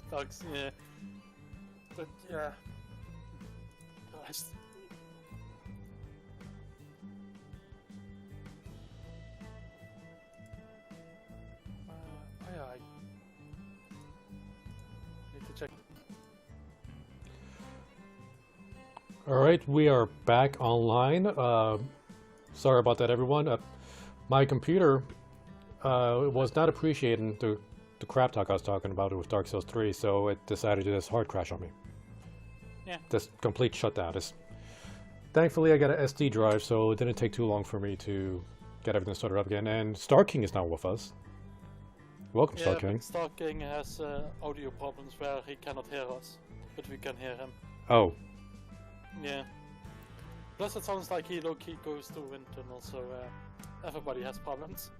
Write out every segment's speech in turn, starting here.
Dogs, yeah. But yeah. Yeah, I need to check. Alright, we are back online. Sorry about that, everyone. My computer was not appreciating the crap talk I was talking about with Dark Souls 3, so it decided to just hard crash on me. Yeah. Just complete shutdown. Thankfully, I got an SD drive, so it didn't take too long for me to get everything started up again. And Star King is now with us. Welcome, Star King. Star King has audio problems where he cannot hear us, but we can hear him. Oh. Yeah. Plus, it sounds like he low-key goes to wind tunnel, so everybody has problems.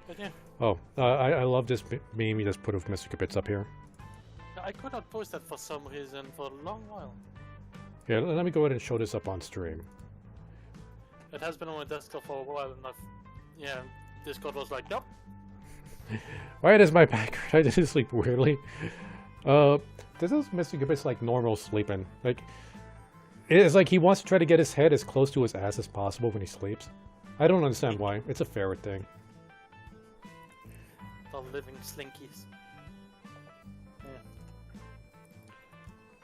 But yeah. Oh, I love this meme you just put of Mr. Kabitz up here. I could not post that for some reason for a long while. Yeah, let me go ahead and show this up on stream. It has been on my desktop for a while, and Discord was like, nope. Why does my back hurt? I didn't sleep weirdly. This is Mr. Gibbons like normal sleeping. Like, it's like he wants to try to get his head as close to his ass as possible when he sleeps. I don't understand why. It's a ferret thing. The living slinkies. Yeah.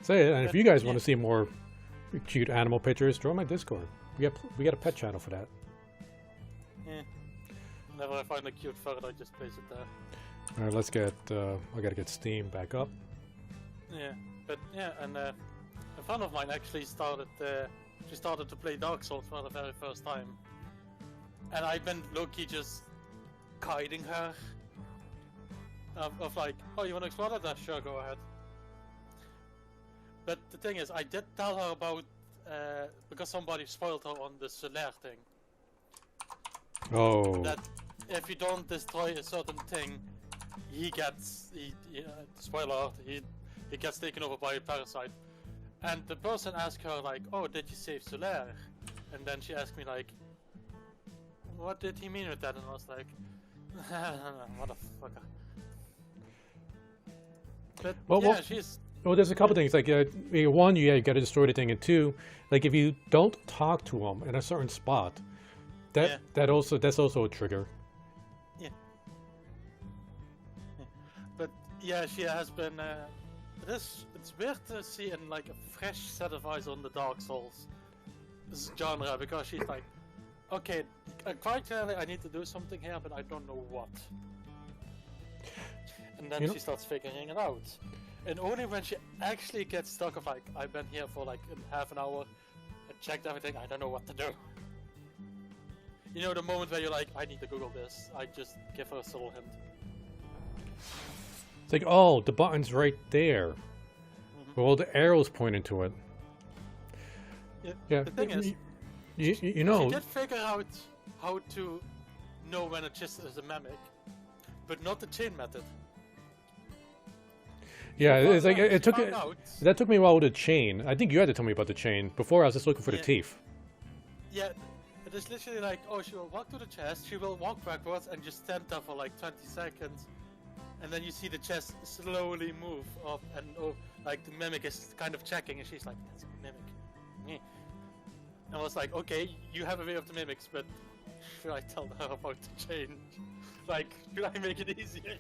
So, and if you guys want to see more cute animal pictures, join my Discord. We got a pet channel for that. Yeah. Whenever I find a cute ferret, I just place it there. All right, let's get. I gotta get Steam back up. Yeah, but yeah, and a friend of mine actually started. She started to play Dark Souls for the very first time, and I've been low-key just guiding her. Of like, oh, you want to explore that? Sure, go ahead. But the thing is, I did tell her about because somebody spoiled her on the Solaire thing. Oh. That if you don't destroy a certain thing, spoiler, he gets taken over by a parasite. And the person asked her like, oh, did you save Solaire? And then she asked me like, what did he mean with that? And I was like, motherfucker. But yeah, she's... Well, there's a couple things. Like, one, you got to destroy the thing, and two, like if you don't talk to him in a certain spot, that's also a trigger. Yeah. But yeah, she has been. It's weird to see in like a fresh set of eyes on the Dark Souls genre, because she's like, okay, quite clearly I need to do something here, but I don't know what. And then she starts figuring it out. And only when she actually gets stuck of like, I've been here for like half an hour, I checked everything, I don't know what to do. You know the moment where you're like, I need to Google this, I just give her a subtle hint. It's like, oh, the button's right there. Well, the arrow's pointing to it. Yeah. The thing is, you know, she did figure out how to know when a chest is a mimic, but not the chain method. Yeah, it's like that took me a while with the chain. I think you had to tell me about the chain. Before I was just looking for the teeth. Yeah, it is literally like, oh, she will walk to the chest, she will walk backwards and just stand there for like 20 seconds. And then you see the chest slowly move up, and like the mimic is kind of checking, and she's like, that's a mimic. And I was like, okay, you have a way of the mimics, but should I tell her about the change? Like, should I make it easier?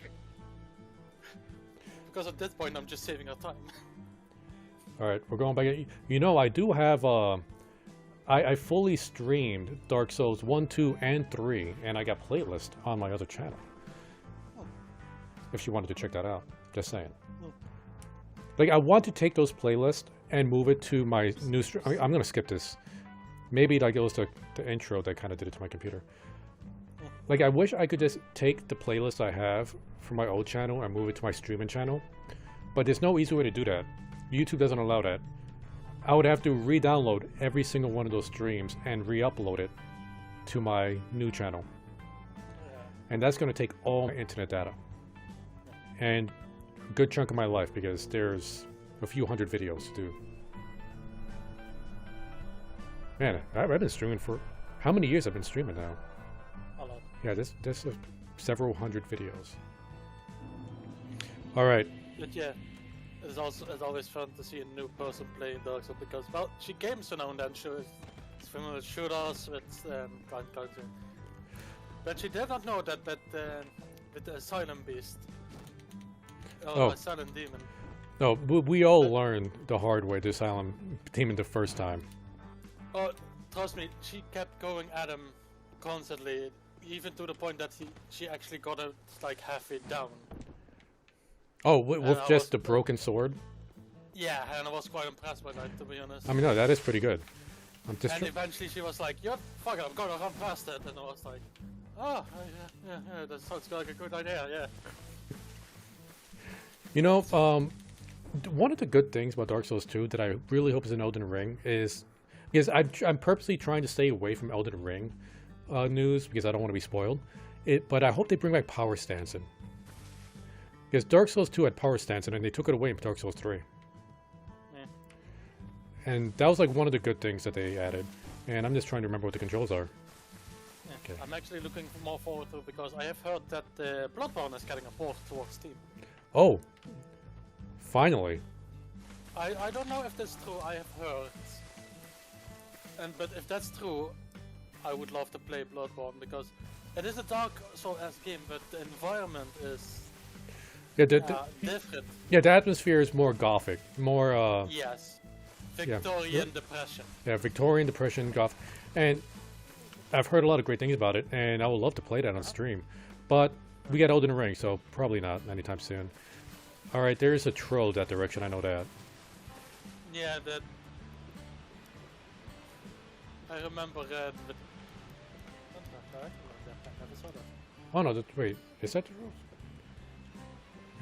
Because at this point, I'm just saving her time. Alright, we're going back. You know, I do have, I fully streamed Dark Souls 1, 2, and 3, and I got playlist on my other channel. If you wanted to check that out. Just saying. Like, I want to take those playlists and move it to my new stream. I mean, I'm going to skip this. Maybe like it was the intro that kind of did it to my computer. Like, I wish I could just take the playlist I have from my old channel and move it to my streaming channel. But there's no easy way to do that. YouTube doesn't allow that. I would have to re-download every single one of those streams and re-upload it to my new channel. And that's going to take all my internet data. And a good chunk of my life, because there's a few hundred videos to do. Man, I've been streaming for... How many years I've been streaming now? A lot. Yeah, there's several hundred videos. All right. But yeah, it's always fun to see a new person playing Dark Souls because well, she games so now and then. She was familiar with shooters with Grand Country, but she did not know that with the Silent Beast or Silent Demon. No, we all learned the hard way this Silent Demon the first time. Oh, trust me, she kept going at him constantly, even to the point that she actually got it like halfway down. Oh, with just the broken sword? Yeah, and I was quite impressed by that, to be honest. I mean, no, that is pretty good. And eventually she was like, "Yeah, fuck it, I'm gonna run past it," and I was like, "Oh, yeah, that sounds like a good idea, yeah." You know, one of the good things about Dark Souls 2 that I really hope is in Elden Ring is because I'm purposely trying to stay away from Elden Ring news because I don't want to be spoiled. But I hope they bring back power stancing. Because Dark Souls 2 had power stancing and they took it away in Dark Souls 3. Yeah. And that was like one of the good things that they added. And I'm just trying to remember what the controls are. Yeah. Okay. I'm actually looking more forward to it because I have heard that Bloodborne is getting a port towards Steam. Oh, finally. I don't know if that's true, I have heard. But if that's true, I would love to play Bloodborne because it is a Dark Souls-esque game, but the environment is different. Yeah, the atmosphere is more gothic, more yes, Victorian depression. Yeah, Victorian depression, goth, and I've heard a lot of great things about it, and I would love to play that on stream, but we got Elden Ring, so probably not anytime soon. All right, there is a troll that direction. I know that. Yeah, that. I remember with. I never saw that. Oh no! Wait, is that the troll?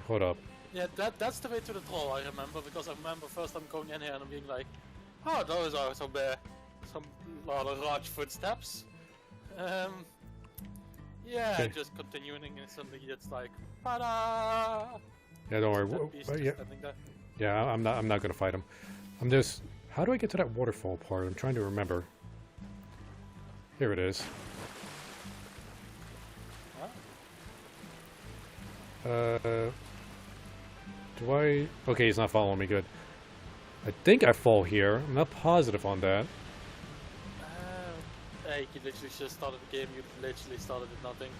Hold up. Yeah, that's the way to the troll. I remember because I remember first time going in here and being like, "Oh, those are some rather large footsteps." Yeah, Okay. just continuing and suddenly it's like, "Ta-da!" Yeah, don't worry. Yeah, I'm not gonna fight him. I'm just. How do I get to that waterfall part? I'm trying to remember. Here it is. Huh? Do I? Okay, he's not following me. Good. I think I fall here. I'm not positive on that. Hey, you literally just started the game. You literally started with nothing.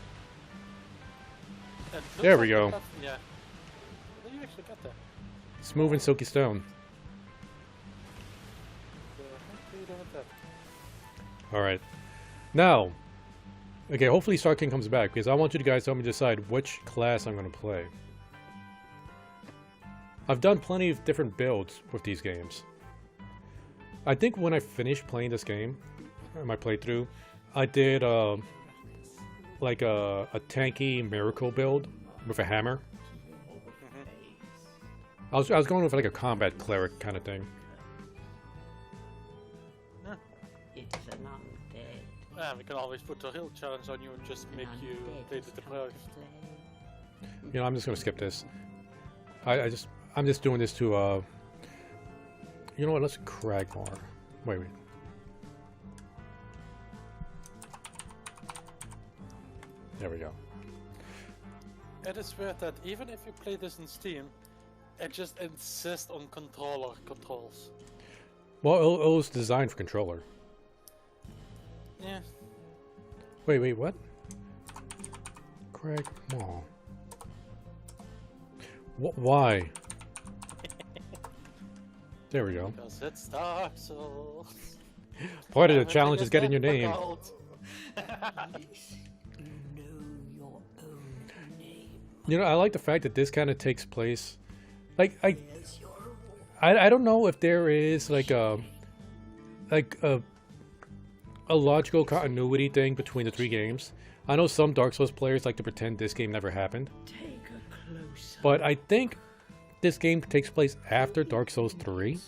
And There we go. Yeah. How did you actually get there? Smooth and silky stone. Alright. Now, okay, hopefully Star King comes back, because I want you guys to help me decide which class I'm going to play. I've done plenty of different builds with these games. I think when I finished playing this game, my playthrough, I did like a tanky miracle build with a hammer. I was going with like a combat cleric kind of thing. It's an undead. Yeah, we can always put a hill challenge on you and just make you play the deprived. You know, I'm just gonna skip this. I'm just doing this to you know what, let's Cragmar. Wait. There we go. It is weird that even if you play this in Steam, it just insists on controller controls. Well, it was designed for controller. Yeah. Wait, what? Cragmar. Why? There we go. Because it's Dark Souls. Part of the challenge is getting your name. You know, I like the fact that this kind of takes place. Like, I don't know if there is like a logical continuity thing between the three games. I know some Dark Souls players like to pretend this game never happened. But I think this game takes place after Dark Souls 3.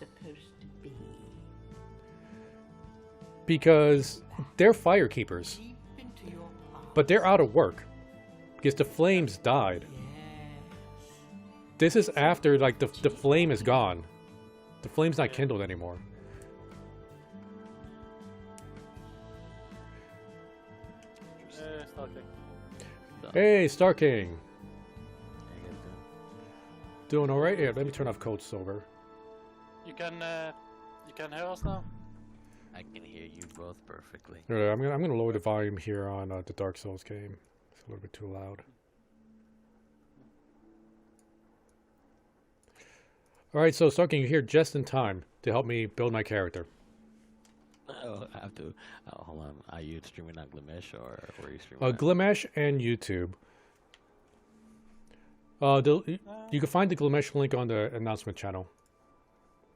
Because they're fire keepers. But they're out of work. Because the flames died. This is after, like, the flame is gone. The flame's not kindled anymore. Star King. Hey, Star King. Doing all right. Here, let me turn off Cold Silver. You can hear us now? I can hear you both perfectly. Yeah, I'm gonna lower the volume here on the Dark Souls game. It's a little bit too loud. All right, so Stark, you're here just in time to help me build my character. Oh, I have to. Oh, hold on. Are you streaming on Glimesh or where are you streaming? Glimesh and YouTube. You can find the Glimesh link on the announcement channel.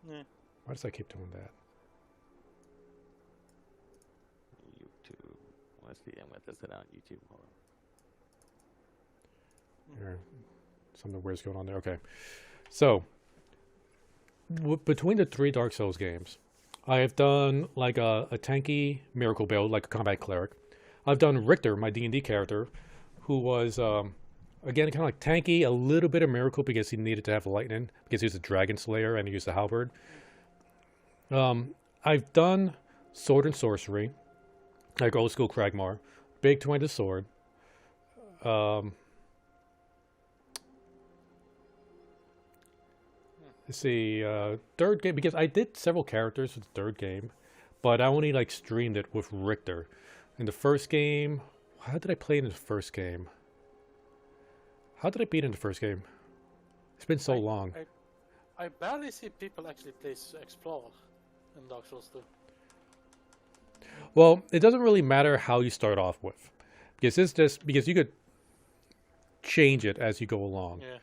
Yeah. Why does I keep doing that? YouTube. Let's see. I'm gonna test it out on YouTube. Hold on. Here, something weird's going on there. Okay, so between the 3 Dark Souls games, I have done like a tanky miracle build, like a combat cleric. I've done Richter, my D&D character, who was again kind of like tanky, a little bit of miracle because he needed to have lightning because he was a dragon slayer and he used a halberd. I've done sword and sorcery, like old school Kragmar, big two-handed sword. Let's see, third game, because I did several characters with the third game, but I only like streamed it with Richter. In the first game, how did I play in the first game? How did I beat in the first game? It's been so long. I barely see people actually play Explorer in Dark Souls 2. Well, it doesn't really matter how you start off with, because it's just because you could change it as you go along. Yeah.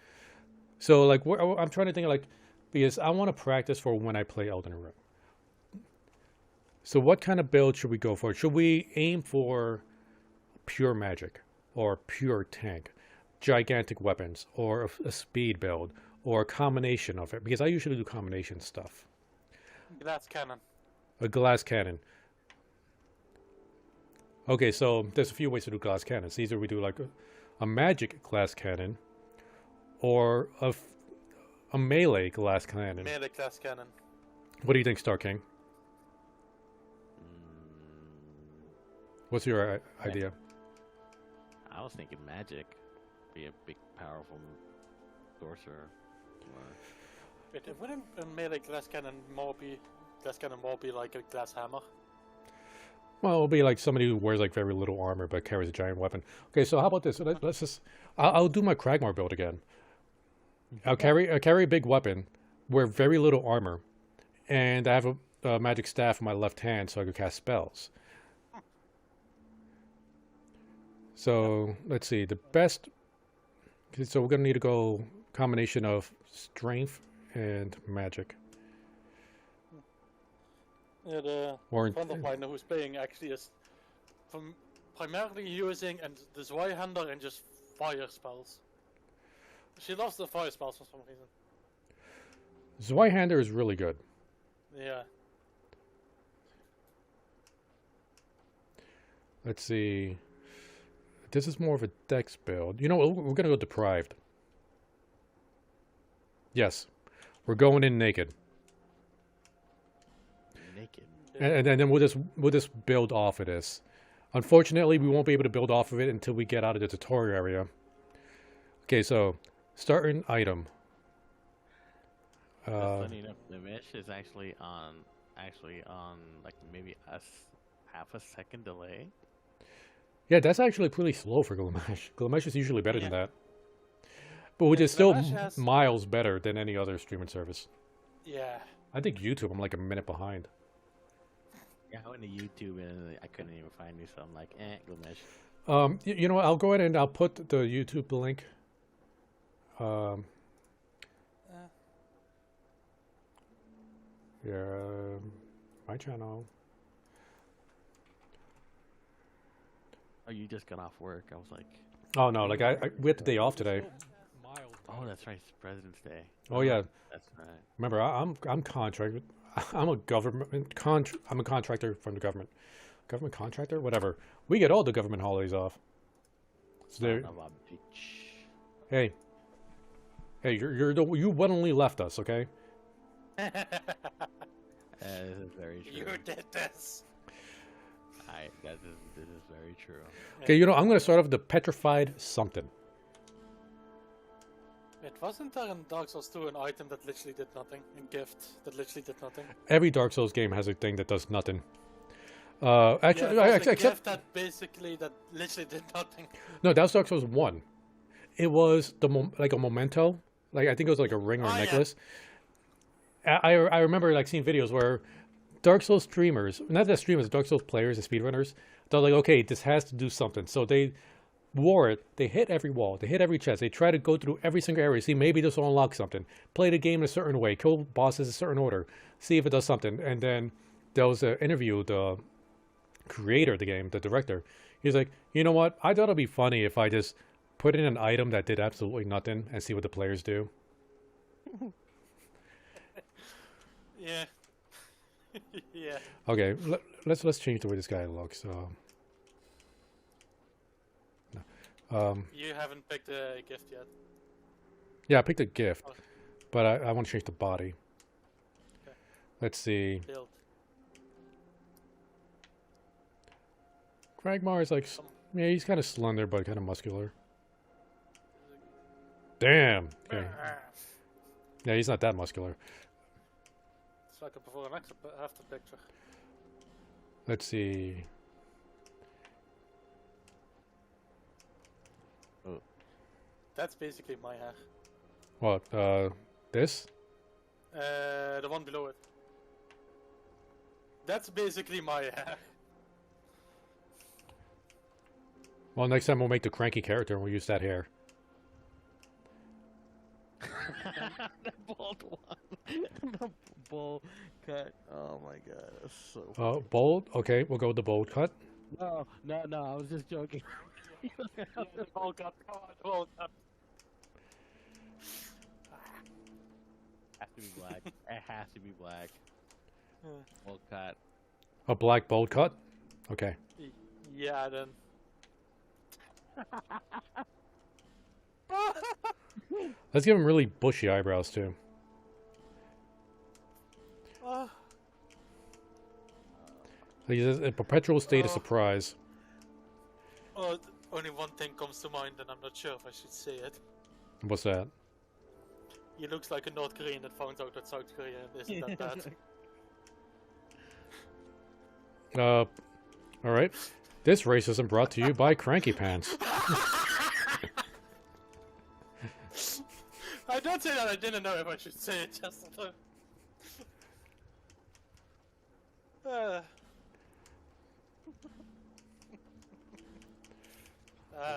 So like, I'm trying to think like, because I want to practice for when I play Elden Ring. So what kind of build should we go for? Should we aim for pure magic or pure tank, gigantic weapons, or a speed build, or a combination of it? Because I usually do combination stuff. Glass cannon. A glass cannon. Okay, so there's a few ways to do glass cannons. Either we do like a magic glass cannon, or a melee glass cannon. Melee glass cannon. What do you think, Star King? What's your idea? I was thinking magic. Be a big, powerful sorcerer. Wait, wouldn't a melee glass cannon more be like a glass hammer? Well, it'll be like somebody who wears like very little armor but carries a giant weapon. Okay, so how about this? Let's just. I'll do my Kragmar build again. I'll carry a big weapon, wear very little armor, and I have a magic staff in my left hand so I can cast spells. So let's see, the best. So we're gonna need to go combination of strength and magic. Yeah, the friend of mine who's playing actually is primarily using the Zweihander and just fire spells. She loves the fire spells for some reason. Zweihander is really good. Yeah. Let's see. This is more of a dex build. You know what? We're going to go deprived. Yes. We're going in naked. Naked. And then we'll just build off of this. Unfortunately, we won't be able to build off of it until we get out of the tutorial area. Okay, so starting item. Funny enough, the mesh is actually on like maybe half a second delay. Yeah, that's actually pretty slow for Glimesh. Glimesh is usually better than that. But which is still miles better than any other streaming service. Yeah. I think YouTube, I'm like a minute behind. Yeah, I went to YouTube and I couldn't even find you, so I'm like, Glimesh. You know what? I'll go ahead and I'll put the YouTube link. Yeah, my channel. Oh, you just got off work. I was like, oh no, like we had the day off today. oh, that's right, it's President's Day. Oh yeah, that's right. Remember, I'm contracted. I'm a I'm a contractor from the government. Government contractor, whatever. We get all the government holidays off. So there. Hey, you willingly left us, okay? This is very true. You did this. This is very true. Okay, you know, I'm gonna start off with the petrified something. Wait, wasn't there in Dark Souls 2 an item that literally did nothing? A gift that literally did nothing? Every Dark Souls game has a thing that does nothing. Actually, yeah, a except gift that basically that literally did nothing. no, that was Dark Souls 1. It was like a memento. Like I think it was like a ring or a necklace. Yeah. I remember like seeing videos where Dark Souls streamers, not the streamers, Dark Souls players and speedrunners, they're like, okay, this has to do something. So they wore it. They hit every wall. They hit every chest. They try to go through every single area. See, maybe this will unlock something. Play the game in a certain way. Kill bosses in a certain order. See if it does something. And then there was an interview. The creator of the game, the director, he's like, you know what? I thought it'd be funny if I just put in an item that did absolutely nothing and see what the players do. Yeah. Yeah. Okay, let's change the way this guy looks. You haven't picked a gift yet. Yeah, I picked a gift, but I want to change the body. Okay. Let's see. Build. Kragmar is like, yeah, he's kind of slender, but kind of muscular. Damn. Okay. Yeah, he's not that muscular. It's like a before and after picture. Let's see. That's basically my hair. What? This? The one below it. That's basically my hair. Well, next time we'll make the cranky character and we'll use that hair. The bald one. The bowl cut. Oh my god, that's so. Bold? Okay, we'll go with the bold cut. No, I was just joking. The bowl cut. Come on, the bowl cut. Has to be black. It has to be black. Bowl cut. A black bold cut? Okay. Yeah, then. Let's give him really bushy eyebrows, too. He's in a perpetual state of surprise. Only one thing comes to mind, and I'm not sure if I should say it. What's that? He looks like a North Korean that found out that South Korea isn't that bad. Alright. This racism brought to you by Cranky Pants. I don't say that, I didn't know if I should say it, just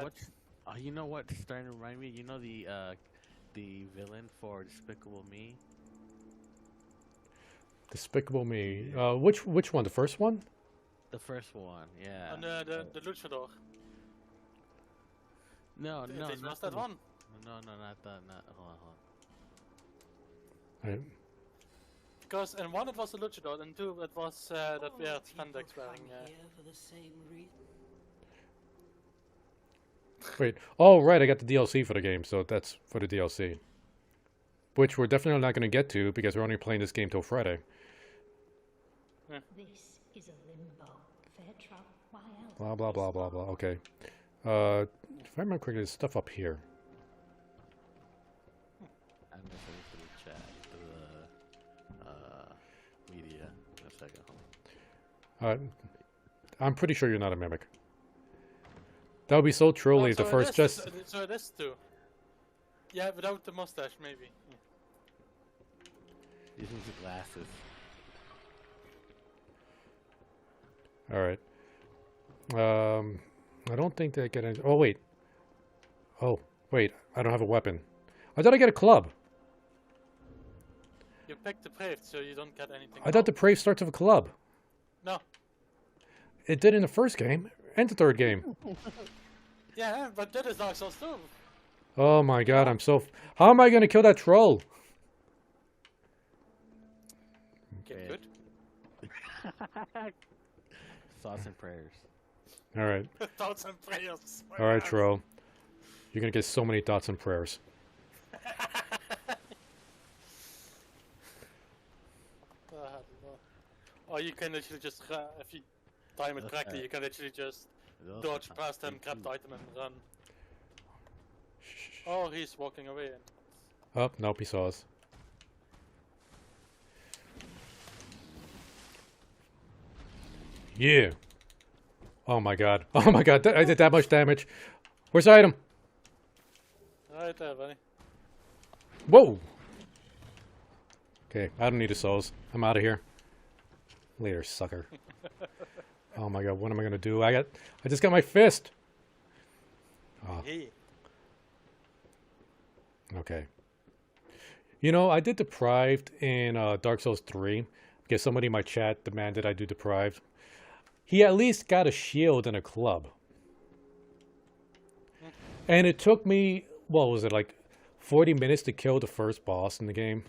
What's, you know what's starting to remind me? You know the villain for Despicable Me? Despicable Me. Which one? The first one? The first one, yeah. And the luchador. No, It not was that one. No, not that. Hold on. Right. Because in one it was a luchador, and two it was that weird spandex wearing. Wait. Oh, right. I got the DLC for the game, so that's for the DLC. Which we're definitely not going to get to because we're only playing this game till Friday. This is a limbo. Fair travel, Blah, blah, blah, blah, blah. Okay. If I remember correctly, there's stuff up here. I'm gonna send it through the chat, through the media in a second. I'm pretty sure you're not a mimic. That would be so trolly if the first just... So it is too. Yeah, without the mustache, maybe. Using the glasses. Alright. I don't think they get any... Oh, wait. Oh, wait. I don't have a weapon. I thought I get a club. You picked the brave, so you don't get anything. I thought the Brave starts with a club. No. It did in the first game and the third game. Yeah, but that is Dark Souls 2. Oh my god, I'm so... How am I going to kill that troll? Okay, good. Thoughts and prayers. Alright. Thoughts and prayers. Alright, troll. You're going to get so many thoughts and prayers. Or you can literally just, if you time it correctly, you can literally just dodge past him, grab the item and run. Oh, he's walking away. Oh, nope, he saw us. Yeah. Oh my god. Oh my god, I did that much damage. Where's the item? Right there, buddy. Whoa! Okay, I don't need the souls. I'm out of here. Later, sucker. Oh my god, what am I gonna do? I just got my fist! Oh, Hey. okay. You know, I did Deprived in Dark Souls 3 because somebody in my chat demanded I do Deprived. He at least got a shield and a club. And it took me, what was it, like 40 minutes to kill the first boss in the game.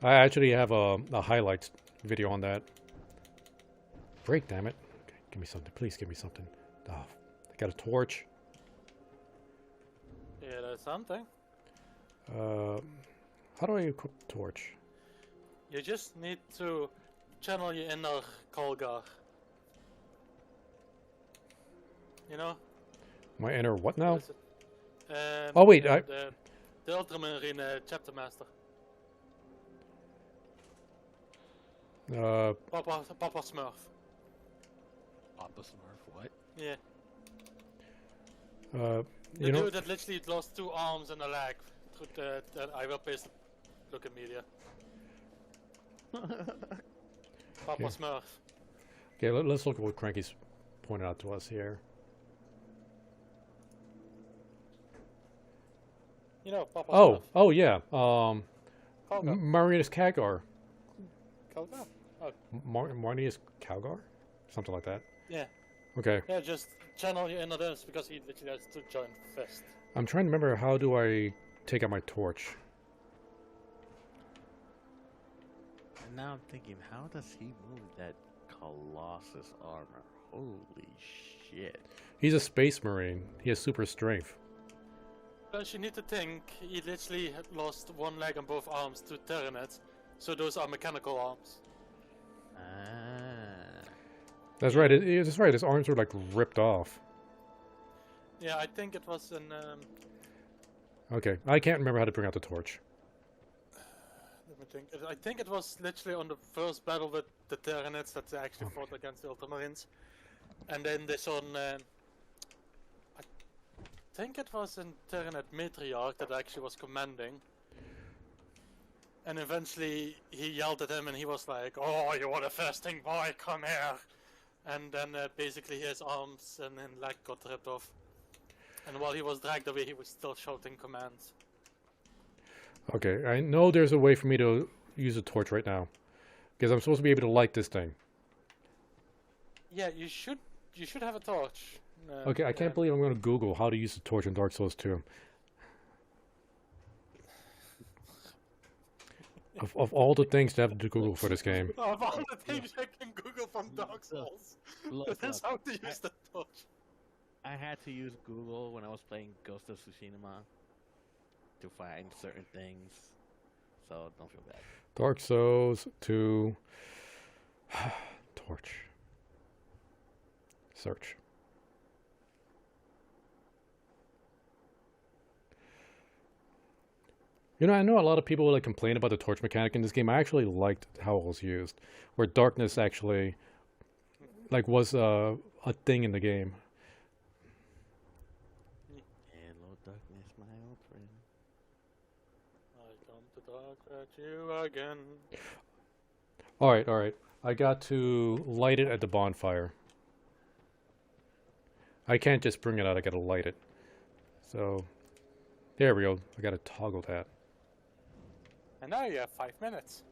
I actually have a highlights video on that. Break, damn it. Okay, give me something. Please give me something. Oh, I got a torch. Yeah, that's something. How do I equip the torch? You just need to channel your inner Kolgar. You know? My inner what now? What is it? Oh, wait, the Ultramarine chapter master. Papa Smurf. Papa Smurf, what? Yeah. You The know, dude that literally lost 2 arms and a leg. I will paste look at media. Papa Yeah. Smurf. okay, let's look at what Cranky's pointed out to us here. You know, Papa Oh, Smurf. oh yeah. Kolgar. Marius Kagar. Kolgar? Oh, Marnius Calgar? Something like that. yeah. Okay. Yeah, just channel your inner dance because he literally has to join fist. I'm trying to remember how do I take out my torch. And now I'm thinking, how does he move that Colossus armor? Holy shit. He's a space marine. He has super strength. Plus, you need to think, he literally had lost 1 leg and both arms to Terranet, so those are mechanical arms. Ah. That's right. That's right. His arms were like ripped off. Yeah, I think it was in. Okay. I can't remember how to bring out the torch. Let me think. I think it was literally on the first battle with the Terranets that they actually fought against the Ultramarines. And then this on. I think it was in Terranet Matriarch that actually was commanding. And eventually he yelled at him and he was like, "Oh, you want a fasting boy? Come here!" And then basically his arms and leg got ripped off. And while he was dragged away, he was still shouting commands. Okay. I know there's a way for me to use a torch right now. Because I'm supposed to be able to light this thing. Yeah, you should have a torch. Okay, I can't believe I'm going to Google how to use the torch in Dark Souls 2. Of all the things to have to Google for this game. Of all the things I can Google from Dark Souls, Look, this is how to use the torch. I had to use Google when I was playing Ghost of Tsushima to find certain things, so don't feel bad. Dark Souls 2. Torch. Search. You know, I know a lot of people like complain about the torch mechanic in this game. I actually liked how it was used, where darkness actually, like, was a thing in the game. Hello, darkness, my old friend. I come to talk at you again. All right. I got to light it at the bonfire. I can't just bring it out. I gotta light it. So, there we go. I gotta toggle that. And now you have 5 minutes.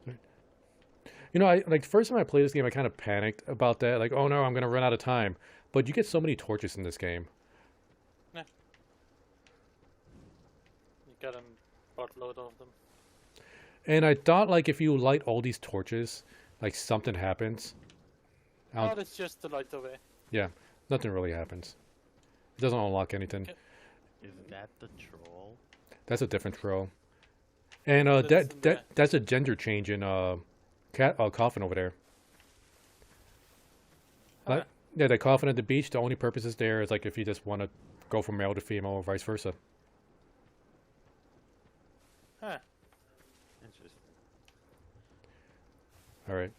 You know, like the first time I played this game, I kind of panicked about that. Like, oh no, I'm gonna run out of time. But you get so many torches in this game. Yeah. You get a buttload of them. And I thought, like, if you light all these torches, like something happens. Oh, it's just to light the way. Yeah, nothing really happens. It doesn't unlock anything. Okay. Is that the troll? That's a different troll. And that's a gender change in coffin over there. Okay. Yeah, the coffin at the beach. The only purpose is there is like if you just want to go from male to female or vice versa. Huh. Interesting. All right.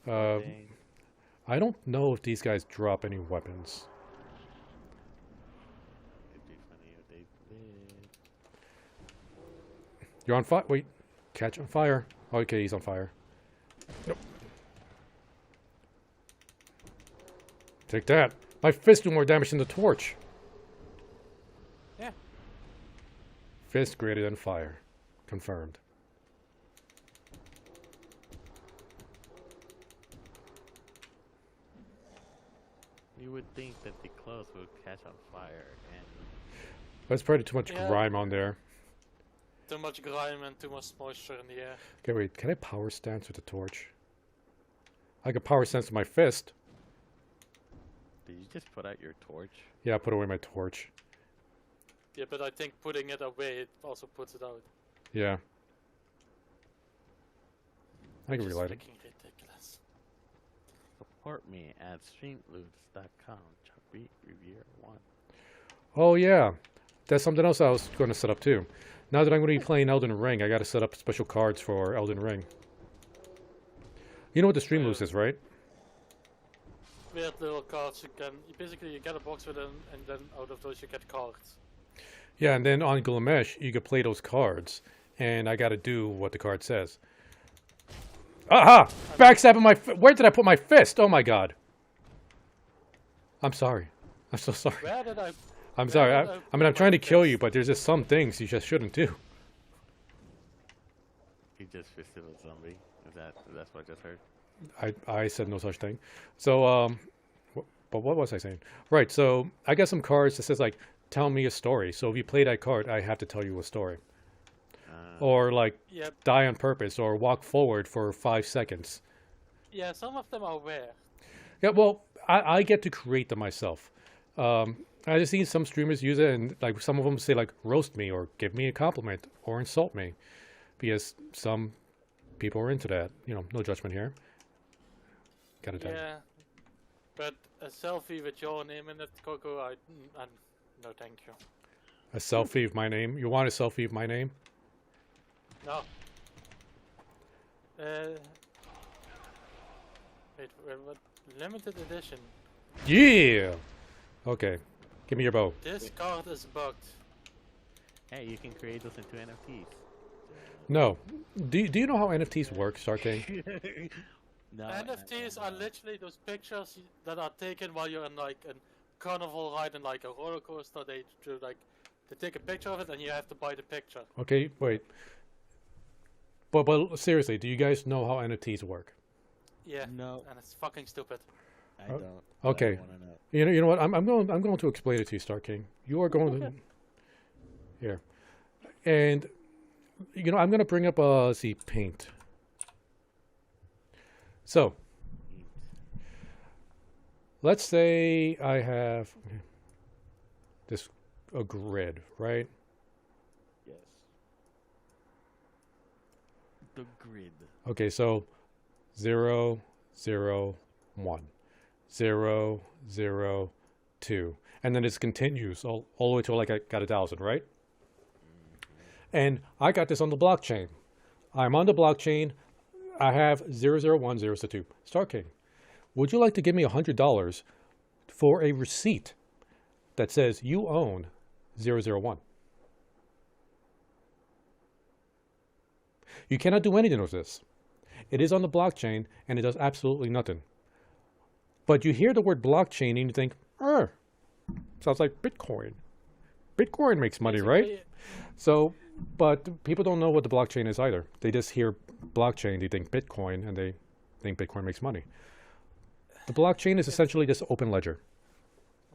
Dang. I don't know if these guys drop any weapons. It'd be funny if they did. You're on fire. Wait. Catch on fire. Okay, he's on fire. Nope. Take that. My fist do more damage than the torch. Yeah. Fist greater than fire. Confirmed. You would think that the clothes would catch on fire and That's probably too much Yeah. grime on there. Too much grime and too much moisture in the air. Okay, wait. Can I power stance with the torch? I can power stance with my fist. did you just put out your torch? Yeah, I put away my torch. Yeah, but I think putting it away it also puts it out. Yeah. I can Which is relight it. freaking ridiculous. Support me at streamloots.com. Choppy Revere 1. Oh, yeah. That's something else I was going to set up, too. Now that I'm going to be playing Elden Ring, I got to set up special cards for Elden Ring. You know what the stream loose is, right? Weird little cards you can. Basically, you get a box with them, and then out of those you get cards. Yeah, and then on Gilgamesh, you could play those cards. And I got to do what the card says. Aha! Backstabbing my... Where did I put my fist? Oh, my God. I'm sorry. I'm so sorry. Where did I? I'm Where sorry. did I mean, I'm trying to kill fist? you, but there's just some things you just shouldn't do. You just fisted a zombie. That's what I just heard? I said no such thing. So, but what was I saying? Right, so I got some cards that says, like, tell me a story. So if you play that card, I have to tell you a story. Or, like, Yep. die on purpose, or walk forward for 5 seconds. Yeah, some of them are rare. Yeah, well, I get to create them myself. I just seen some streamers use it, and, like, some of them say, like, roast me, or give me a compliment, or insult me. Because some people are into that. You know, no judgment here. Got it done. Yeah, but a selfie with your name in it, Coco, no, thank you. A selfie of my name? You want a selfie of my name? No. Wait, what? Limited edition. Yeah! Okay. Give me your bow. This card is bugged. Hey, you can create those into NFTs. No. Do you know how NFTs work, Star King? No. NFTs are literally those pictures that are taken while you're in like a carnival ride and like a roller coaster. They take a picture of it and you have to buy the picture. Okay, wait. But seriously, do you guys know how NFTs work? Yeah. No. And it's fucking stupid. I don't. Okay. I don't wanna know. You know what? I'm going to explain it to you, Star King. You are going to here, and you know I'm going to bring up the paint. So let's say I have a grid, right? Yes. The grid. Okay, so 0, 0, 1, 0, 0, 2, and then it continues all the way till like I got 1,000, right? And I got this on the blockchain. I'm on the blockchain. I have 001, 002. Star King, would you like to give me $100 for a receipt that says you own 001? You cannot do anything with this. It is on the blockchain and it does absolutely nothing. But you hear the word blockchain and you think, sounds like Bitcoin. Bitcoin makes money, right? Basically, So, but people don't know what the blockchain is either. They just hear blockchain, they think Bitcoin, and they think Bitcoin makes money. The blockchain is essentially this open ledger,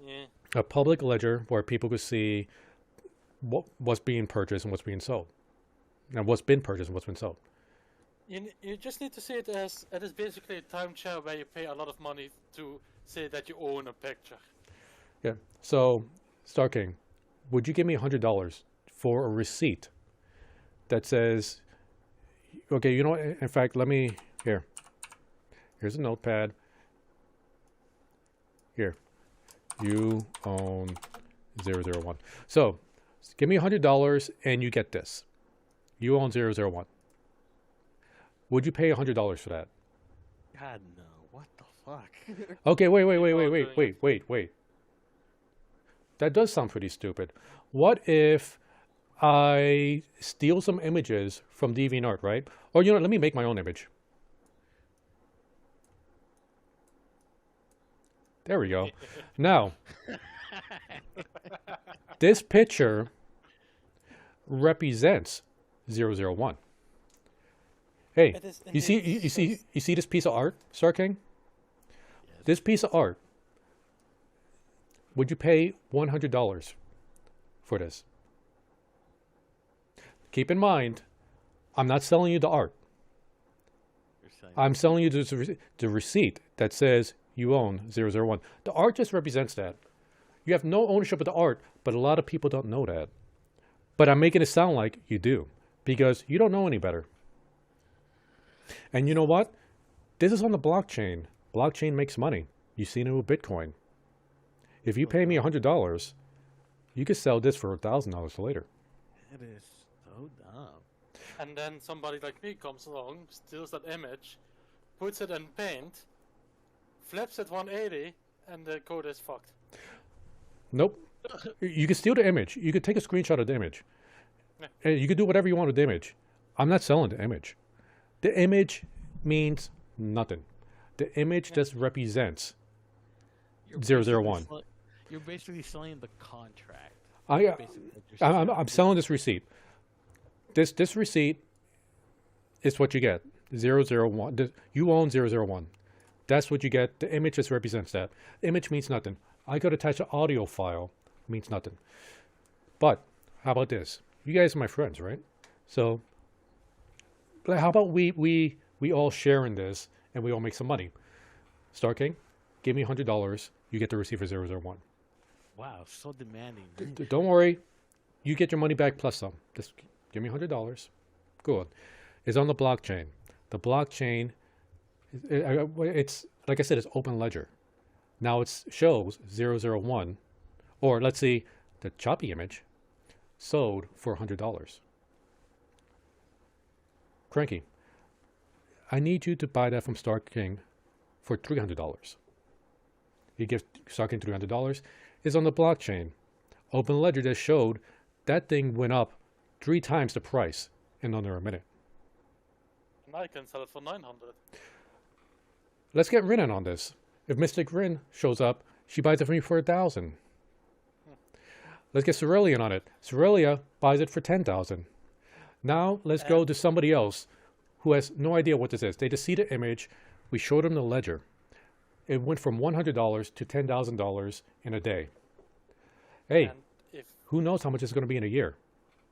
Yeah. a public ledger where people could see what's being purchased and what's being sold, and what's been purchased and what's been sold. You just need to see it as it is basically a timeshare where you pay a lot of money to say that you own a picture. Yeah. So, Star King, would you give me $100 for a receipt that says, okay, you know what? In fact, here's a notepad. Here, you own 001. So, give me $100 and you get this. You own 001. Would you pay $100 for that? God no. What the fuck? Okay, People are doing wait. That does sound pretty stupid. What if I steal some images from DeviantArt, right? Or you know, let me make my own image. There we go. Now, this picture represents 001. Hey, It is you see, indeed you see this piece of art, Star King? Yes. This piece of art. Would you pay $100 for this? Keep in mind, I'm not selling you the art. You're saying I'm selling you the receipt that says you own 001. The art just represents that. You have no ownership of the art, but a lot of people don't know that. But I'm making it sound like you do, because you don't know any better. And you know what? This is on the blockchain. Blockchain makes money. You've seen it with Bitcoin. If you pay me $100, you could sell this for $1,000 later. it is so dumb. And then somebody like me comes along, steals that image, puts it in paint, flips it 180, and the code is fucked. Nope. You can steal the image. You could take a screenshot of the image. Yeah. And you could do whatever you want with the image. I'm not selling the image. The image means nothing. The image just represents You're 001. basically You're basically selling the contract. I, Basically, what you're I'm selling. selling this receipt. This receipt is what you get. 001. You own 001. That's what you get. The image just represents that. The image means nothing. I could attach an audio file. Means nothing. But how about this? You guys are my friends, right? So how about we all share in this and we all make some money? Star King, give me $100. You get the receipt for 001. Wow, so demanding. Don't worry. You get your money back plus some. Just give me $100. Good. It's on the blockchain. The blockchain, it's like I said, it's open ledger. Now it shows 001, or let's see, the Choppy image sold for $100. Cranky, I need you to buy that from Star King for $300. You give Star King $300. It's on the blockchain. Open ledger just showed that thing went up 3 times the price in under a minute. And I can sell it for 900. Let's get Rin in on this. If Mystic Rin shows up, she buys it from me for 1,000. Let's get Cerelia on it. Cerelia buys it for 10,000. Now let's go to somebody else who has no idea what this is. They just see the image. We showed them the ledger. It went from $100 to $10,000 in a day. Hey, And if who knows how much it's going to be in a year?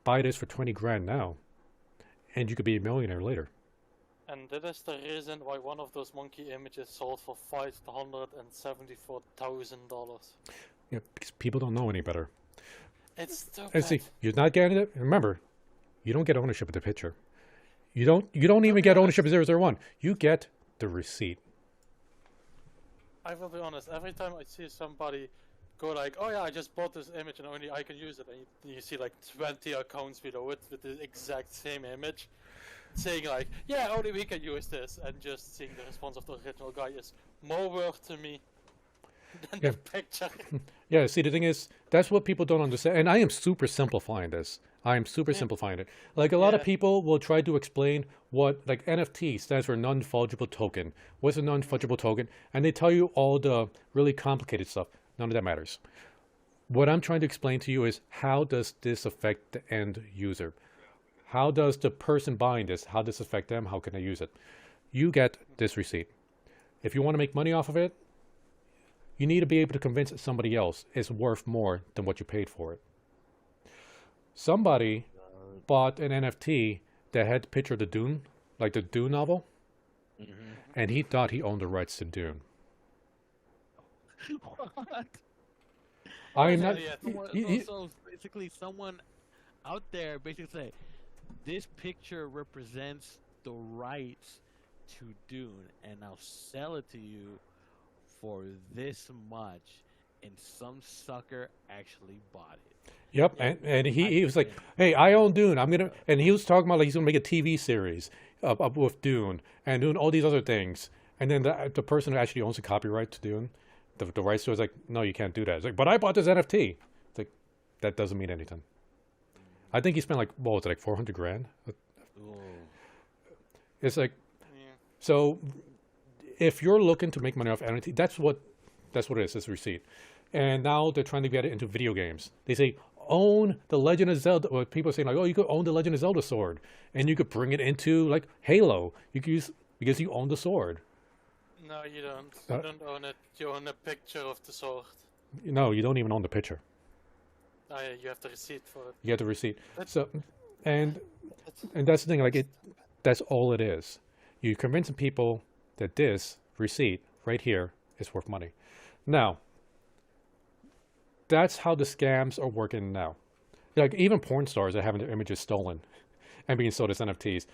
Buy this for 20 grand now, and you could be a millionaire later. and that is the reason why one of those monkey images sold for $574,000. Yeah, because people don't know any better. It's stupid. And see, you're not getting it. Remember, you don't get ownership of the picture. You don't even get ownership of 001. You get the receipt. I will be honest, every time I see somebody go like, oh yeah, I just bought this image and only I can use it, and you see like 20 accounts below it with the exact same image, saying like, yeah, only we can use this, and just seeing the response of the original guy is more worth to me than Yeah. the picture. Yeah, see, the thing is, that's what people don't understand. And I am super simplifying this. I am super simplifying it. Like, a lot of Yeah. people will try to explain what, like, NFT stands for non-fungible token. What's a non-fungible token? And they tell you all the really complicated stuff. None of that matters. What I'm trying to explain to you is, how does this affect the end user? How does the person buying this, how does this affect them? How can they use it? You get this receipt. If you want to make money off of it, you need to be able to convince somebody else it's worth more than what you paid for it. Somebody bought an NFT that had the picture of the Dune, like the Dune novel, and he thought he owned the rights to Dune. What? I'm not. Yeah, So basically, someone out there basically say, this picture represents the rights to Dune, and I'll sell it to you for this much, and some sucker actually bought it. Yep, Yeah. and he was like, think- "Hey, I own Dune. I'm gonna," and he was talking about like he's gonna make a TV series up with Dune and doing all these other things. And then the person who actually owns the copyright to Dune, the rights to it, was like, "No, you can't do that." It's like, "But I bought this NFT." It's like, that doesn't mean anything. I think he spent like what was it, like 400 grand? Ooh. It's like, Yeah. so if you're looking to make money off NFT, that's what it is. It's a receipt. And now they're trying to get it into video games. They say own the Legend of Zelda. Or people are saying like, oh, you could own the Legend of Zelda sword, and you could bring it into like Halo. You could use because you own the sword. No, you don't. You don't own it. You own a picture of the sword. No, you don't even own the picture. Oh, yeah, you have the receipt for it. You get the receipt. That's- So, and That's, that's the thing. Like it, that's all it is. You convincing people that this receipt right here is worth money. Now, that's how the scams are working now. Like even porn stars are having their images stolen and being sold as NFTs.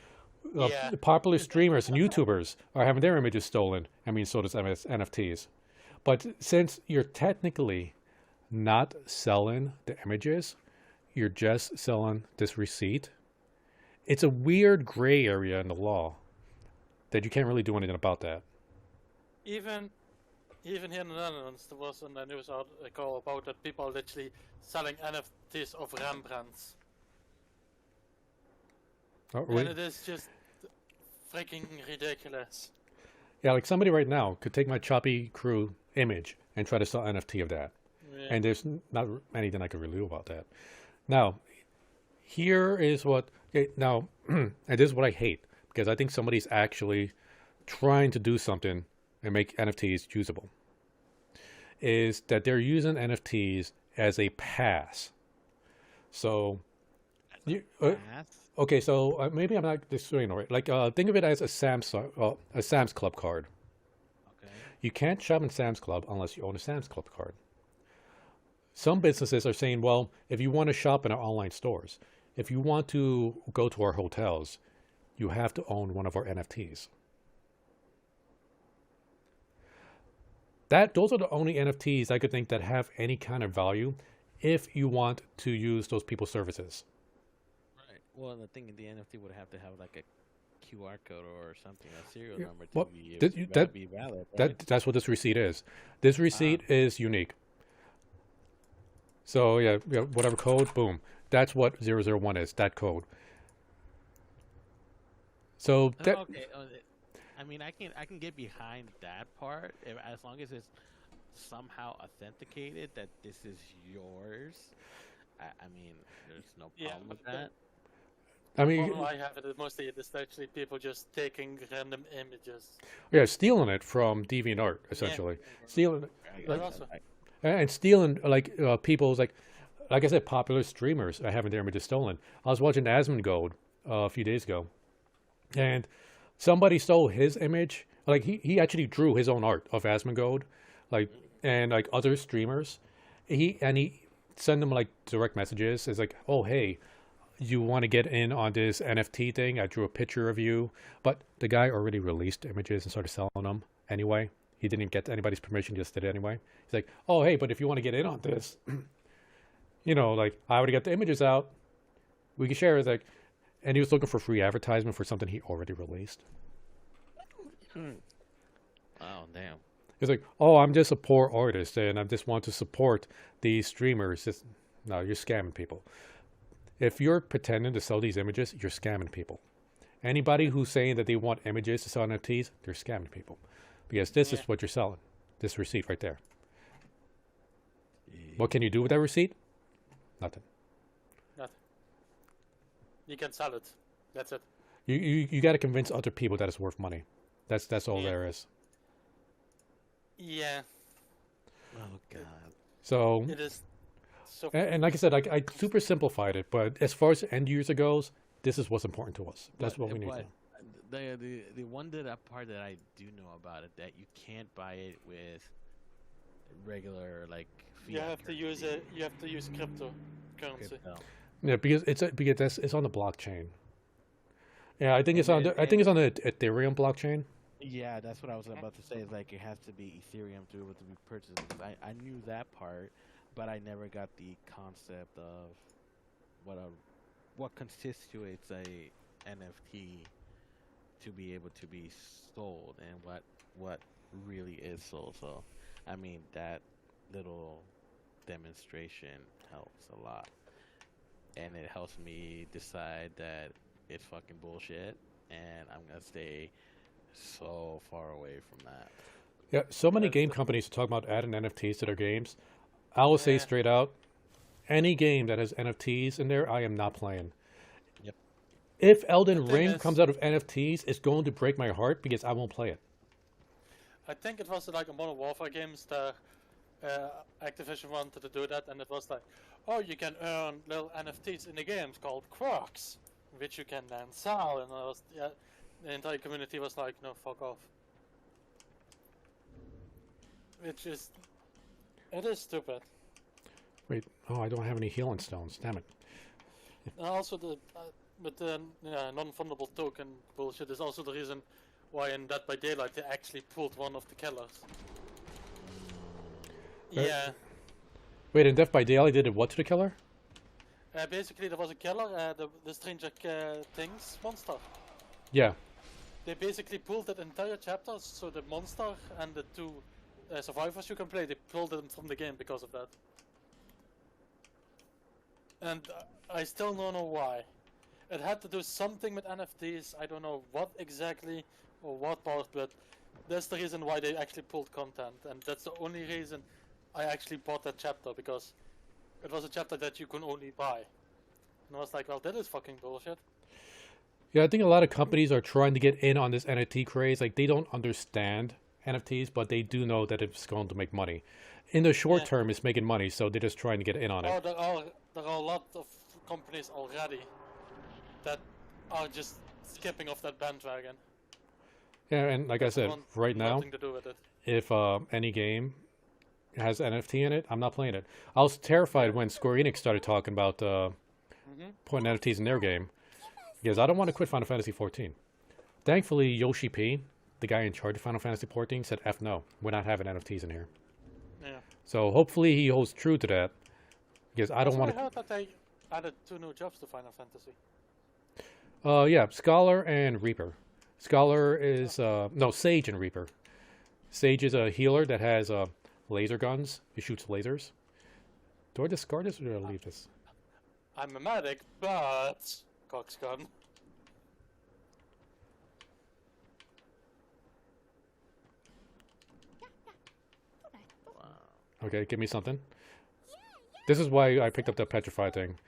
Yeah. Popular streamers and YouTubers are having their images stolen and being sold as NFTs. But since you're technically not selling the images, you're just selling this receipt, it's a weird gray area in the law that you can't really do anything about that. even here in the Netherlands, there was a news article about that people are literally selling NFTs of Rembrandts. Oh, And really? it is just freaking ridiculous. Yeah, like somebody right now could take my Choppy crew image and try to sell NFT of that. Yeah. And there's not anything I can really do about that. Now, here is what, okay, now, and this is what I hate, because I think somebody's actually trying to do something and make NFTs usable, is that they're using NFTs as a pass. So, you, Math? okay, so maybe I'm not describing it right. Like, think of it as a Sam's Club card. Okay. You can't shop in Sam's Club unless you own a Sam's Club card. Some businesses are saying, well, if you want to shop in our online stores, if you want to go to our hotels, you have to own one of our NFTs. Those are the only NFTs I could think that have any kind of value if you want to use those people's services. Right. Well, the thing, the NFT would have to have like a QR code or something, a serial Yeah, number to well, be, that- to that- be valid. Right? That's what this receipt is. This receipt is unique. So yeah, whatever code, boom. That's what 001 is, that code. So Oh, that, okay. I mean, I can get behind that part as long as it's somehow authenticated that this is yours. I mean, there's no Yeah, problem with but that. I mean, Problem I have it is mostly it is actually people just taking random images. yeah, stealing it from DeviantArt, essentially. Stealing it. But also, And stealing like people's like I said, popular streamers are having their images stolen. I was watching Asmongold a few days ago, and somebody stole his image. Like he actually drew his own art of Asmongold, like and like other streamers. He sent them like direct messages. It's like, oh hey, you want to get in on this NFT thing? I drew a picture of you, but the guy already released images and started selling them anyway. He didn't get anybody's permission, just did it anyway. He's like, oh, hey, but if you want to get in on this, you know, like, I already got the images out. We can share it. Like, and he was looking for free advertisement for something he already released. Oh, damn. He's like, oh, I'm just a poor artist, and I just want to support these streamers. No, you're scamming people. If you're pretending to sell these images, you're scamming people. Anybody who's saying that they want images to sell NFTs, they're scamming people. Because this is what you're selling. This receipt right there. What can you do with that receipt? Nothing. nothing. You can sell it. That's it. You got to convince other people that it's worth money. That's all Yeah. there is. Yeah, Oh, God. So, it is. So and like I said, I super simplified it, but as far as end user goes, this is what's important to us. That's But- what we need to but the one part that I do know about it, that you can't buy it with regular like you fiat have to use currency. You have to use cryptocurrency. Crypto. Yeah, because it's on the blockchain. Yeah, I think it's on the Ethereum blockchain. Yeah, that's what I was about to say. Is like it has to be Ethereum to be able to be purchased. Because I knew that part, but I never got the concept of what a what constitutes a NFT to be able to be sold and what really is sold. So, I mean that little demonstration helps a lot, and it helps me decide that it's fucking bullshit, and I'm gonna stay so far away from that. Yeah, so many But game companies are talking about adding NFTs to their games. I will say yeah, straight out, any game that has NFTs in there, I am not playing. Yep. If the Elden thing Ring is, comes out of NFTs, it's going to break my heart because I won't play it. I think it was like a Modern Warfare games that Activision wanted to do that, and it was like, oh, you can earn little NFTs in the games called Crocs, which you can then sell, and I was, yeah, the entire community was like, no, fuck off. Which is, it is stupid. Wait, oh, I don't have any healing stones. Damn it. And also with the non-fundable token bullshit is also the reason why in Dead by Daylight they actually pulled one of the killers. Yeah, Wait, in Death by Daylight, they did what to the killer? basically there was a killer, the Stranger Things monster. Yeah. They basically pulled that entire chapter, so the monster and the two survivors you can play, they pulled them from the game because of that. And I still don't know why. It had to do something with NFTs, I don't know what exactly or what part, but that's the reason why they actually pulled content, and that's the only reason I actually bought that chapter, because it was a chapter that you could only buy. And I was like, well, that is fucking bullshit. Yeah, I think a lot of companies are trying to get in on this NFT craze. Like, they don't understand NFTs, but they do know that it's going to make money. In the short Yeah. term, it's making money, so they're just trying to get in on Oh, it. there are a lot of companies already that are just skipping off that bandwagon. Yeah, and like I said, Want right now, nothing to do with it. if any game has NFT in it, I'm not playing it. I was terrified when Square Enix started talking about putting NFTs in their game, because I don't want to quit Final Fantasy XIV. Thankfully, Yoshi P, the guy in charge of Final Fantasy XIV, said F no, we're not having NFTs in here. Yeah. So hopefully he holds true to that, because I don't Also, want I to... heard that they added 2 new jobs to Final Fantasy. Yeah, Scholar and Reaper. Scholar is no, Sage and Reaper. Sage is a healer that has laser guns. He shoots lasers. Do I discard this or do I leave this? I'm a medic, but cocksgun. Okay, give me something. This is why I picked up the petrify thing.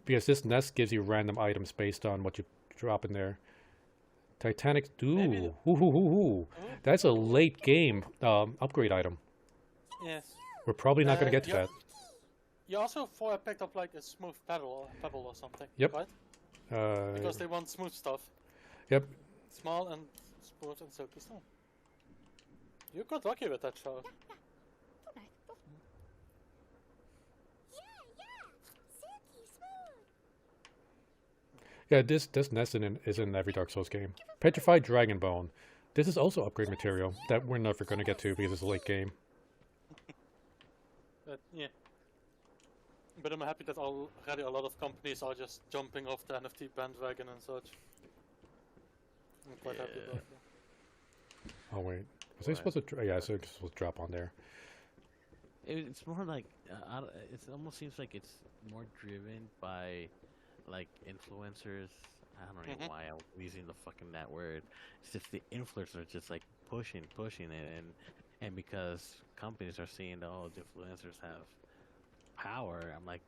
Because this nest gives you random items based on what you drop in there. Titanic. Maybe Ooh. That's a late game upgrade item. Yes. We're probably not going to get to you- that. You also picked up like a smooth pebble or something. Yep. Right? Because they want smooth stuff. Yep. Small and smooth and silky stone. You got lucky with that shot. Yeah, this nest is in every Dark Souls game. Petrified Dragon Bone. This is also upgrade material that we're never going to get to because it's a late game. But yeah. But I'm happy that already a lot of companies are just jumping off the NFT bandwagon and such. I'm quite happy about that. Oh wait, was I supposed to? Yeah, so it's supposed to drop on there. It's more like it almost seems like it's more driven by like influencers. I don't know why I'm using the fucking that word. It's just the influencers just like pushing it, and because companies are seeing that all the influencers have power, I'm like,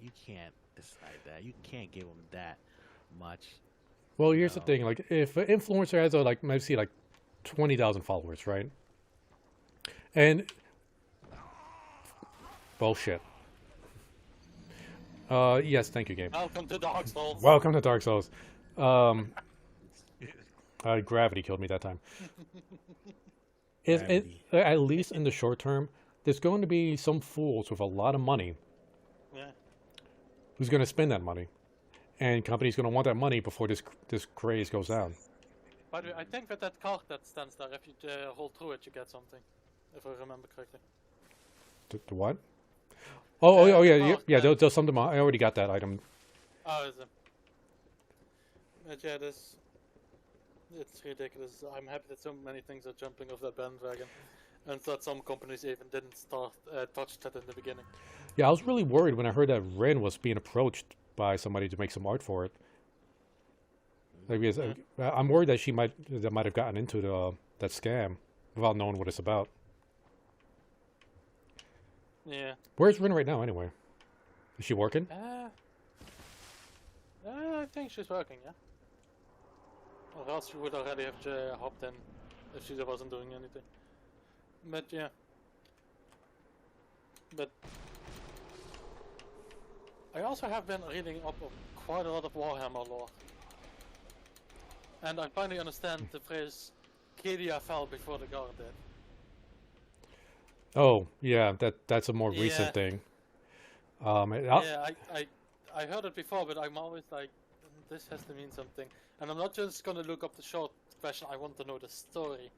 you can't decide that. You can't give them that much. Well, here's the No. thing: like, if an influencer has maybe see like 20,000 followers, right? And bullshit. Yes, thank you, game. Welcome to Dark Souls. Welcome to Dark Souls. Gravity killed me that time. At least in the short term, there's going to be some fools with a lot of money Yeah. who's going to spend that money, and companies going to want that money before this craze goes down. By the way, I think with that card that stands there, if you hold through it, you get something. If I remember correctly. The what? Oh yeah, card, yeah. There's something. I already got that item. Oh, is it? But yeah, it's ridiculous. I'm happy that so many things are jumping off that bandwagon, and that some companies even didn't touch that in the beginning. Yeah, I was really worried when I heard that Ren was being approached by somebody to make some art for it. Like, because I'm worried that that might have gotten into that scam without knowing what it's about. Yeah. Where's Ren right now, anyway? Is she working? I think she's working, yeah. Or else she would already have hopped in if she wasn't doing anything. But yeah. But I also have been reading up on quite a lot of Warhammer lore. And I finally understand the phrase Kedia fell before the god did. Oh, yeah, that's a more Yeah. recent thing. Yeah, I heard it before, but I'm always like, this has to mean something. And I'm not just gonna look up the short question, I want to know the story.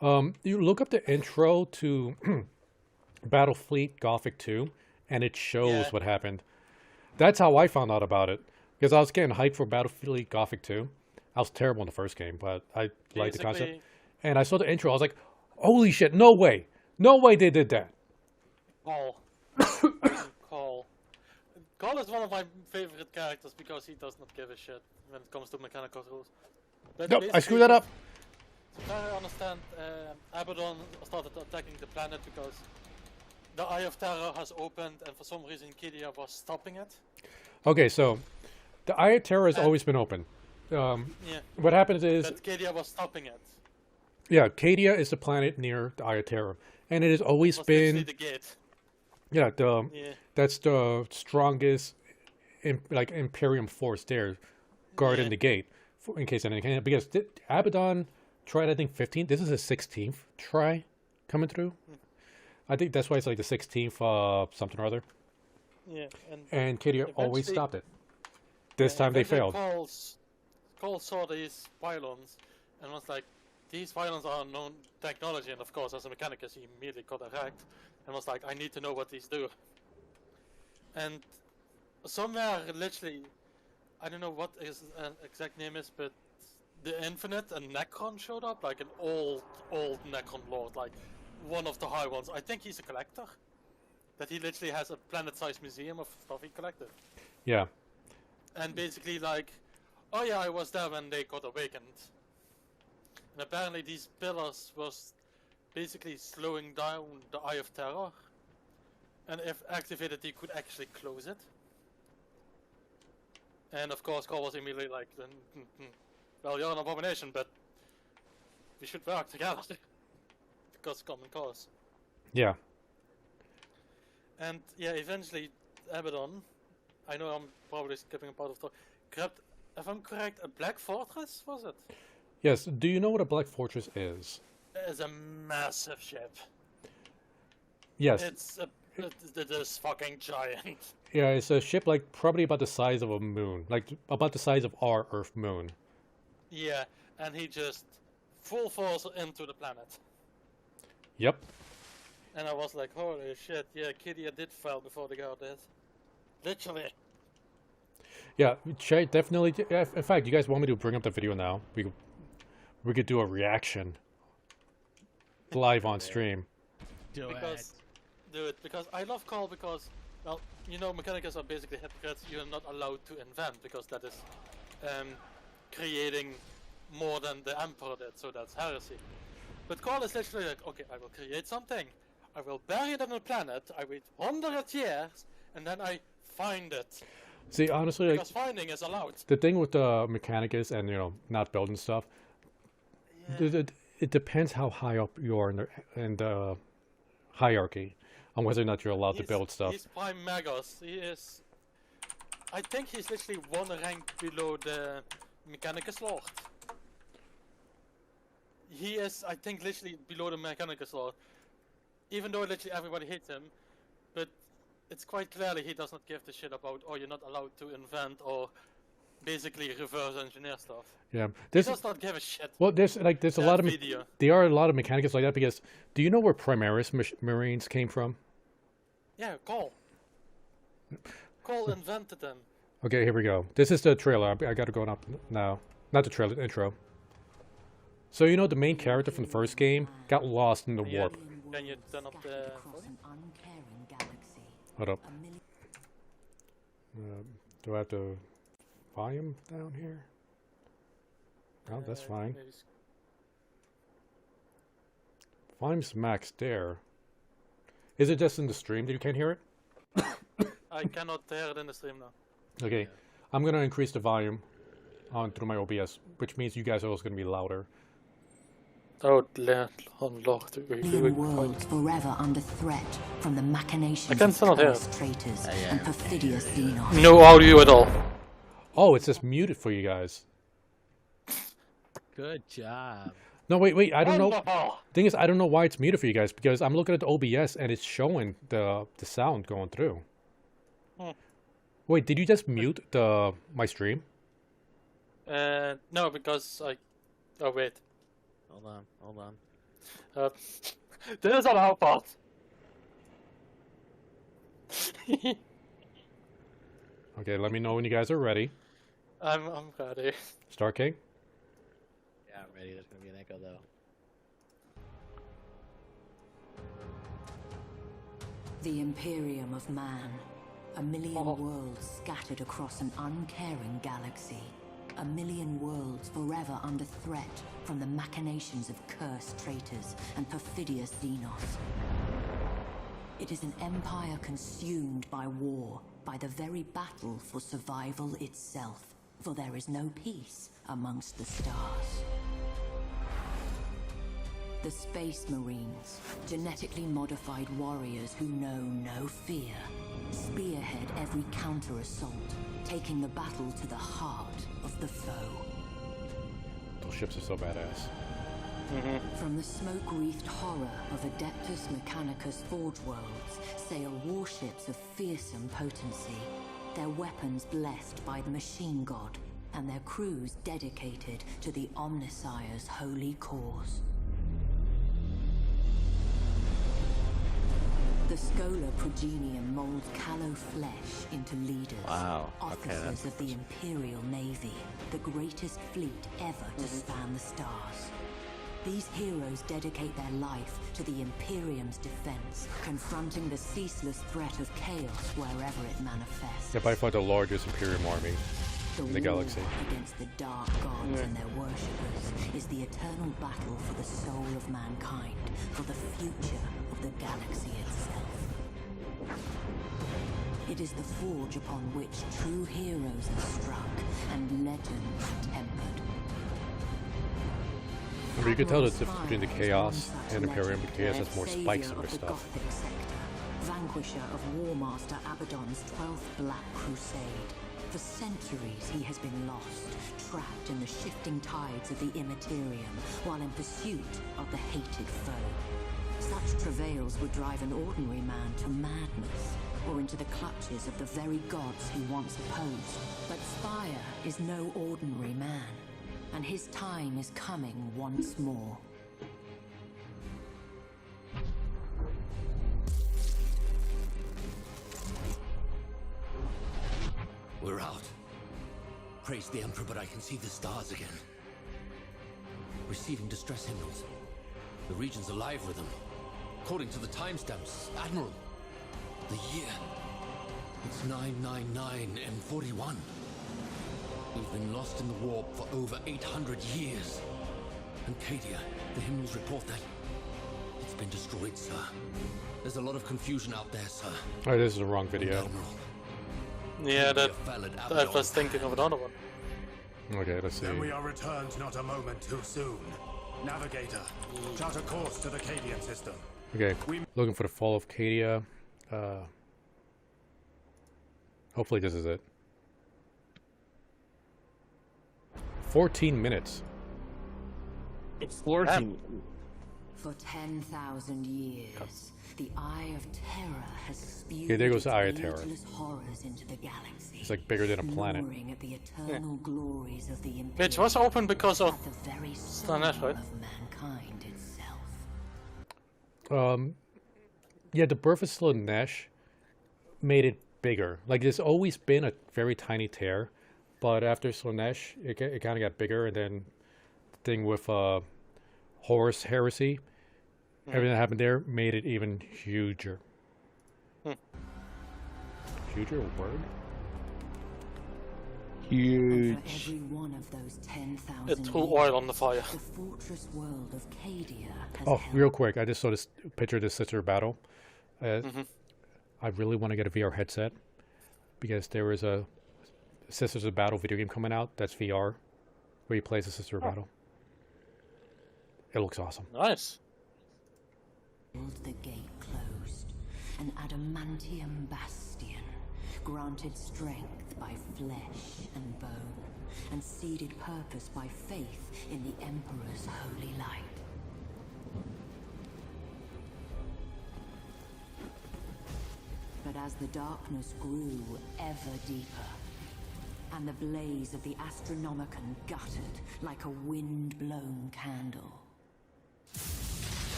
You look up the intro to Battlefleet Gothic 2, and it shows what happened. That's how I found out about it. Because I was getting hyped for Battlefleet Gothic 2. I was terrible in the first game, but I liked the concept. And I saw the intro, I was like, holy shit, no way! No way they did that! Call is one of my favorite characters because he does not give a shit when it comes to mechanical rules. But Nope, I screwed that up! So far I understand, Abaddon started attacking the planet because the Eye of Terror has opened and for some reason Kedia was stopping it. Okay, so the Eye of Terror has always been open. What happens is... But Kedia was stopping it. Yeah, Cadia is the planet near the Eye of Terror. And it has always been... the gate. Yeah, that's the strongest Imperium force there, guarding the gate, in case anything can. Because Abaddon tried, I think, 15. This is his 16th try coming through. I think that's why it's like the 16th something or other. Yeah, and Cadia always stopped it. This time they failed. Cole saw these pylons and was like, these pylons are unknown technology, and of course, as a mechanicus, he immediately got erect and was like, I need to know what these do. And somewhere, literally, I don't know what his exact name is, but the Infinite and Necron showed up, like an old Necron lord, like one of the high ones. I think he's a collector. That he literally has a planet-sized museum of stuff he collected. Yeah. And basically like, oh yeah, I was there when they got awakened. And apparently these pillars was basically slowing down the Eye of Terror. And if activated, he could actually close it. And of course, Cole was immediately like, well, you're an abomination, but we should work together. Because common cause. Yeah. And yeah, eventually, Abaddon, I know I'm probably skipping a part of the grabbed, if I'm correct, a Black Fortress, was it? Yes, do you know what a Black Fortress is? It's a massive ship. Yes. It is fucking giant. Yeah, it's a ship like probably about the size of a moon. Like about the size of our Earth moon. Yeah, and he just full force into the planet. Yep. And I was like, holy shit, yeah, Kedia did fall before the god did. Literally. Yeah, definitely. In fact, you guys want me to bring up the video now? We could do a reaction live on stream. Do it, because I love Call because, well, you know, mechanicus are basically hypocrites. You're not allowed to invent because that is creating more than the Emperor did, so that's heresy. But Call is literally like, okay, I will create something. I will bury it on a planet, I wait 100 years, and then I find it. See, honestly, because finding is allowed. The thing with the Mechanicus and, you know, not building stuff, it depends how high up you are in the hierarchy on whether or not you're allowed to build stuff. He's Prime Magos. He is... I think he's literally one rank below the Mechanicus Lord. He is, I think, literally below the Mechanicus Lord. Even though literally everybody hates him, but it's quite clearly he does not give the shit about, oh, you're not allowed to invent, or basically reverse engineer stuff. Yeah, He this does not give a shit. well, there's a lot of video. there are a lot of mechanics like that because do you know where Primaris Marines came from? Yeah, Cole. Cole invented them. Okay, here we go. This is the trailer. I gotta go up now. Not the trailer, the intro. So you know the main character from the first game got lost in the warp. Can you turn up the volume? Hold up. Do I have to volume down here? Oh, that's fine. Maybe Volume's maxed there. Is it just in the stream that you can't hear it? I cannot hear it in the stream now. Okay, I'm gonna increase the volume on through my OBS, which means you guys are also gonna be louder. Oh, Lord. Alien worlds forever under threat from the machinations I can of still not hear cursed it. traitors and perfidious xenos. No audio at all. Oh, it's just muted for you guys. Good job. No, wait, I don't know. Wonderful. Thing is, I don't know why it's muted for you guys because I'm looking at the OBS and it's showing the sound going through. Hmm. Wait, did you just mute my stream? No, because I... Oh, wait. Hold on. This is on our part. Okay, let me know when you guys are ready. I'm ready. Star King? Yeah, I'm ready. There's gonna be an echo though. The Imperium of Man. A million worlds scattered across an uncaring galaxy. A million worlds forever under threat from the machinations of cursed traitors and perfidious xenos. It is an empire consumed by war, by the very battle for survival itself. For there is no peace amongst the stars. The Space Marines, genetically modified warriors who know no fear, spearhead every counter-assault, taking the battle to the heart of the foe. Those ships are so badass. From the smoke-wreathed horror of Adeptus Mechanicus Forge Worlds sail warships of fearsome potency, their weapons blessed by the Machine God, and their crews dedicated to the Omnissire's holy cause. The Schola Progenium molds callow flesh into leaders, Wow, okay, officers that's of the Imperial Navy, the greatest fleet ever to span the stars. These heroes dedicate their life to the Imperium's defense, confronting the ceaseless threat of chaos wherever it manifests. Yeah, by far the largest Imperium army in the war galaxy. against the dark gods and their worshippers is the eternal battle for the soul of mankind, for the future of the galaxy itself. It is the forge upon which true heroes are struck and legends tempered. I mean, you can tell the difference between the Chaos and Imperium, but Chaos has more spikes in their stuff. Vanquisher of War Master Abaddon's 12th Black Crusade. For centuries he has been lost, trapped in the shifting tides of the Immaterium, while in pursuit of the hated foe. Such travails would drive an ordinary man to madness, or into the clutches of the very gods he once opposed. But Spire is no ordinary man, and his time is coming once more. We're out. Praise the Emperor, but I can see the stars again. Receiving distress signals. The region's alive with them. According to the timestamps, Admiral, the year. It's 999 M41. We've been lost in the warp for over 800 years. And Cadia, the hymnals report that it's been destroyed, sir. There's a lot of confusion out there, sir. Oh, this is the wrong video. Admiral. Yeah, We fell at I Abaddon. was thinking of another one. Okay, let's see. Then we are returned not a moment too soon. Navigator, chart a course to the Cadian system. Okay, looking for the fall of Cadia. Hopefully this is it. 14 minutes. It's 14. For 10,000 years, the Eye of Terror has spewed Okay, there goes its the Eye of Terror. limitless horrors into the galaxy. It's like bigger than a planet. Gnawing at the eternal glories of the Which was open because of at the very soul Slanesh, right? of mankind itself. Yeah, the birth of Slanesh made it bigger. Like, there's always been a very tiny tear, but after Slanesh, it kind of got bigger, and then the thing with Horus Heresy, everything that happened there made it even huger. Huger word? And for every one of those 10,000 it threw oil on the fire. the fortress world of Cadia has Oh, held real quick, I just saw this picture of this sister battle. I really want to get a VR headset because there is a Sisters of Battle video game coming out that's VR, where you play as a Sister of Battle. It looks awesome. Nice. the gate closed, an adamantium bastion, granted strength by flesh and bone, and seeded purpose by faith in the Emperor's holy light. But as the darkness grew ever deeper, and the blaze of the Astronomicon guttered like a wind-blown candle,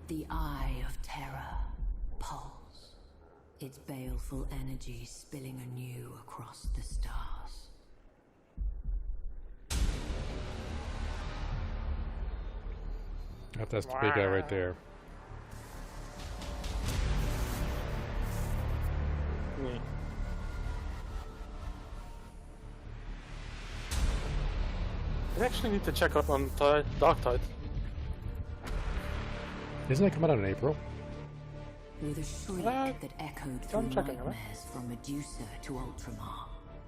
the Eye of Terror pulsed, its baleful energy spilling anew across the stars. That's the big guy right there. I actually need to check up on Dark Tide. Isn't that coming out in April? With a shriek that echoed through I'm checking it out. nightmares from Medusa to Ultramar,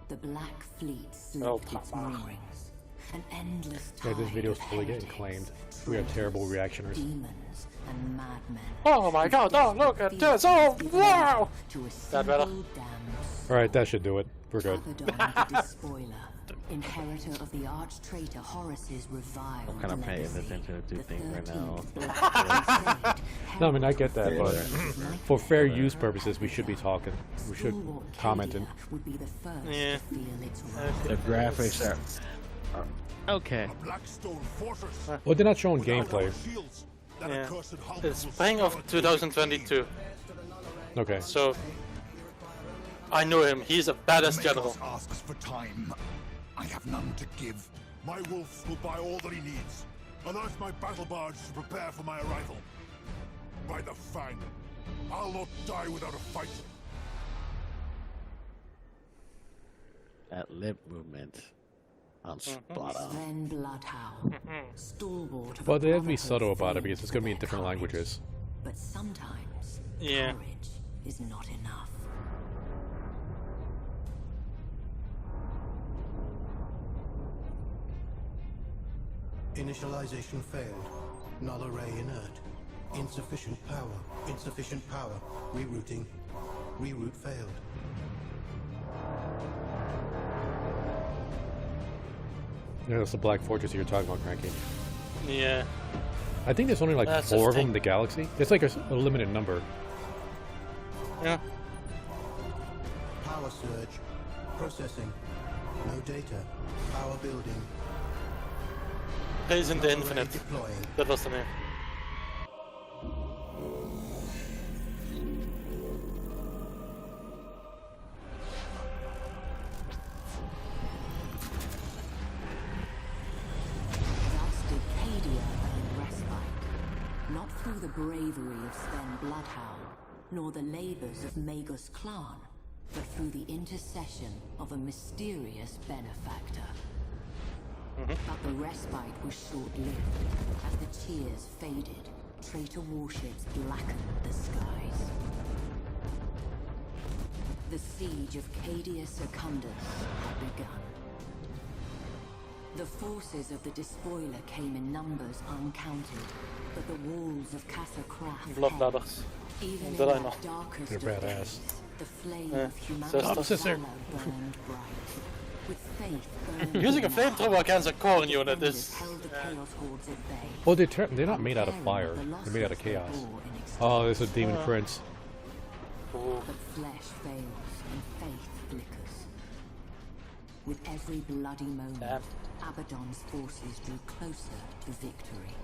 the Black Fleet Oh, slipped its Ultramar. moorings. An endless Yeah, tide this video's of fully getting heretics, claimed. We are terrible traitors, reactioners. demons, and madmen. Oh my god, oh look at this, oh wow! To a That better? single damned Alright, that should do it. We're good. Abaddon the Despoiler, inheritor of the arch-traitor Horus's reviled I'm kind of paying legacy, attention to the things right now. 13th Black Crusade, No, I mean, I get that, but heralded for fair nightmare. use purposes, we should be talking. We should Stalwart comment. Cadia would be the first Yeah. to feel its wrath. The graphics are okay. Blackstone fortress. Well, they're not showing gameplay. Shields. That Yeah. accursed hulk It's will spring of scar 2022, Okay. so I know him. He's a badass general. Maegos asks for time. I have none to give. My wolf will buy all that he needs. Alert my battle barge to prepare for my arrival. By the Fang, I'll not die without a fight. That lip movement on spot on. Sven Bloodhound, stalwart of Well, a they have to be brotherhood subtle about it famed because it's for going to be in their different courage. languages. But sometimes Yeah. courage is not enough. Initialization failed. Null array inert. Insufficient power. Insufficient power. Rerouting. Reroute failed. Yeah, that's the Black Fortress you're talking about, Cranky. Yeah. I think there's only like That's 4 of the them in the galaxy. There's like a limited number. Yeah. Power surge. Processing. No data. Power building. Plays in the Null array Infinite. deploying. That was the name. Thus did Cadia earn respite, not through the bravery of Sven Bloodhound, nor the labors of Maegos clan, but through the intercession of a mysterious benefactor. But the respite was short-lived. As the cheers faded, traitor warships blackened the skies. The siege of Cadia Secundus had begun. The forces of the Despoiler came in numbers uncounted, but the walls of Casa Craft Blood held. ladders. Even That in I know. that darkest They're of badass. days, the flame Yeah. of humanity's Sister. valor burned bright. With faith burned Using a in their flamethrower against a core unit defenders is... held the chaos hordes at bay. Well, they're not made out of fire. They're made out of chaos. Oh, there's a demon prince. But flesh fails and faith flickers. With every bloody moment, Damn. Abaddon's forces drew closer to victory.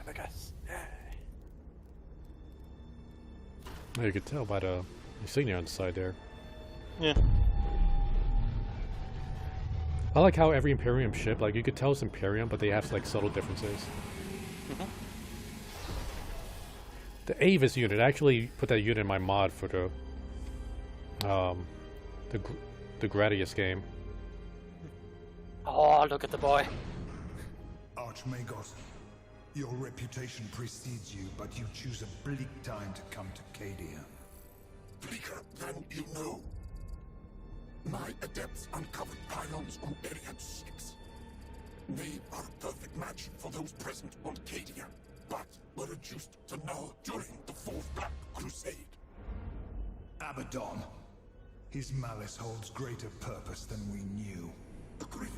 I guess. Oh, you could tell by the insignia on the side there. Yeah. I like how every Imperium ship, like you could tell it's Imperium, but they have like subtle differences. The Avis unit, I actually put that unit in my mod for the Gradius game. Oh, look at the boy. Archmagos, your reputation precedes you, but you choose a bleak time to come to Cadia. Bleaker than you know. My adepts uncovered pylons on Arian ships. They are a perfect match for those present on Cadia, but were reduced to null during the Fourth Black Crusade. Abaddon. His malice holds greater purpose than we knew. Agreed.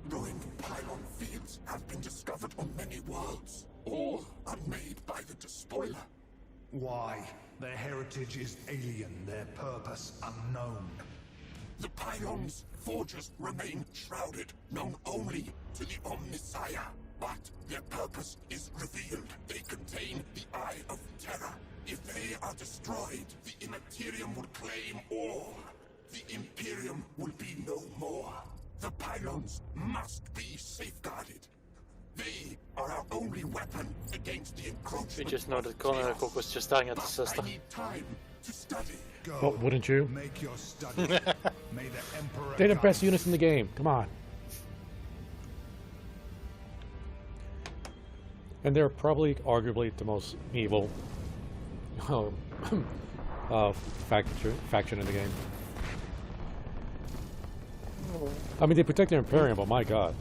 Ruined pylon fields have been discovered on many worlds, all unmade by the Despoiler. Why? Their heritage is alien, their purpose unknown. The pylons' forges remain shrouded, known only to the Omnissiah. But their purpose is revealed. They contain the Eye of Terror. If they are destroyed, the Immaterium will claim all. The Imperium will be no more. The pylons must be safeguarded. They are our only weapon against the encroachment. We just know that Cook was just staring at the sister. I need time to study. Well, wouldn't you? Make your study. May the Emperor They're the best guide units in the game. Come on. And they're probably, arguably, the most evil faction in the game. I mean, they protect their Imperium, but my god,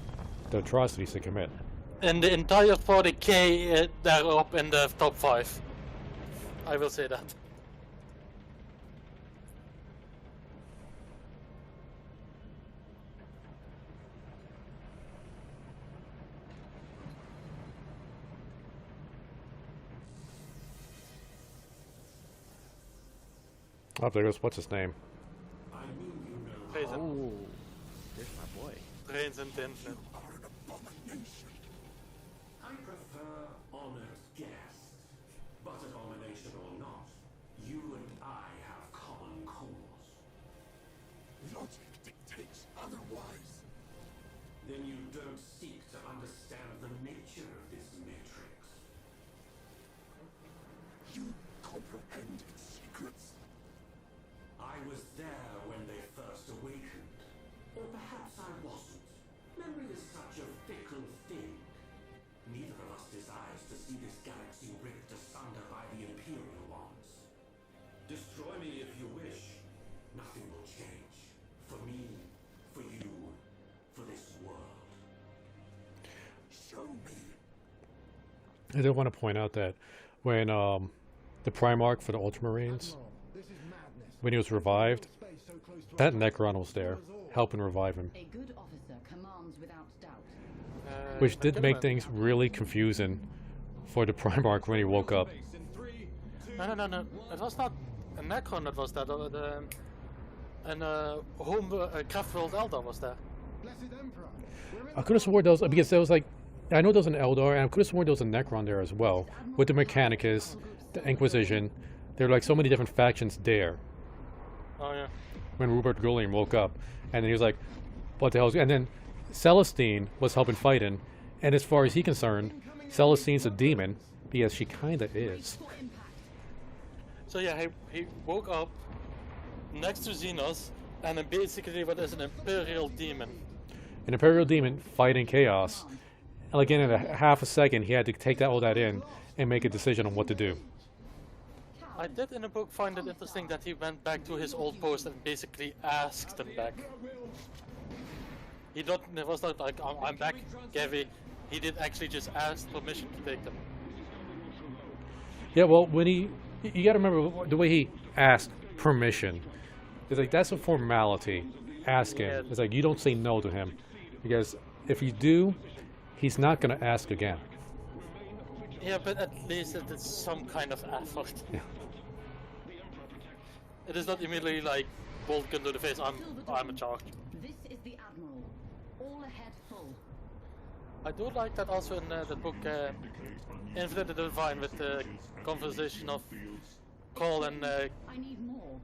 the atrocities they commit. In the entire 40k, they're up in the top 5. I will say that. Oh, there goes, what's his name? Oh, there's my boy. Brains and Infinite. I prefer honored guests, but abomination or not, you and I have common cause. Logic dictates otherwise. Then you don't seek to understand the nature of this matrix. You comprehend its secrets. I was there when they first awakened. Or perhaps I wasn't. Memory is such a fickle thing. Neither of us desires to see this galaxy ripped asunder by the Imperial ones. Destroy me if you wish. Nothing will change. For me, for you, for this world. Show me. I do want to point out that when the Primarch for the Ultramarines, when he was revived, that Necron was there, helping revive him. A good officer commands without doubt. Which did make things really confusing for the Primarch when he woke up. No. It was not a Necron that was there. Kraftworld Eldar was there. I could have sworn those, because there was like, I know there was an Eldar, and I could have sworn there was a Necron there as well, with the Mechanicus, the Inquisition. There were like so many different factions there. Oh yeah. When Rupert Guilliam woke up, and then he was like, what the hell is... And then Celestine was helping fighting, and as far as he's concerned, Celestine's a demon, because she kinda is. So yeah, he woke up next to Xenos, and then basically what is an Imperial demon. An Imperial demon fighting chaos, and again in a half a second he had to take all that in and make a decision on what to do. I did in the book find it interesting that he went back to his old post and basically asked them back. He was not like, I'm back, Gavi. He did actually just ask permission to take them. Yeah, well, when you gotta remember the way he asked permission. It's like, that's a formality. Ask him. Yeah. It's like, you don't say no to him. Because if you do, he's not gonna ask again. Yeah, but at least it is some kind of effort. Yeah. It is not immediately like, bolt gun to the face, I'm in charge. This is the Admiral. All ahead full. I do like that also in the book Infinite the Divine, with the conversation of Cole and I need more.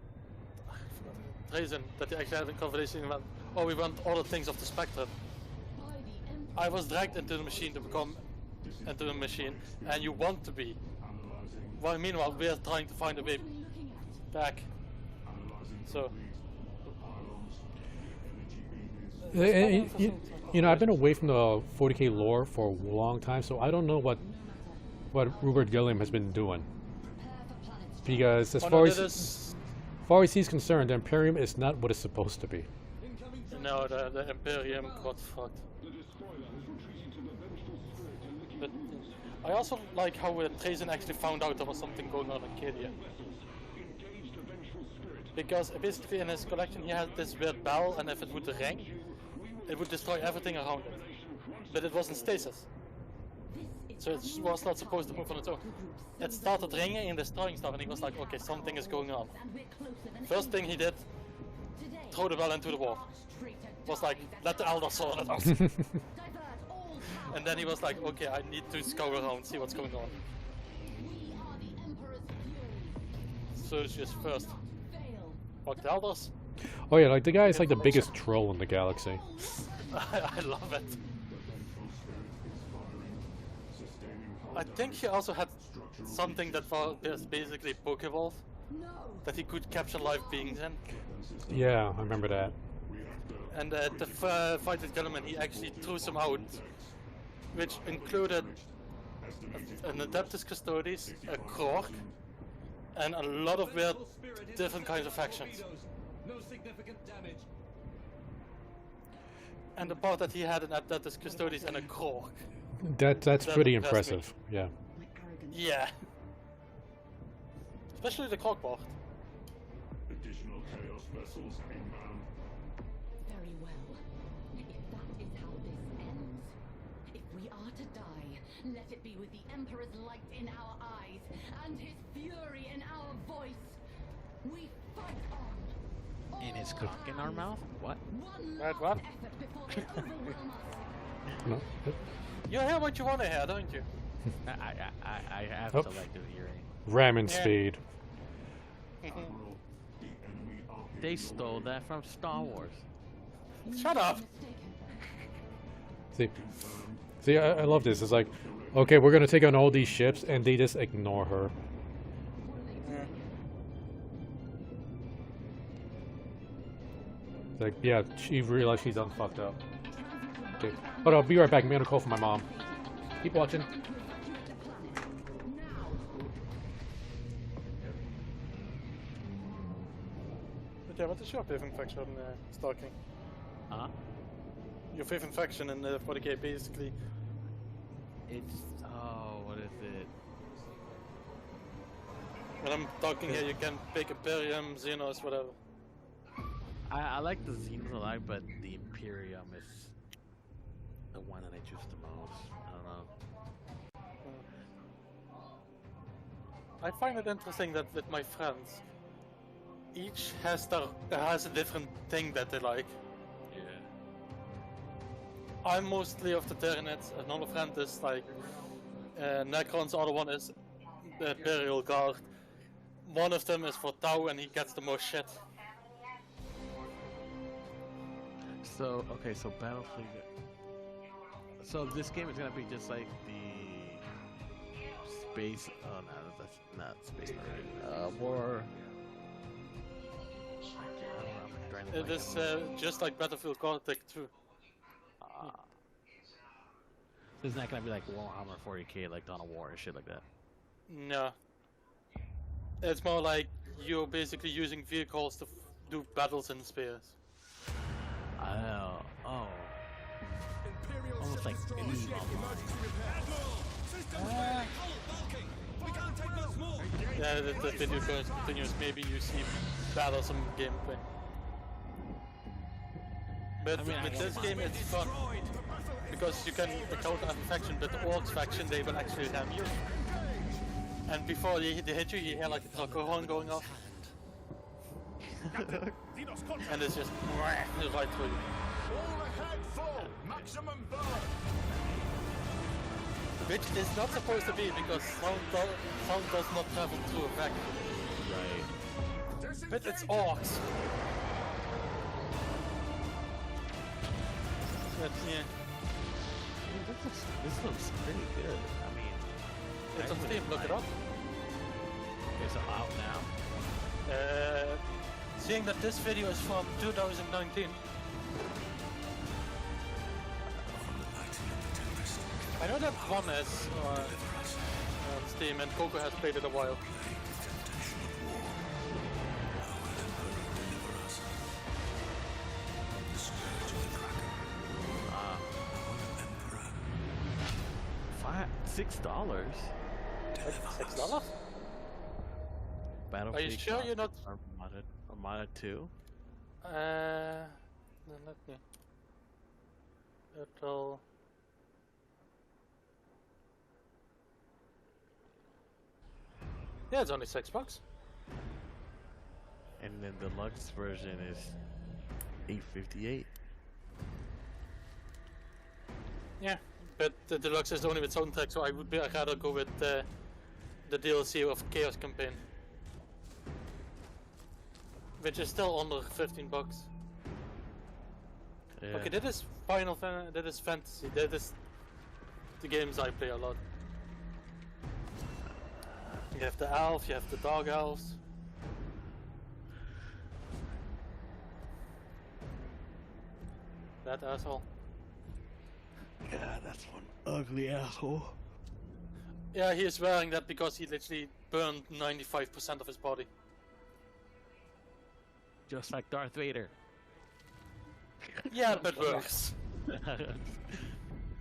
Drazen, that they actually had a conversation about, oh, we want all the things of the Spectre. By the Emperor. I was dragged into the machine to become into the machine, and you want to be. While meanwhile, we are trying to find a way back. So. You know, I've been away from the 40k lore for a long time, so I don't know what Rupert Gilliam has been doing. Because as far as he's concerned, the Imperium is not what it's supposed to be. No, the Imperium got fucked. But I also like how Drazen actually found out there was something going on in Cadia. Because basically in his collection he had this weird bell, and if it would ring, it would destroy everything around it. But it was in stasis. So it was not supposed to move on its own. It started ringing and destroying stuff, and he was like, okay, something is going on. First thing he did, throw the bell into the wall. Was like, let the Elder sort it out. And then he was like, okay, I need to scour around, see what's going on. So it's just first. Fuck the Elders. Oh yeah, like the guy is like the biggest troll in the galaxy. I love it. I think he also had something that was basically Pokeball, that he could capture live beings in. Yeah, I remember that. And at the fight with Gilliman, he actually threw some out, which included an Adeptus Custodes, a Krork, and a lot of weird different kinds of factions. No significant damage. And the part that he had an Adeptus Custodes and a Krork. That's pretty impressive. Yeah. Yeah. Especially the Krork part. Additional chaos vessels inbound. Very well. If that is how this ends, if we are to die, let it be with the Emperor's light in our eyes and his fury in our voice. We fight on. In his cock in our mouth? What? Right, what? No. You hear what you want to hear, don't you? I have Oh. selective hearing. Ramming Yeah. speed. They stole that from Star Wars. Shut up! See, I love this. It's like, okay, we're gonna take on all these ships, and they just ignore her. It's like, yeah, she realized she's done fucked up. Okay, but I'll be right back. I'm gonna call for my mom. Keep watching. But yeah, what is your favorite faction stalking? Huh? Your favorite faction in the 40k, basically. It's what is it? When I'm talking here, you can pick Imperium, Xenos, whatever. I like the Xenos a lot, but the Imperium is the one that I choose the most. I don't know. I find it interesting that with my friends, each has a different thing that they like. Yeah. I'm mostly of the Terranids, another friend is like Necrons, the other one is the Imperial Guard. One of them is for Tau and he gets the most shit. So okay, so Battlefield. So this game is gonna be just like the space. Oh no, that's not Space Marine. War. It is just like Battlefield Gothic 2. It's not gonna be like Warhammer 40k, like Dawn of War and shit like that. No. It's more like you're basically using vehicles to do battles in space. Oh. like in lava. Yeah, the video continues. Maybe you see better some gameplay. But I mean, with this game, it's fun because you can counter a faction, but the orcs faction they will actually ram you. And before they hit you, you hear like a truck horn going off, and it's just right through you. Maximum burn. Which is not supposed to be because sound does not travel through a vacuum. Right. But it's orcs. But, yeah. This looks pretty good. I mean, It's on Steam, look it up. It's out now. Seeing that this video is from 2019. I know that one is on Steam and Coco has played it a while. $6. $6? Battlefield. Are you sure you're not? Armada 2? Then let me. It'll. Yeah, it's only $6. And then the deluxe version is $8.58. Yeah, but the deluxe is only with soundtrack, so I'd rather go with the DLC of Chaos Campaign, which is still under $15. Yeah. Okay, that is that is fantasy. That is the games I play a lot. You have the elf, you have the dog elves. That asshole. God, that's one ugly asshole. Yeah, he is wearing that because he literally burned 95% of his body. Just like Darth Vader. Yeah, but worse.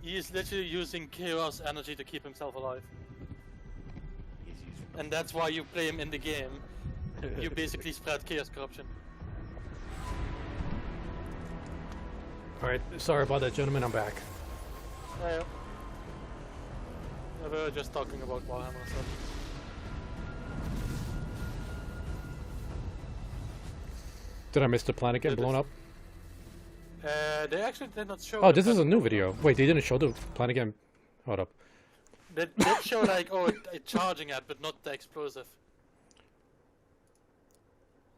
He is literally using chaos energy to keep himself alive. And that's why you play him in the game. You basically spread chaos corruption. Alright, sorry about that, gentlemen, I'm back. Yeah. We were just talking about Warhammer and stuff. Did I miss the planet getting blown up? They actually did not show. Oh, this is a new video. Wait, they didn't show the planet getting... Hold up. They did show like, oh, it charging at, but not the explosive.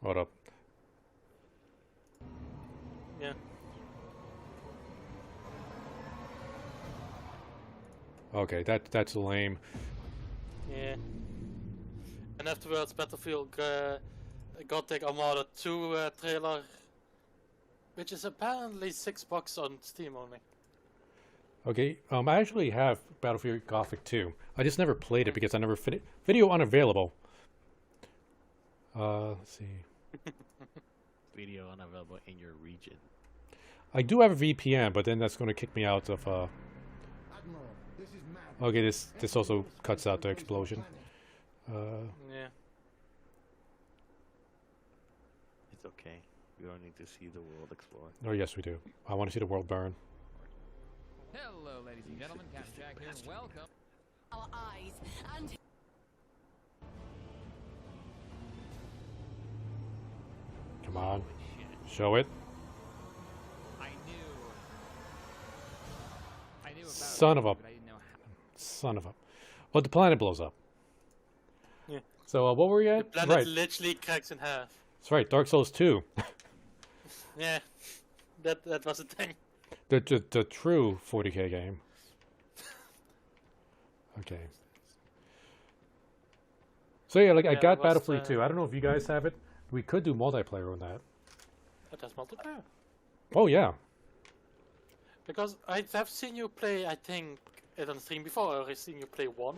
Hold up. Yeah. Okay, that's lame. Yeah. And afterwards, Battlefield Gothic Armada 2 trailer, which is apparently $6 on Steam only. Okay, I actually have Battlefield Gothic 2. I just never played it because I never finished. Video unavailable. Let's see. Video unavailable in your region. I do have a VPN, but then that's going to kick me out of. Okay, this also cuts out the explosion. Yeah. It's okay. We don't need to see the world explore. Oh yes, we do. I want to see the world burn. Hello, ladies and gentlemen. Captain Jack here. Welcome. Our eyes and Come on, show it. I knew about Son it, of a. but I didn't know how. Son of a. Well, the planet blows up. Yeah. So what were we The at? planet Right. literally cracks in half. That's right. Dark Souls 2. Yeah. That was a thing. The true 40k game. Okay. So yeah, like I Yeah, got it was, Battlefield 2. I don't know if you guys have it. We could do multiplayer on that. It has multiplayer. Oh yeah. Because I have seen you play, I think, it on stream before, or I've seen you play 1.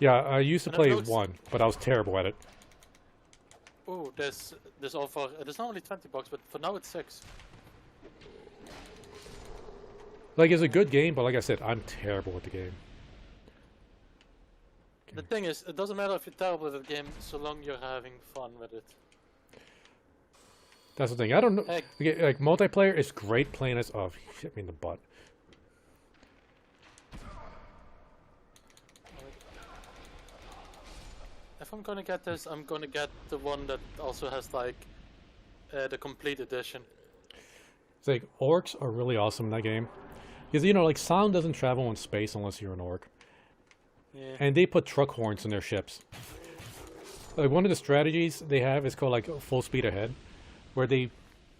Yeah, I used to And play it looks- 1, but I was terrible at it. Oh, there's offer. It is normally $20, but for now it's 6. Like, it's a good game, but like I said, I'm terrible with the game. The thing is, it doesn't matter if you're terrible at the game, so long you're having fun with it. That's the thing. I don't know. Like, multiplayer is great playing as... Oh, he hit me in the butt. If I'm gonna get this, I'm gonna get the one that also has, like, the complete edition. It's like, orcs are really awesome in that game. Because, you know, like, sound doesn't travel in space unless you're an orc. Yeah. And they put truck horns in their ships. Like, one of the strategies they have is called, like, full speed ahead. Where they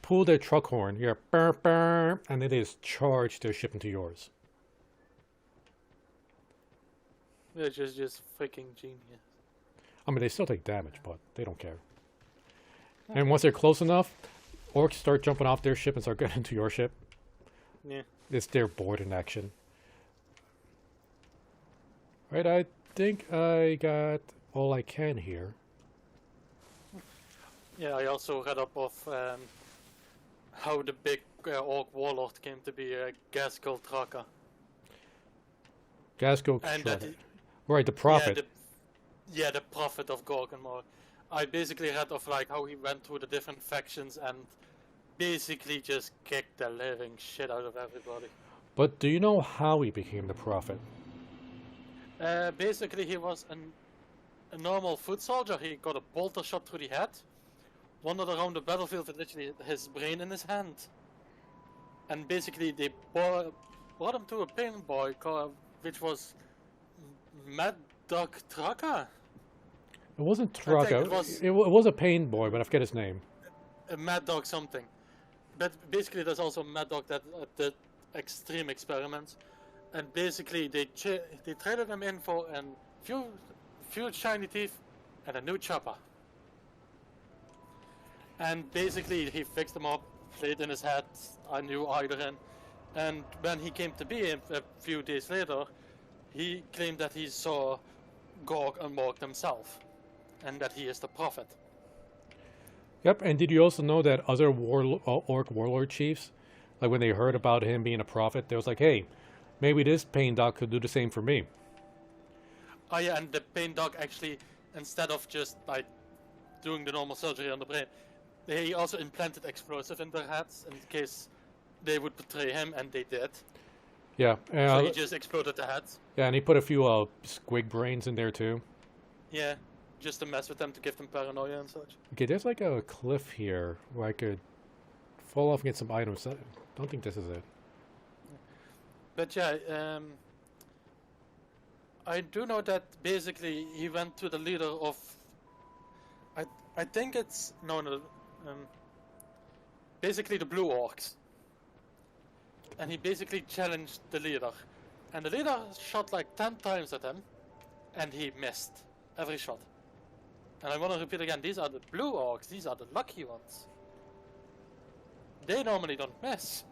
pull their truck horn, you're burr, burr, and then they just charge their ship into yours. Which is just freaking genius. I mean, they still take damage, but they don't care. And once they're close enough, orcs start jumping off their ship and start getting into your ship. Yeah. They're bored in action. Right, I think I got all I can here. Yeah, I also read up of how the big orc warlord came to be Gaskell Traka. Gaskell Traka. Right, the prophet. Yeah, the prophet of Gorgonmore. I basically read of like how he went through the different factions and basically just kicked the living shit out of everybody. But do you know how he became the prophet? Basically, he was a normal foot soldier. He got a bolter shot through the head, wandered around the battlefield with literally his brain in his hand. And basically, they brought him to a pain boy which was Mad Dog Traka. It wasn't Traka. It was a pain boy, but I forget his name. A Mad Dog something. But basically, there's also Mad Dog that did extreme experiments. And basically, they traded him in for a few shiny teeth and a new chopper. And basically, he fixed him up, played in his head a new Eiderin. And when he came to be a few days later, he claimed that he saw Gorg and Morg himself, and that he is the prophet. Yep, and did you also know that other orc warlord chiefs, like when they heard about him being a prophet, they was like, hey, maybe this pain dog could do the same for me. Oh yeah, and the pain dog actually, instead of just like doing the normal surgery on the brain, he also implanted explosive in their heads in case they would betray him, and they did. Yeah. So he just exploded the heads. Yeah, and he put a few squig brains in there too. Yeah, just to mess with them, to give them paranoia and such. Okay, there's like a cliff here where I could fall off and get some items. I don't think this is it. But yeah, I do know that basically he went to the leader of... I think it's... basically the Blue Orcs. And he basically challenged the leader. And the leader shot like 10 times at him, and he missed every shot. And I want to repeat again, these are the Blue Orcs, these are the lucky ones. They normally don't miss.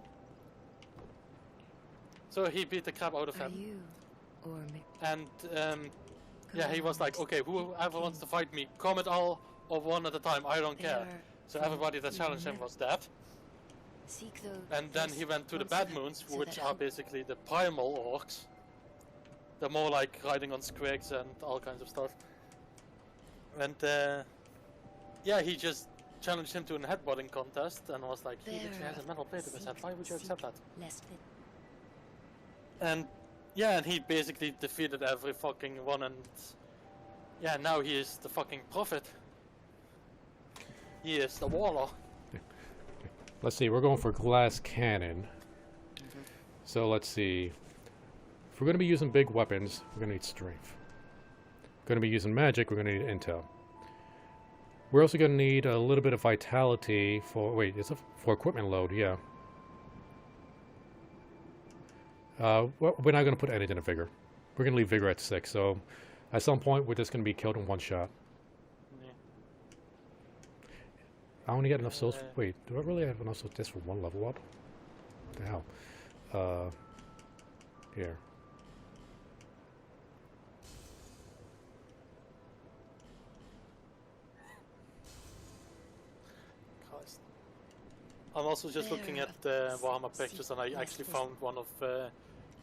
So he beat the crap out of him. And yeah, he was like, okay, whoever wants to fight me, come at all or one at a time, I don't care. So everybody that challenged him was dead. And then he went to the Bad Moons, which are basically the primal orcs. They're more like riding on squigs and all kinds of stuff. And yeah, he just challenged him to a headbutting contest and was like, he literally has a metal plate in his head, why would you accept that? And yeah, and he basically defeated every fucking one, and yeah, now he is the fucking prophet. He is the warlord. Let's see, we're going for glass cannon. So let's see. If we're going to be using big weapons, we're going to need strength. If we're going to be using magic, we're going to need intel. We're also going to need a little bit of vitality for... Wait, it's for equipment load, yeah. Well, we're not going to put anything in vigor. We're going to leave vigor at 6, so at some point we're just going to be killed in one shot. Yeah. I only get enough souls. Wait, do I really have enough souls just for one level up? What the hell? Here. I'm also just looking at the Warhammer pictures, and I actually found one of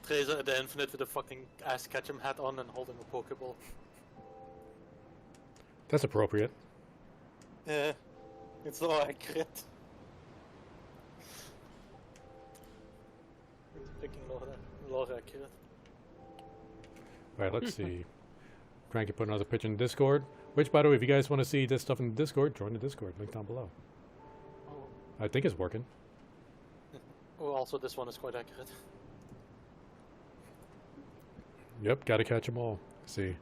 Tracer at the Infinite with a fucking ass Ketchum hat on and holding a Pokeball. That's appropriate. Yeah, it's so accurate. It's freaking lore accurate. Alright, let's see. Trying to put another picture in Discord. Which, by the way, if you guys want to see this stuff in the Discord, join the Discord. Link down below. Oh. I think it's working. Oh, also this one is quite accurate. Yep, gotta catch them all. Let's see.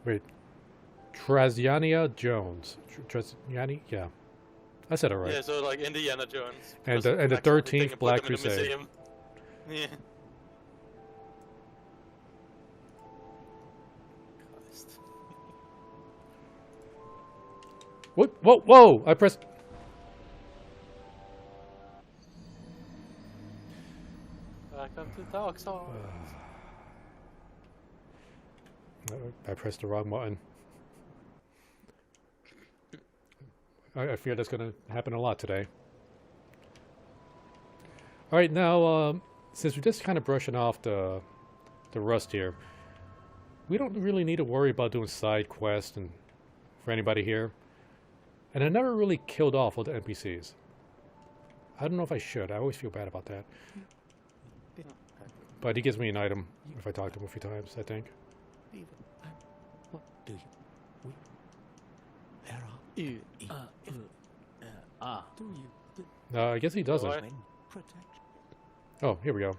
Wait. Traziania Jones. Traziani? Yeah. I said it right. Yeah, so like Indiana Jones. And the 13th Black Crusade. Yeah. What? Whoa, whoa! I pressed... Welcome to Dark Souls. I pressed the wrong button. I fear that's going to happen a lot today. Alright, now, since we're just kind of brushing off the rust here, we don't really need to worry about doing side quests and for anybody here. And I never really killed off all the NPCs. I don't know if I should. I always feel bad about that. But he gives me an item if I talk to him a few times, I think. What do you? Do you? I guess he doesn't. Protect. Oh, here we go.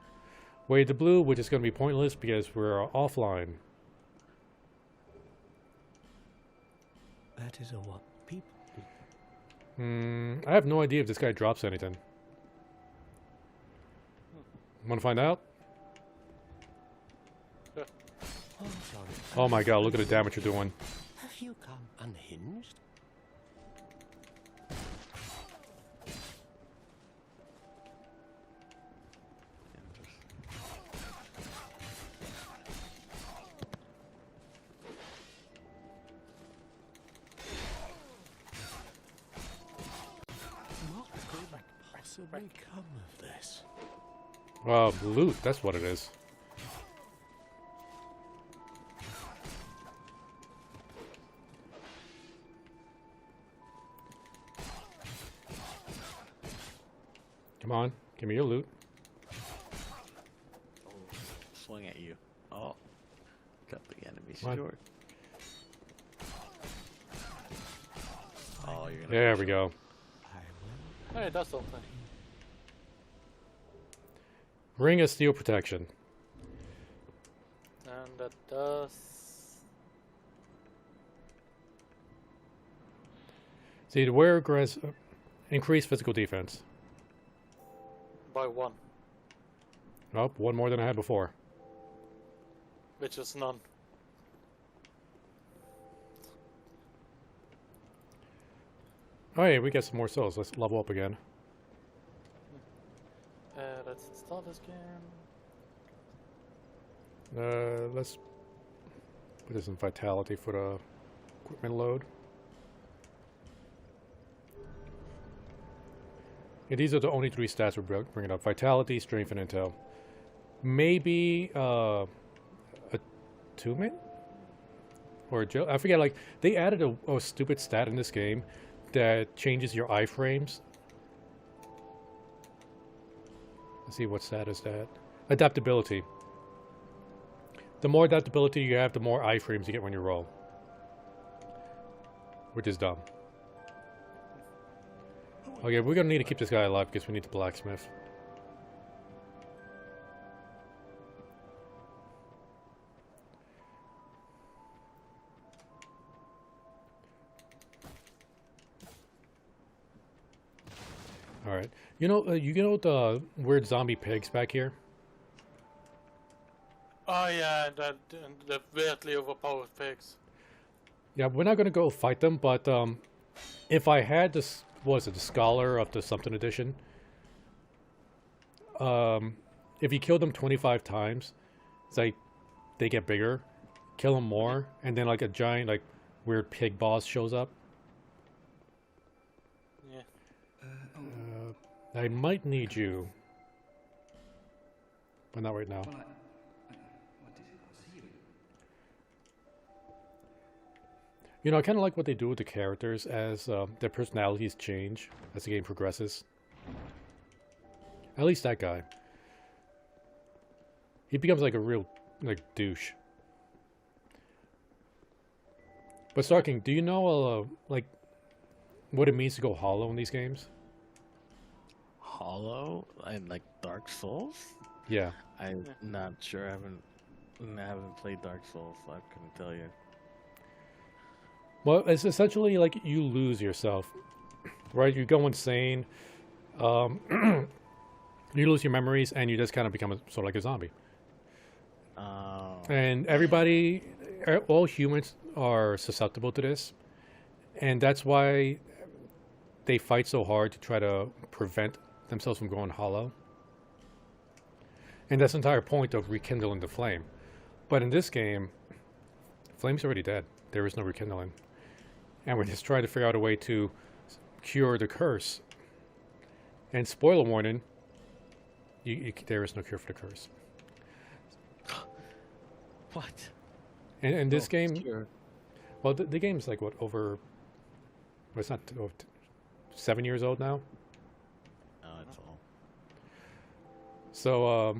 Wade the blue, which is going to be pointless because we're offline. That is a what? People. I have no idea if this guy drops anything. Want to find out? Oh, sorry. Oh my god, look at the damage you're doing. Have you come unhinged? What could possibly come of this? Loot, that's what it is. Come on, give me your loot. Oh, swing at you. Oh, cut the enemy What? short. Oh, you're gonna. There we go. Hey, that's something. Ring of Steel Protection. And that does... See, the wearer grants increased physical defense. by 1. Oh, one more than I had before. Which is none. Oh, hey, we got some more souls. Let's level up again. Let's install this game. Let's put this in Vitality for the equipment load. Yeah, these are the only 3 stats we're bringing up. Vitality, Strength, and Intel. Maybe a attunement? Or a I forget, like, they added a stupid stat in this game that changes your iframes. Let's see, what stat is that? Adaptability. The more adaptability you have, the more iframes you get when you roll. Which is dumb. Okay, we're gonna need to keep this guy alive because we need the blacksmith. Alright. You know the weird zombie pigs back here? Oh yeah, and the weirdly overpowered pigs. Yeah, we're not gonna go fight them, but if I had this, what was it, the Scholar of the something edition? If you kill them 25 times, it's like they get bigger. Kill them more, and then like a giant, like, weird pig boss shows up. Yeah. I might need you. But not right now. Well, what is it? What's healing? You know, I kind of like what they do with the characters as their personalities change as the game progresses. At least that guy. He becomes like a real, like, douche. But Starking, do you know, like, what it means to go hollow in these games? Hollow and like Dark Souls? Yeah. I'm not sure. I haven't played Dark Souls, so I couldn't tell you. Well, it's essentially like you lose yourself, right? You go insane. You lose your memories, and you just kind of become sort of like a zombie. And everybody, all humans are susceptible to this, and that's why they fight so hard to try to prevent themselves from going hollow. And that's the entire point of rekindling the flame. But in this game, flame's already dead. There is no rekindling. And we're just trying to figure out a way to cure the curse. And spoiler warning, there is no cure for the curse. What? And this game, Sure. well, the game's like, what, over, well, it's not 7 years old now? No, it's all. So,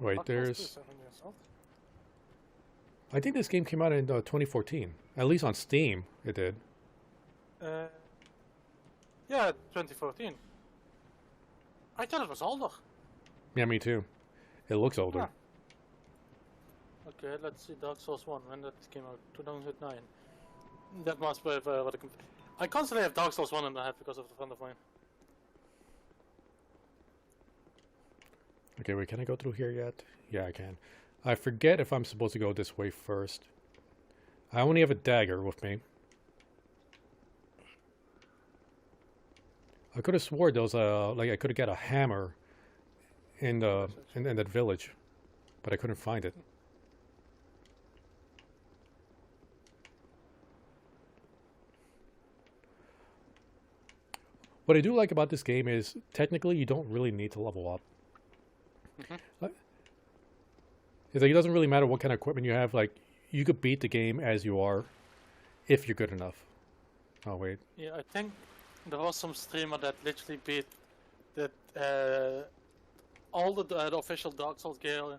wait, Dark Souls 2 there's, is 7 years old. I think this game came out in 2014. At least on Steam, it did. Yeah, 2014. I thought it was older. Yeah, me too. It looks older. Huh. Okay, let's see. Dark Souls 1, when that came out? 2009. That must be what I constantly have Dark Souls 1 in my head because of a friend of mine. Okay, wait, can I go through here yet? Yeah, I can. I forget if I'm supposed to go this way first. I only have a dagger with me. I could have swore there was a, like, I could have got a hammer in the in that village, but I couldn't find it. What I do like about this game is technically you don't really need to level up. It's like it doesn't really matter what kind of equipment you have. Like, you could beat the game as you are, if you're good enough. Oh wait. Yeah, I think there was some streamer that literally beat that all the official Dark Souls gear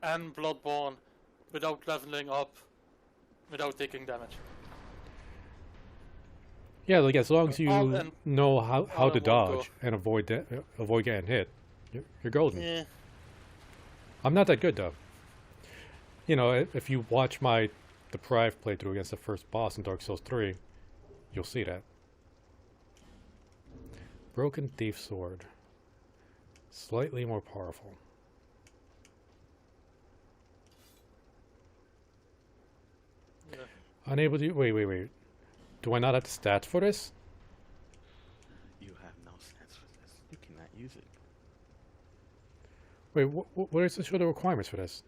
and Bloodborne without leveling up, without taking damage. Yeah, like as long as you and- know how all to in one go. dodge and avoid getting hit, you're golden. Yeah. I'm not that good though. You know, if you watch my Deprived playthrough against the first boss in Dark Souls 3, you'll see that. Broken Thief Sword. Slightly more powerful. Yeah. Unable to... Wait. Do I not have the stats for this? You have no sense for this. You cannot use it. Wait, what is the requirements for this?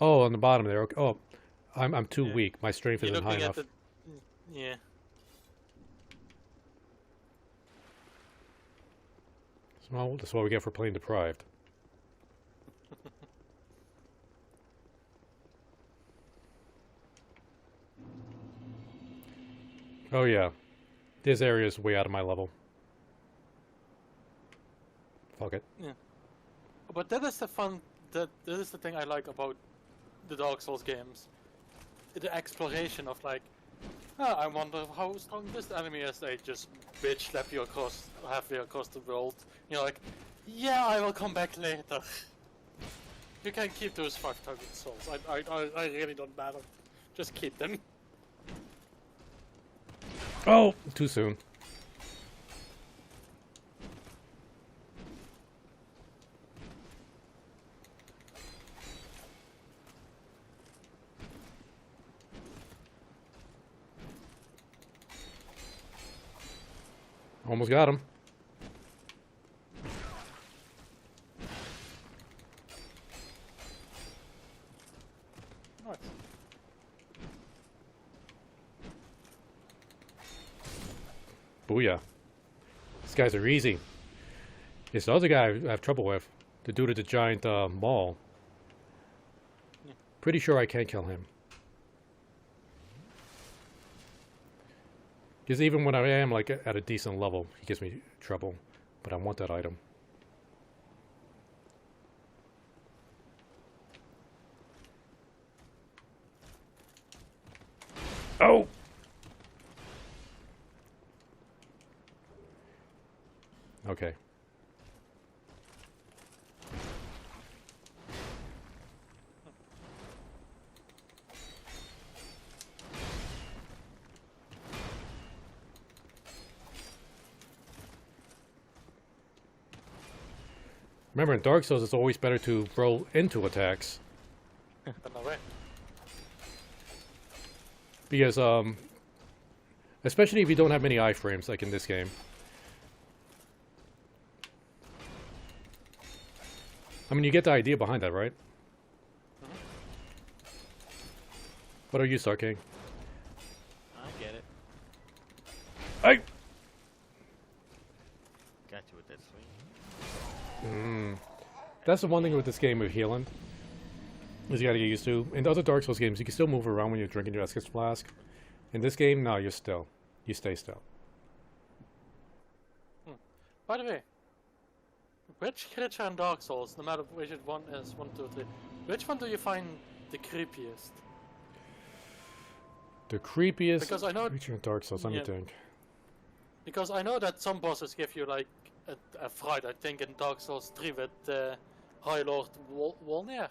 Oh, on the bottom there. Okay. Oh, I'm too weak. My strength You're isn't high looking at enough. yeah. Well, that's what we get for playing Deprived. Oh yeah, this area is way out of my level. Fuck it. Yeah. But that is the fun. That is the thing I like about the Dark Souls games. The exploration of like, I wonder how strong this enemy is. They just bitch slap you across halfway across the world. You're like, yeah, I will come back later. You can keep those 5,000 souls. I really don't matter. Just keep them. Oh, too soon. Almost got him. Nice. Booyah. These guys are easy. It's the other guy I have trouble with. The dude at the giant mall. Pretty sure I can't kill him. Because even when I am like at a decent level, he gives me trouble. But I want that item. Oh! Okay. Remember, in Dark Souls, it's always better to roll into attacks. Because, especially if you don't have many iframes, like in this game. I mean, you get the idea behind that, right? What are you, Star King? I get it. Hey! Got you with that swing. That's the one thing with this game of healing. Is you gotta get used to. In the other Dark Souls games, you can still move around when you're drinking your Estus flask. In this game, no, you're still. You stay still. By the way, which creature in Dark Souls, no matter which one is, 1, 2, 3, which one do you find the creepiest? The creepiest because I know creature in Dark Souls, let me think. Because I know that some bosses give you like a fright, I think in Dark Souls 3 with High Lord Wolnir.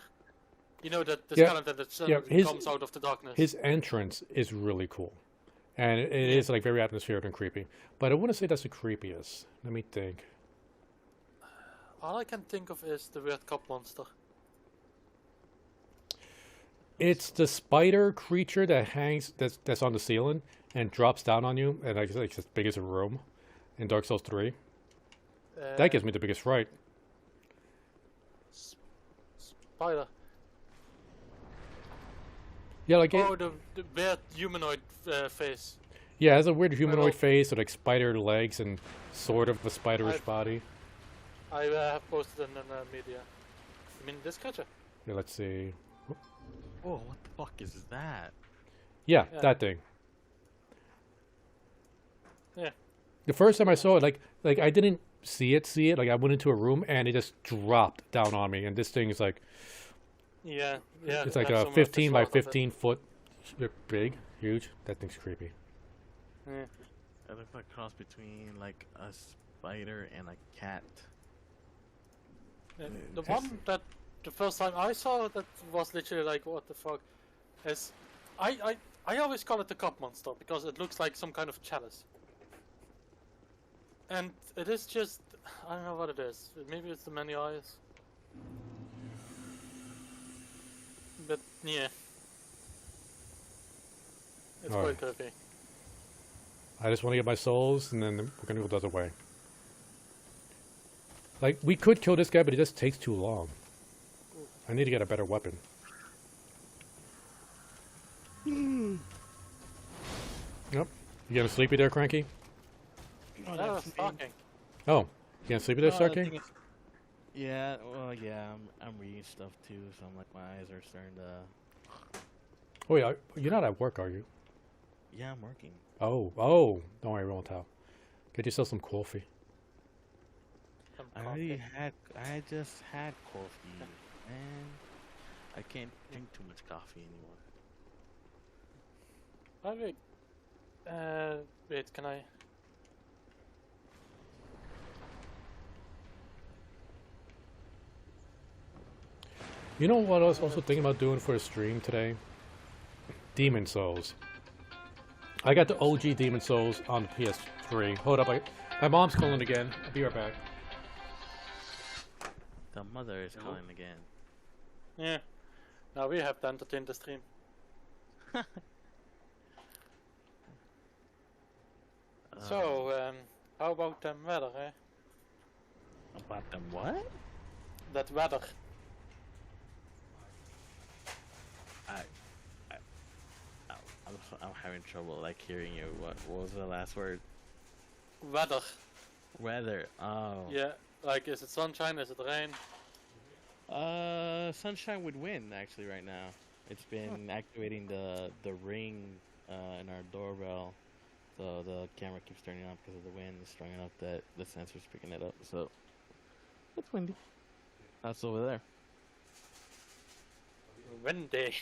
You know that the skeleton that comes out of the darkness. His entrance is really cool. And it is like very atmospheric and creepy. But I wouldn't say that's the creepiest. Let me think. All I can think of is the weird cop monster. It's the spider creature that hangs, that's on the ceiling and drops down on you, and like as big as a room in Dark Souls 3. That gives me the biggest fright. Spider. Yeah, like the weird humanoid face. Yeah, it has a weird humanoid face with like spider legs and sort of a spiderish body. I have posted in the media. I mean, this creature. Yeah, let's see. Oh, what the fuck is that? Yeah, that thing. Yeah. The first time I saw it, like I didn't see it. Like I went into a room and it just dropped down on me, and this thing is like. Yeah. It's like a 15 by 15 foot, big, huge. That thing's creepy. Yeah. It looks like a cross between like a spider and a cat. The one that the first time I saw that was literally like, what the fuck, is I always call it the cop monster because it looks like some kind of chalice. And it is just, I don't know what it is. Maybe it's the many eyes. But yeah, it's quite creepy. I just want to get my souls, and then we're gonna go the other way. Like we could kill this guy, but it just takes too long. I need to get a better weapon. Yep. You getting sleepy there, Cranky? Oh, that's talking. Oh, you getting sleepy there, Star King? Yeah, well, yeah, I'm reading stuff too, so I'm like, my eyes are starting to... Oh, yeah, you're not at work, are you? Yeah, I'm working. Oh, don't worry, we won't tell. Get yourself some coffee. I just had coffee, and I can't drink too much coffee anymore. Wait, can I... You know what I was also thinking about doing for a stream today? Demon Souls. I got the OG Demon Souls on the PS3. Hold up, my mom's calling again. I'll be right back. The mother is calling again. Yeah. Now we have to entertain the stream. So, how about the weather, eh? About them what? That weather. I'm having trouble like hearing you. What was the last word? weather. Weather. Oh. Yeah, like is it sunshine? Is it rain? Sunshine would win actually right now. It's been activating the ring in our doorbell, so the camera keeps turning on because of the wind. It's strong enough that the sensor's picking it up. So it's windy. That's over there. Windy.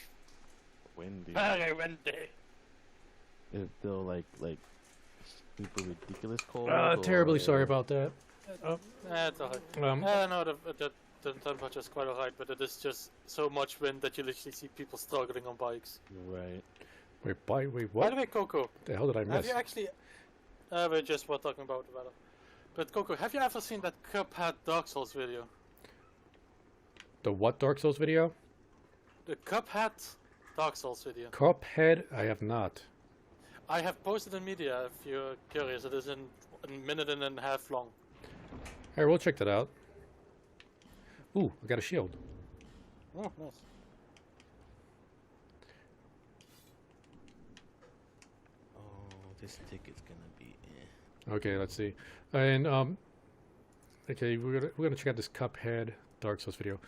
Windy. Very windy. Is it still like super ridiculous cold? Terribly sorry about that. It's alright. No, the temperature is quite alright, but it is just so much wind that you literally see people struggling on bikes. Right. Wait, what? By the way, Coco. What the hell did I miss? Have you actually... we just were talking about the weather. But Coco, have you ever seen that Cuphead Dark Souls video? The what Dark Souls video? The Cuphead Dark Souls video. Cuphead? I have not. I have posted in media if you're curious. It is in a minute and a half long. Hey, we'll check that out. Ooh, I got a shield. Oh, nice. Oh, this ticket's gonna be. Okay, let's see. And okay, we're gonna check out this Cuphead Dark Souls video.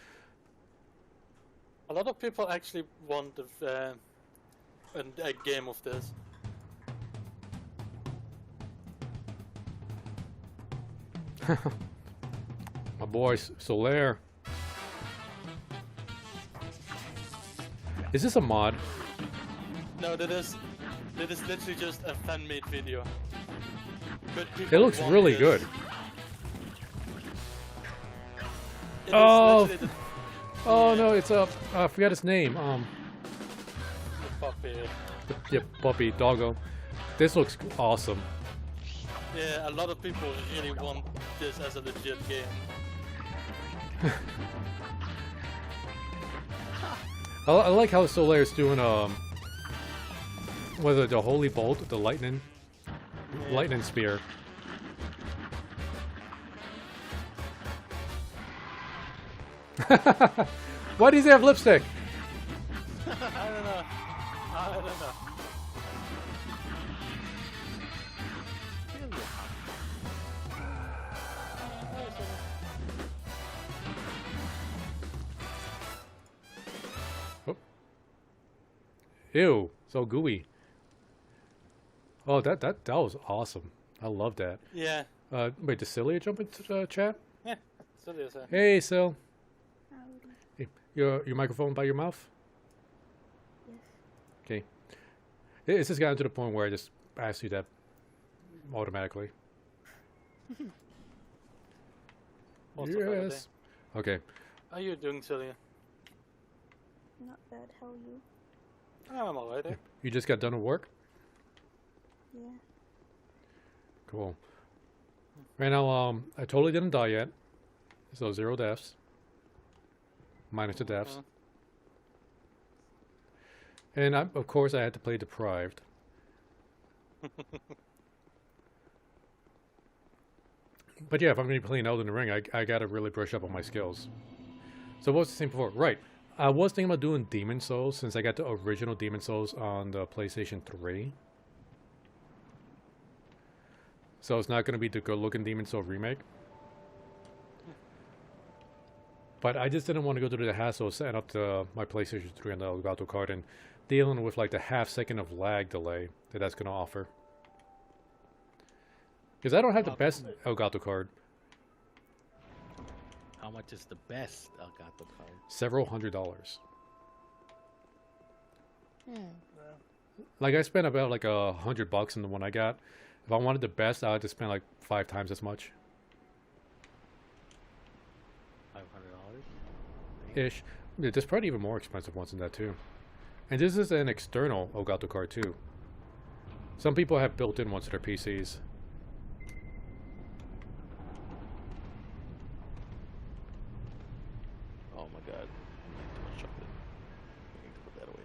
A lot of people actually want a game of this. My boy Solaire. Is this a mod? No, that is literally just a fan-made video. But It looks want really this. good. It Oh, is literally oh no, it's I forgot his name. the puppy. Yep, puppy, doggo. This looks awesome. Yeah, a lot of people really want this as a legit game. I like how Solaire's doing whether the holy bolt, the lightning spear. Why does he have lipstick? I don't know. I don't know. Oh. Ew, so gooey. Oh, that was awesome. I love that. Yeah. Wait, does Celia jump into the chat? Yeah. Still is. Hey, Sil. Hey, your microphone by your mouth? Yes. Okay. It's just gotten to the point where I just ask you that automatically. Yes. Okay. How are you doing, Celia? Not bad. How are you? I'm alright. Eh? You just got done with work? Yeah. Cool. Right now, I totally didn't die yet. So 0 deaths. Minus the deaths. And of course I had to play deprived. But yeah, if I'm going to be playing Elden Ring, I got to really brush up on my skills. So what was the same before? Right. I was thinking about doing Demon Souls since I got the original Demon Souls on the PlayStation 3. So it's not going to be the good-looking Demon Souls remake. But I just didn't want to go through the hassle of setting up my PlayStation 3 on the Elgato card and dealing with like the half-second of lag delay that's going to offer. Because I don't have the best Elgato card. How much is the best Elgato card? Several $100s. Hmm. Like I spent about like $100 on the one I got. If I wanted the best, I had to spend like 5 times as much. $500? Ish. Yeah, there's probably even more expensive ones than that too. And this is an external Elgato card too. Some people have built-in ones to their PCs. Oh my god. Too much chocolate. I need to put that away.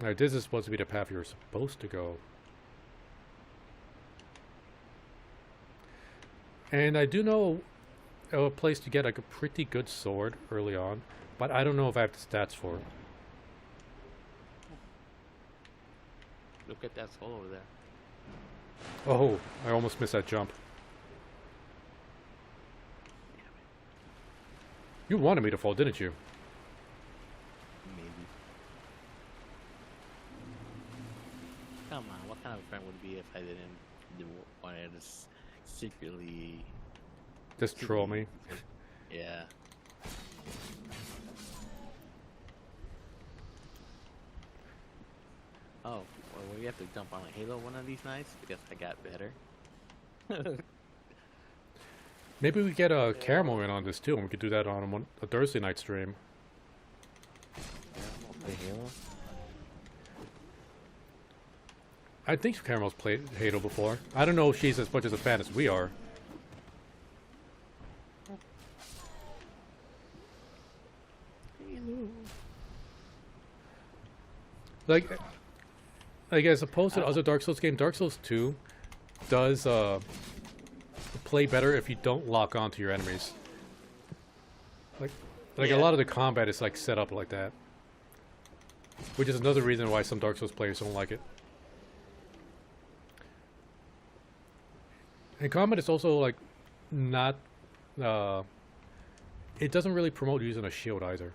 Alright, this is supposed to be the path you're supposed to go. And I do know a place to get like a pretty good sword early on, but I don't know if I have the stats for it. Look at that skull over there. Oh, I almost missed that jump. You wanted me to fall, didn't you? Maybe. Come on, what kind of friend would it be if I didn't want to just secretly... Just troll me. Yeah. Oh, well, we have to jump on a Halo one of these nights because I got better. Maybe we get a caramel in on this too, and we could do that on a Thursday night stream. Play Halo? I think Caramel's played Halo before. I don't know if she's as much as a fan as we are. Like as opposed to other Dark Souls games, Dark Souls 2 does play better if you don't lock onto your enemies. Like a lot of the combat is like set up like that, which is another reason why some Dark Souls players don't like it. And combat is also like not. It doesn't really promote using a shield either.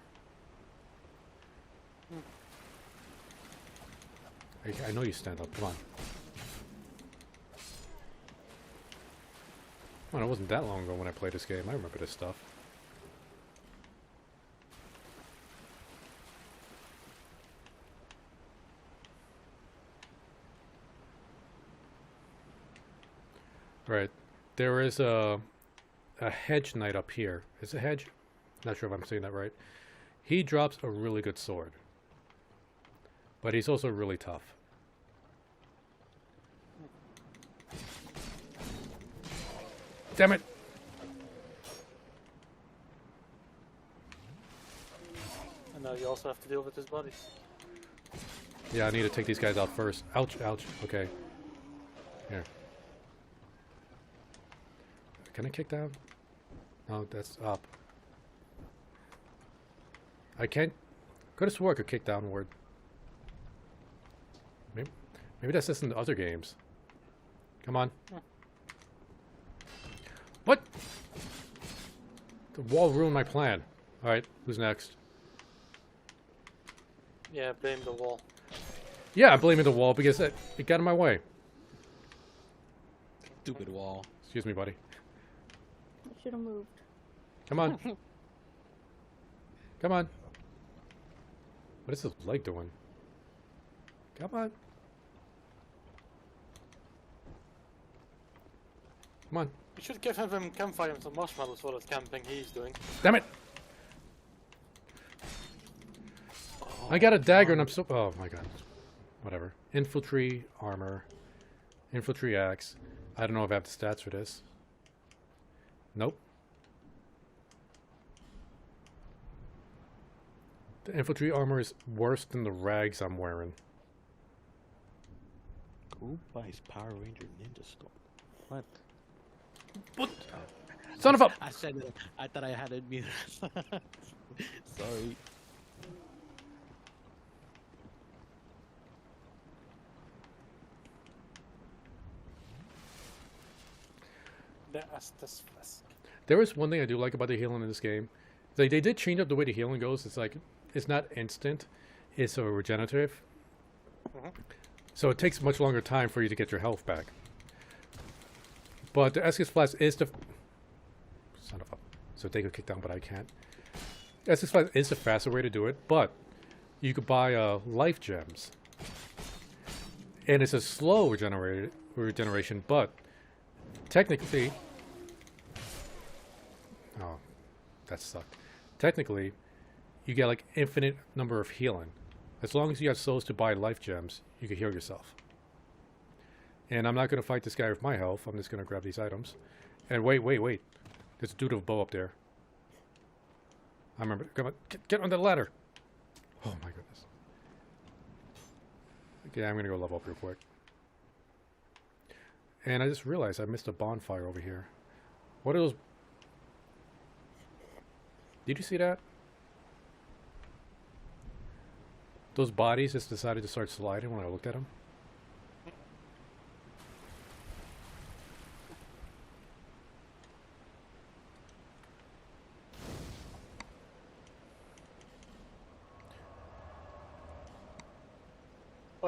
I know you stand up. Come on. Well, it wasn't that long ago when I played this game. I remember this stuff. Right. There is a hedge knight up here. Is it a hedge? Not sure if I'm saying that right. He drops a really good sword. But he's also really tough. Damn it! And now you also have to deal with his bodies. Yeah, I need to take these guys out first. Ouch, ouch. Okay. Here. Can I kick down? No, that's up. I can't... Could have swore I could kick downward. Maybe that's just in the other games. Come on. What? The wall ruined my plan. Alright, who's next? Yeah, blame the wall. Yeah, I'm blaming the wall because it got in my way. Stupid wall. Excuse me, buddy. I should have moved. Come on. Come on. What is his leg doing? Come on. Come on. You should give him campfire and some marshmallows for that camping he's doing. Damn it! I got a dagger and I'm so... Oh my god. Whatever. Infantry armor. Infantry axe. I don't know if I have the stats for this. Nope. The infantry armor is worse than the rags I'm wearing. Who buys Power Ranger Ninja Storm? What? What? Son of a... I said it. I thought I had it muted. Sorry. There is one thing I do like about the healing in this game. They did change up the way the healing goes. It's like, it's not instant. It's a regenerative. So it takes much longer time for you to get your health back. But the Estus Flask is the... Son of a... So they could kick down, but I can't. Estus Flask is the faster way to do it, but you could buy life gems. And it's a slow regeneration, but technically... Oh, that sucked. Technically, you get like infinite number of healing. As long as you have souls to buy life gems, you can heal yourself. And I'm not going to fight this guy with my health. I'm just going to grab these items. And wait. There's a dude with a bow up there. I remember. Come on. Get on the ladder. Oh my goodness. Okay, I'm going to go level up real quick. And I just realized I missed a bonfire over here. What are those? Did you see that? Those bodies just decided to start sliding when I looked at them.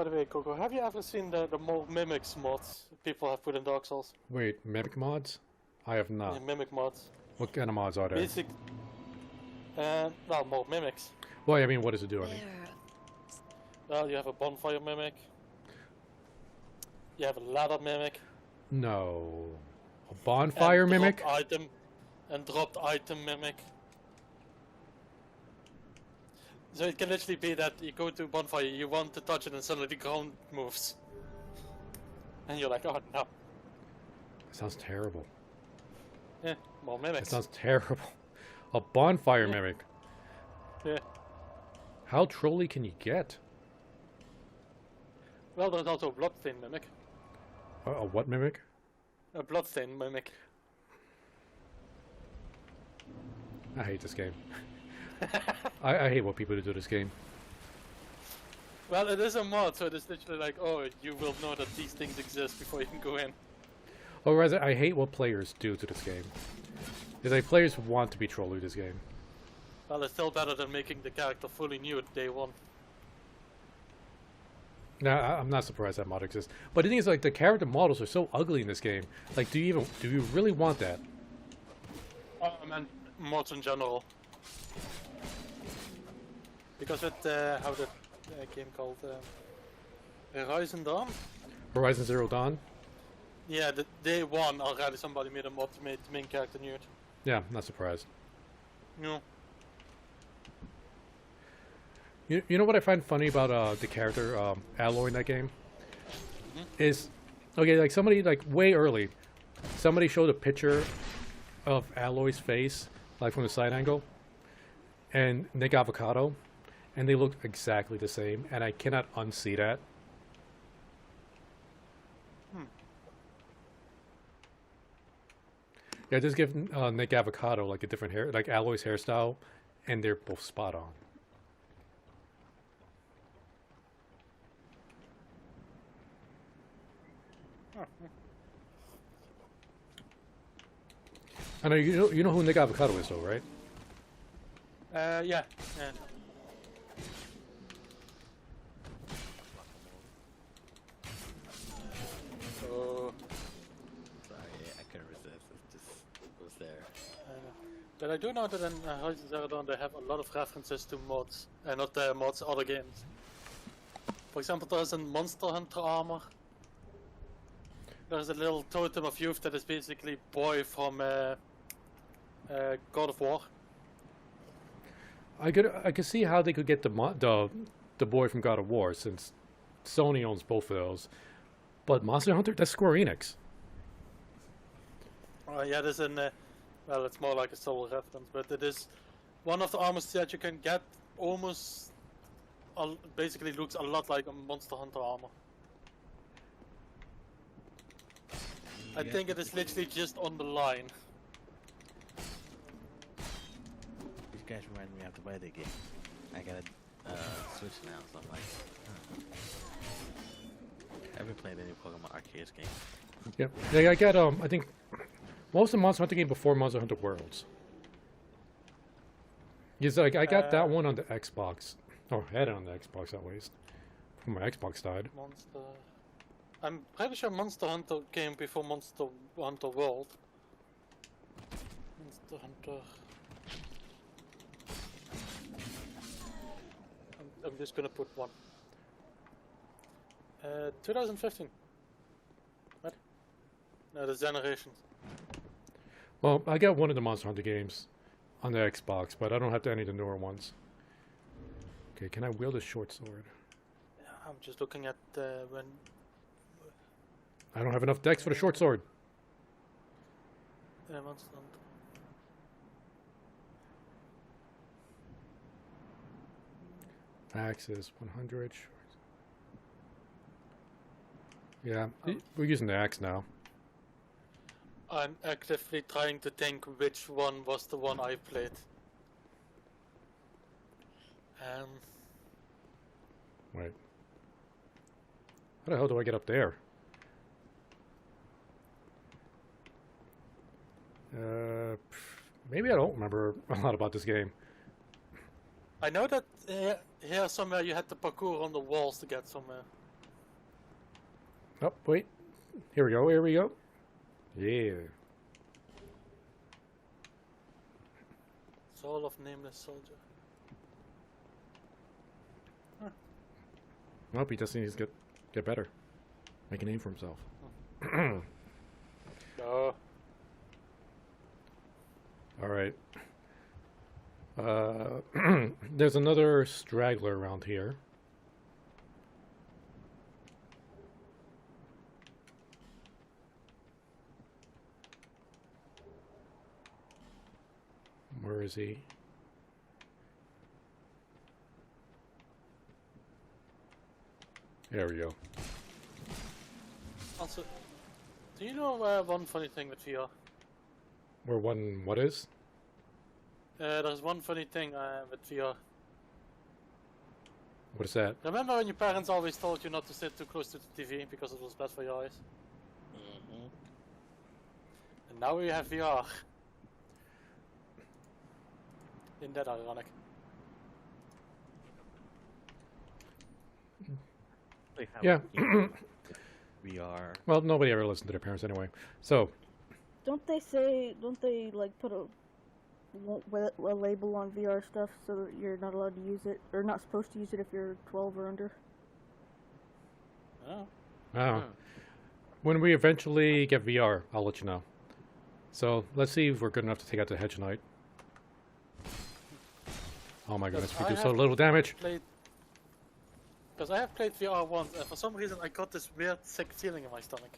by the way, Coco, have you ever seen the more mimics mods people have put in Dark Souls? Wait, mimic mods? I have not. Yeah, mimic mods. What kind of mods are there? Basic. Well, more mimics. Well, I mean, what does it do? I mean, Well, you have a bonfire mimic. You have a ladder mimic. no. A bonfire mimic? Dropped item mimic. So it can literally be that you go to a bonfire, you want to touch it, and suddenly the ground moves. And you're like, oh no. That sounds terrible. Yeah, more mimics. That sounds terrible. A bonfire mimic. Yeah. How trolly can you get? Well, there's also a bloodstain mimic. A what mimic? A bloodstain mimic. I hate this game. I hate what people do to this game. Well, it is a mod, so it is literally like, oh, you will know that these things exist before you can go in. Or rather, I hate what players do to this game. Is like players want to be trolly this game. Well, it's still better than making the character fully new at day one. Now, I'm not surprised that mod exists. But the thing is, like, the character models are so ugly in this game. Like, do you really want that? And mods in general. Because with how the game called Horizon Dawn? Horizon Zero Dawn? Yeah, the day one already somebody made a mod to make the main character nude. Yeah, not surprised. No. You know what I find funny about the character Aloy in that game? Is, okay, like somebody, like way early, somebody showed a picture of Aloy's face, like from the side angle, and Nick Avocado, and they look exactly the same, and I cannot unsee that. Yeah, just give Nick Avocado like a different hair, like Aloy's hairstyle, and they're both spot on. I know you know who Nick Avocado is, though, right? Yeah. Oh. Sorry, I couldn't resist. It was there. But I do know that in Horizon Zero Dawn they have a lot of references to mods, and not mods, other games. For example, there's a Monster Hunter armor. There's a little totem of youth that is basically boy from God of War. I could see how they could get the boy from God of War, since Sony owns both of those. But Monster Hunter, that's Square Enix. Yeah, there's an well, it's more like a solo reference, but it is one of the armors that you can get. Almost, basically looks a lot like a Monster Hunter armor. I think it is literally just on the line. These guys remind me I have to buy the game. I gotta Switch now, so I'm like, I've been playing the new Pokemon Arceus game. Yep. Yeah, I got I think most of the Monster Hunter game before Monster Hunter Worlds. Yes, like I got that one on the Xbox. Oh, I had it on the Xbox at least. When my Xbox died. I'm pretty sure Monster Hunter came before Monster Hunter World. Monster Hunter. I'm just gonna put one. 2015. What? No, the Generations. Well, I got one of the Monster Hunter games on the Xbox, but I don't have any of the newer ones. Okay, can I wield a short sword? I'm just looking at when. I don't have enough decks for the short sword. Monster Hunter. Max is 100. Yeah, we're using the axe now. I'm actively trying to think which one was the one I played. Wait. How the hell do I get up there? Maybe I don't remember a lot about this game. I know that here somewhere you had to parkour on the walls to get somewhere. Oh, wait. Here we go, here we go. Yeah. Soul of Nameless Soldier. Nope, he just needs to get better. Make a name for himself. Oh. Alright. There's another straggler around here. Where is he? There we go. Also, do you know one funny thing with VR? Where one, what is? There's one funny thing with VR. What is that? Remember when your parents always told you not to sit too close to the TV because it was bad for your eyes? Mm-hmm. And now we have VR. Isn't that ironic? Yeah. VR. Well, nobody ever listened to their parents anyway. So. Don't they like put a label on VR stuff so that you're not allowed to use it, or not supposed to use it if you're 12 or under? Oh. Oh. When we eventually get VR, I'll let you know. So, let's see if we're good enough to take out the Hedge Knight. Oh my goodness, we do so little damage. Because I have played VR once, and for some reason I got this weird sick feeling in my stomach.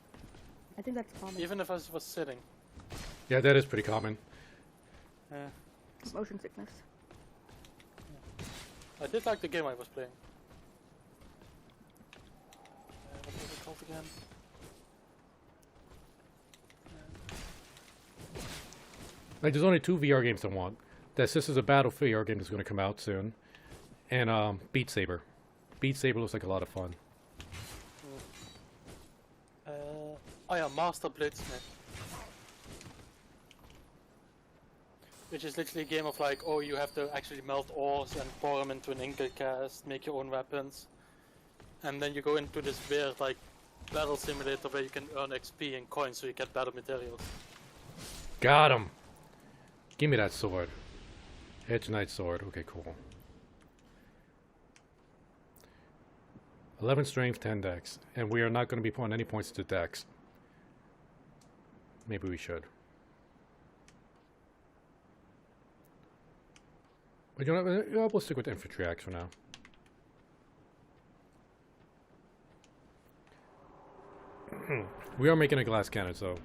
I think that's common. Even if I was sitting. Yeah, that is pretty common. Yeah. Motion sickness. I did like the game I was playing. What was it called again? Like, there's only 2 VR games I want. This is a Battle VR game that's going to come out soon. And, Beat Saber. Beat Saber looks like a lot of fun. Oh yeah, Master Bladesmith. Which is literally a game of like, oh, you have to actually melt ores and pour them into an ingot cast, make your own weapons. And then you go into this weird, like, battle simulator where you can earn XP and coins so you get better materials. Got him! Give me that sword. Hedge Knight sword. Okay, cool. 11 strength, 10 dex. And we are not going to be putting any points to dex. Maybe we should. But you know, we'll stick with infantry axe for now. We are making a glass cannon, so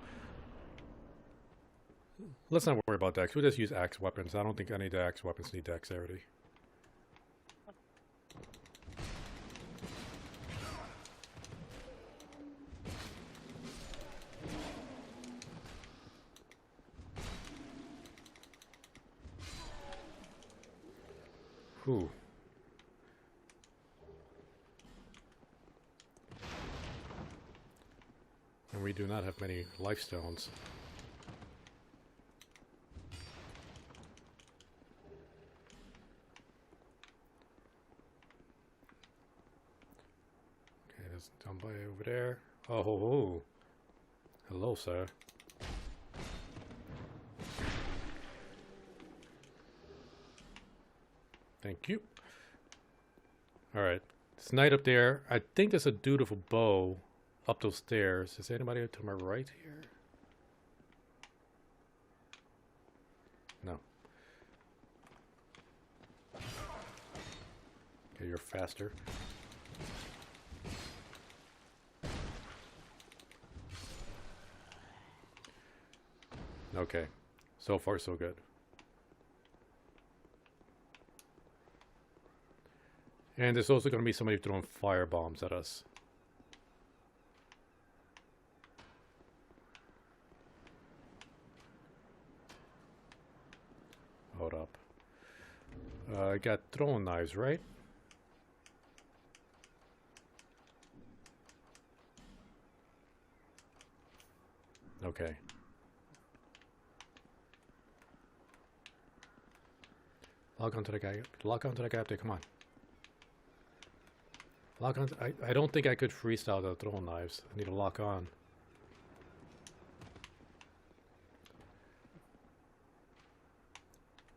let's not worry about dex. We'll just use axe weapons. I don't think any of the axe weapons need dexterity. Whew. And we do not have many life stones. Okay, that's done by over there. Oh, ho, ho. Hello, sir. Thank you. Alright. This knight up there. I think there's a dude with a bow up those stairs. Is anybody to my right here? No. Okay, you're faster. Okay. So far, so good. And there's also going to be somebody throwing fire bombs at us. Hold up. I got throwing knives, right? Okay. Lock onto the guy. Lock onto the guy up there. Come on. Lock on. I don't think I could freestyle the throwing knives. I need to lock on.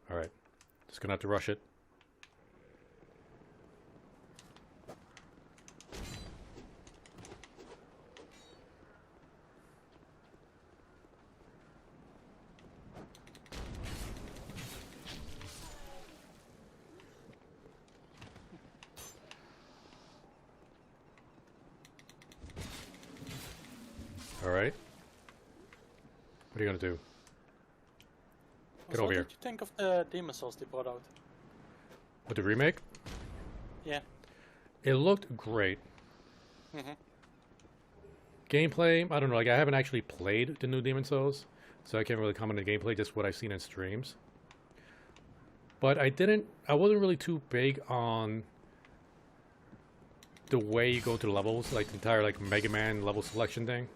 Alright. Just gonna have to rush it. Alright. What are you gonna do? Get So over here. what did you think of the Demon Souls they brought out? With the remake? Yeah. It looked great. Mm-hmm. Gameplay, I don't know, like I haven't actually played the new Demon Souls, so I can't really comment on the gameplay, just what I've seen in streams. But I wasn't really too big on the way you go to the levels, like the entire like Mega Man level selection thing.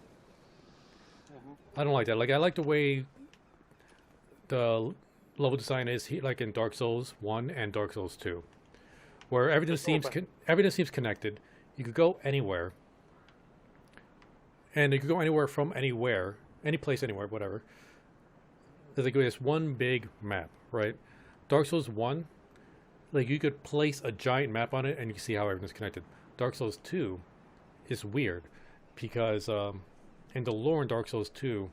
I don't like that. Like I like the way the level design is like in Dark Souls 1 and Dark Souls 2, where everything seems connected. You could go anywhere, and you could go anywhere from anywhere, any place, anywhere, whatever. There's like this one big map, right? Dark Souls 1, like you could place a giant map on it and you can see how everything's connected. Dark Souls 2 is weird because in the lore in Dark Souls 2,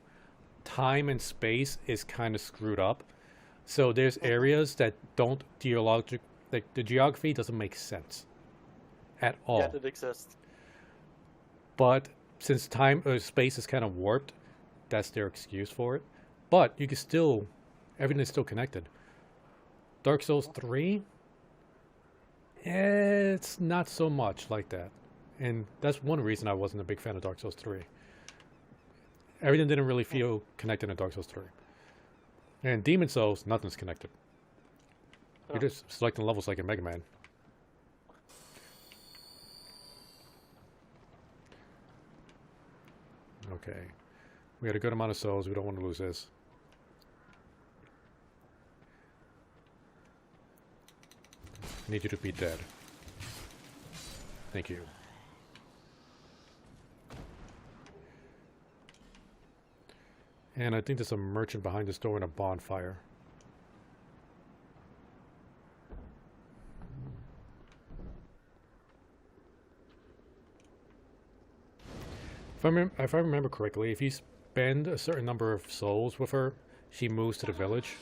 time and space is kind of screwed up. So there's areas that don't like the geography doesn't make sense at all. Yeah, that exists. But since time or space is kind of warped, that's their excuse for it. But you can still, everything is still connected. Dark Souls 3, it's not so much like that. And that's one reason I wasn't a big fan of Dark Souls 3. Everything didn't really feel connected in Dark Souls 3. And Demon Souls, nothing's connected. You're just selecting levels like in Mega Man. Okay. We got a good amount of souls. We don't want to lose this. I need you to be dead. Thank you. And I think there's a merchant behind this door and a bonfire. If I remember correctly, if you spend a certain number of souls with her, she moves to the village.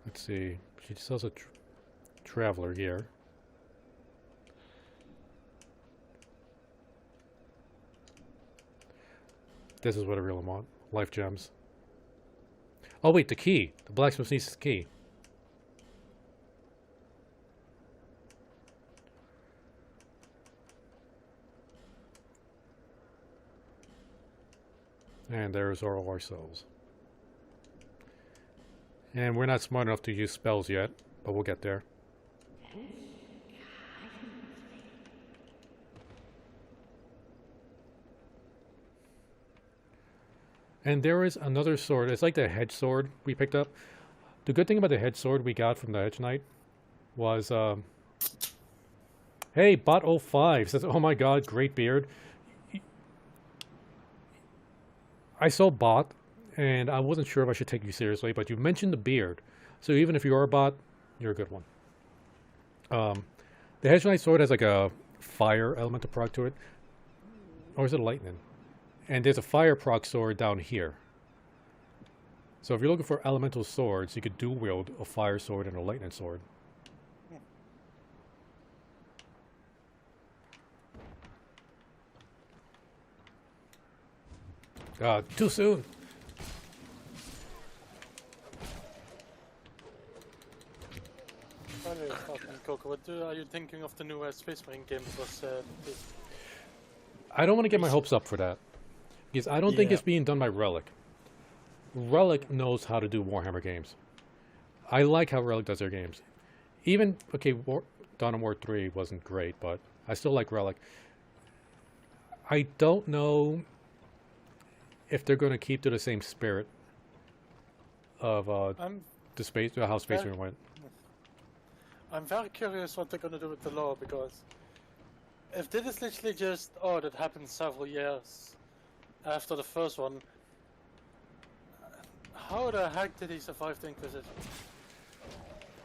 Let's see. She sells a traveler here. This is what I really want. Life gems. Oh wait, the key. The blacksmith needs the key. And there's all our souls. And we're not smart enough to use spells yet, but we'll get there. And there is another sword. It's like the hedge sword we picked up. The good thing about the hedge sword we got from the Hedge Knight was, hey, Bot05 says, oh my god, great beard. I saw Bot, and I wasn't sure if I should take you seriously, but you mentioned the beard. So even if you're a bot, you're a good one. The Hedge Knight sword has like a fire element to proc to it. Or is it lightning? And there's a fire proc sword down here. So if you're looking for elemental swords, you could dual wield a fire sword and a lightning sword. Too soon. Coco, what are you thinking of the new Space Marine game that was I don't want to get my hopes up for that. Because I don't think it's being done by Relic. Relic knows how to do Warhammer games. I like how Relic does their games. Even, okay, Dawn of War 3 wasn't great, but I still like Relic. I don't know if they're going to keep to the same spirit I'm the space, how Space very- Marine went. I'm very curious what they're gonna do with the lore, because if this is literally just, oh, that happened several years after the first one, how the heck did he survive the Inquisition?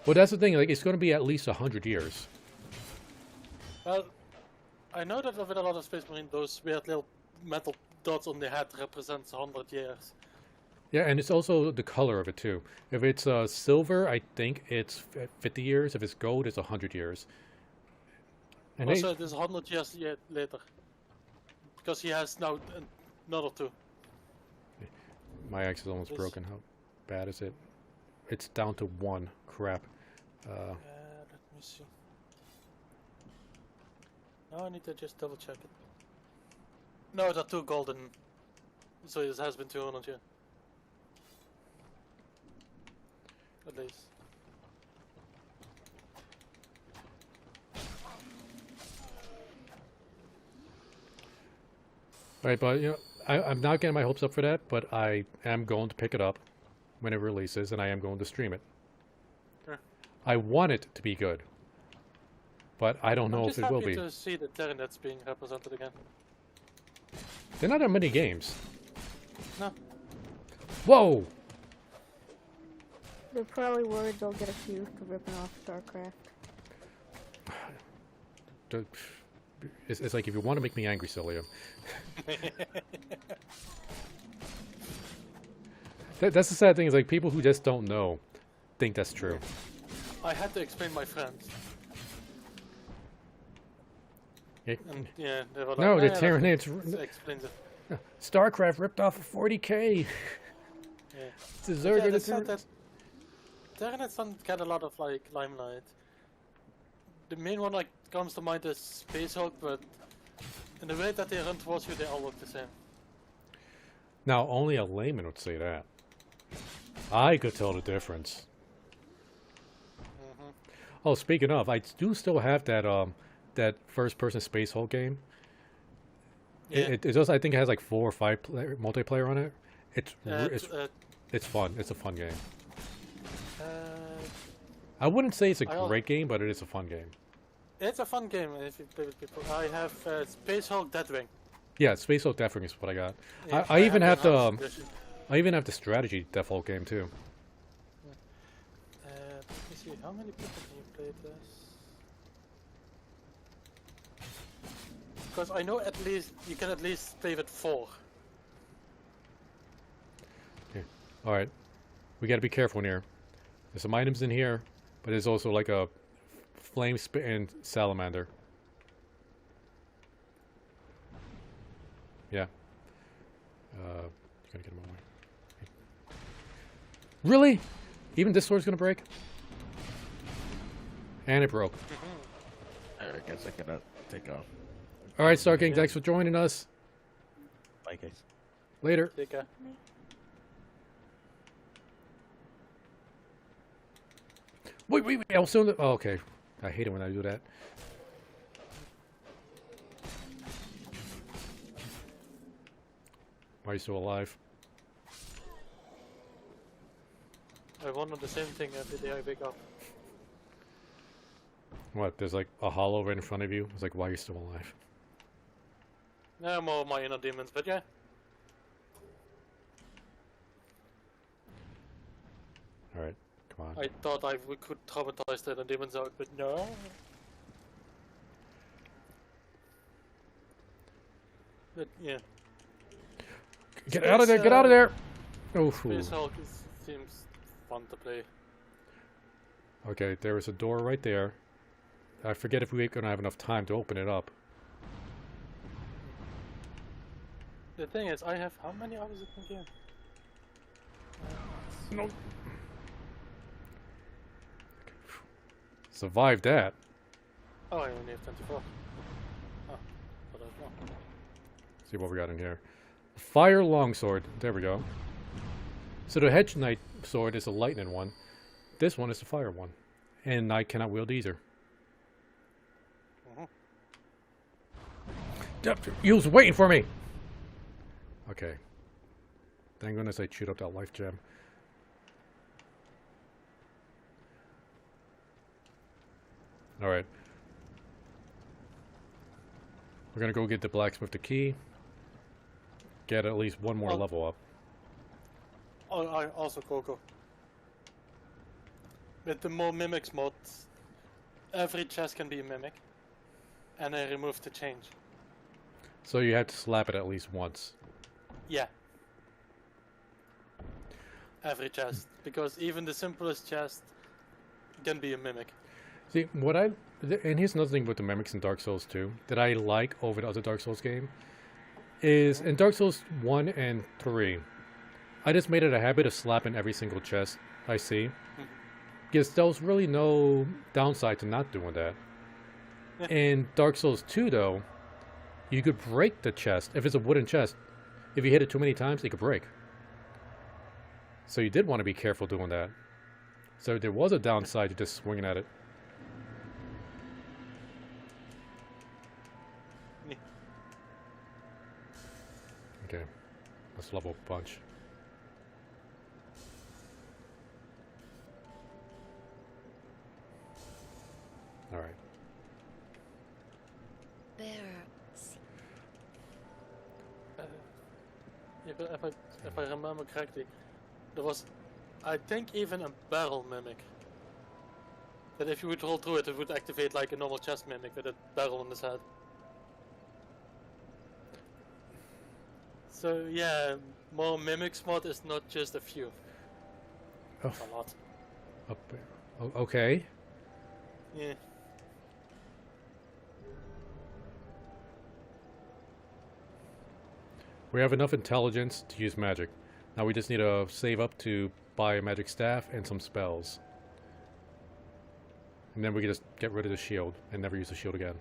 Well, that's the thing. Like, it's going to be at least 100 years. Well, I know that with a lot of Space Marine, those weird little metal dots on the head represents 100 years. Yeah, and it's also the color of it too. If it's silver, I think it's 50 years. If it's gold, it's 100 years. And Also, it is 100 years later, because he has now another 2. my axe is almost This- broken. How bad is it? It's down to 1. Crap. Let me see. No, I need to just double check it. No, they're 2 golden, so it has been 200 years. At least. Right, but you know, I'm not getting my hopes up for that, but I am going to pick it up when it releases, and I am going to stream it. Sure. I want it to be good, but I don't know if it will be. I'm just happy to see the Terranets being represented again. There are not that many games. No. Whoa! They're probably worried they'll get accused of ripping off StarCraft. It's like if you want to make me angry, Celia. That's the sad thing, is like people who just don't know think that's true. I had to explain my friends. Yeah. And yeah, they were like, No, the "Yeah, Terranets. that explains it. StarCraft ripped off of 40K. Yeah. Deserted Yeah, the they said that Terranets don't get a lot of like limelight. The main one like comes to mind is Space Hulk, but in the way that they run towards you, they all look the same. Now, only a layman would say that. I could tell the difference. Oh, speaking of, I do still have that that first-person Space Hulk game. Yeah. It does. I think it has like 4 or 5 multiplayer on it. It's fun. It's a fun game. I wouldn't say it's a great game, but it is a fun game. It's a fun game if you play with people. I have Space Hulk Deathwing. Yeah, Space Hulk Deathwing is what I got. Yeah, I even have the edition. I even have the strategy Death Hulk game too. Let me see, how many people can you play this? Because I know at least you can at least play with 4. Okay. All right, we got to be careful in here. There's some items in here, but there's also like a flame spitting salamander. Yeah. Gotta get him away. Really? Even this sword's gonna break? And it broke. I guess I cannot take off. All right, Star King, thanks for joining us. Bye, guys. Later. Take care. Wait, I was still in the... Oh, okay. I hate it when I do that. Why are you still alive? I wonder the same thing every day I wake up. What, there's like a hollow right in front of you? It's like, why are you still alive? Yeah, more of my inner demons, but yeah. Alright, come on. I thought we could traumatize the inner demons out, but no. But yeah. Get out of there! Get out of there! Oh, Space Hulk seems fun to play. okay, there is a door right there. I forget if we're gonna have enough time to open it up. The thing is, I have how many hours in the game? No. Survived that. Oh, I only have 24. Oh, but I don't know. See what we got in here. Fire longsword. There we go. So the Hedge Knight sword is a lightning one. This one is a fire one. And I cannot wield either. You was waiting for me! Okay. Thank goodness I chewed up that life gem. Alright. We're gonna go get the blacksmith the key. Get at least one more level up. Oh, I also Coco. With the more mimics mod, every chest can be a mimic. And I removed the change. So you have to slap it at least once. Yeah. Every chest. Because even the simplest chest can be a mimic. See, and here's another thing with the mimics in Dark Souls 2 that I like over the other Dark Souls game is in Dark Souls 1 and 3, I just made it a habit of slapping every single chest I see. Because there was really no downside to not doing that. In Dark Souls 2 though, you could break the chest. If it's a wooden chest, if you hit it too many times, it could break. So you did want to be careful doing that. So there was a downside to just swinging at it. Okay, let's level a bunch. All right. If I remember correctly, there was, I think, even a barrel mimic. That if you would roll through it, it would activate like a normal chest mimic with a barrel on his head. So yeah, more mimics mod is not just a few. Oh. It's a lot. Okay. Yeah. We have enough intelligence to use magic. Now we just need to save up to buy a magic staff and some spells. And then we can just get rid of the shield and never use the shield again.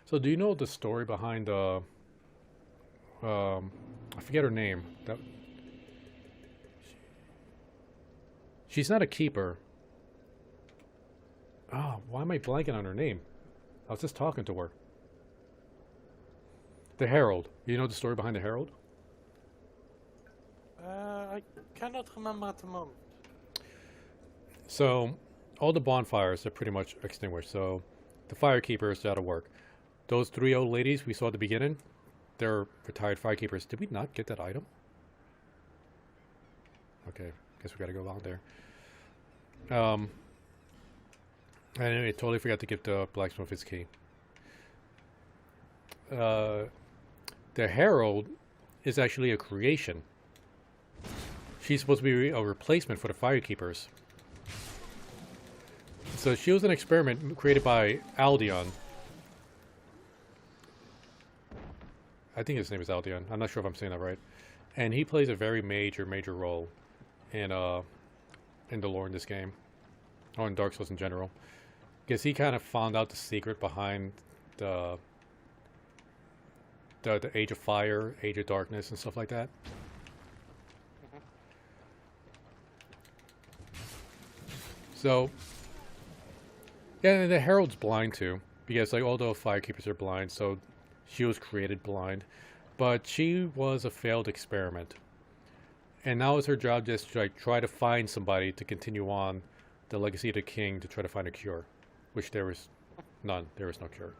So do you know the story behind I forget her name. She's not a keeper. Oh, why am I blanking on her name? I was just talking to her. The Herald. You know the story behind the Herald? I cannot remember at the moment. So, all the bonfires are pretty much extinguished. So, the firekeepers are out of work. Those 3 old ladies we saw at the beginning, they're retired firekeepers. Did we not get that item? Okay, guess we gotta go out there. I totally forgot to give the blacksmith his key. The Herald is actually a creation. She's supposed to be a replacement for the firekeepers. So she was an experiment created by Aldeon. I think his name is Aldeon. I'm not sure if I'm saying that right. And he plays a very major role in the lore in this game. Or in Dark Souls in general. Because he kind of found out the secret behind the Age of Fire, Age of Darkness, and stuff like that. So, yeah, and the Herald's blind too. Because, like, although firekeepers are blind, so she was created blind. But she was a failed experiment. And now it's her job just to try to find somebody to continue on the legacy of the king to try to find a cure. Which there was none. There was no cure.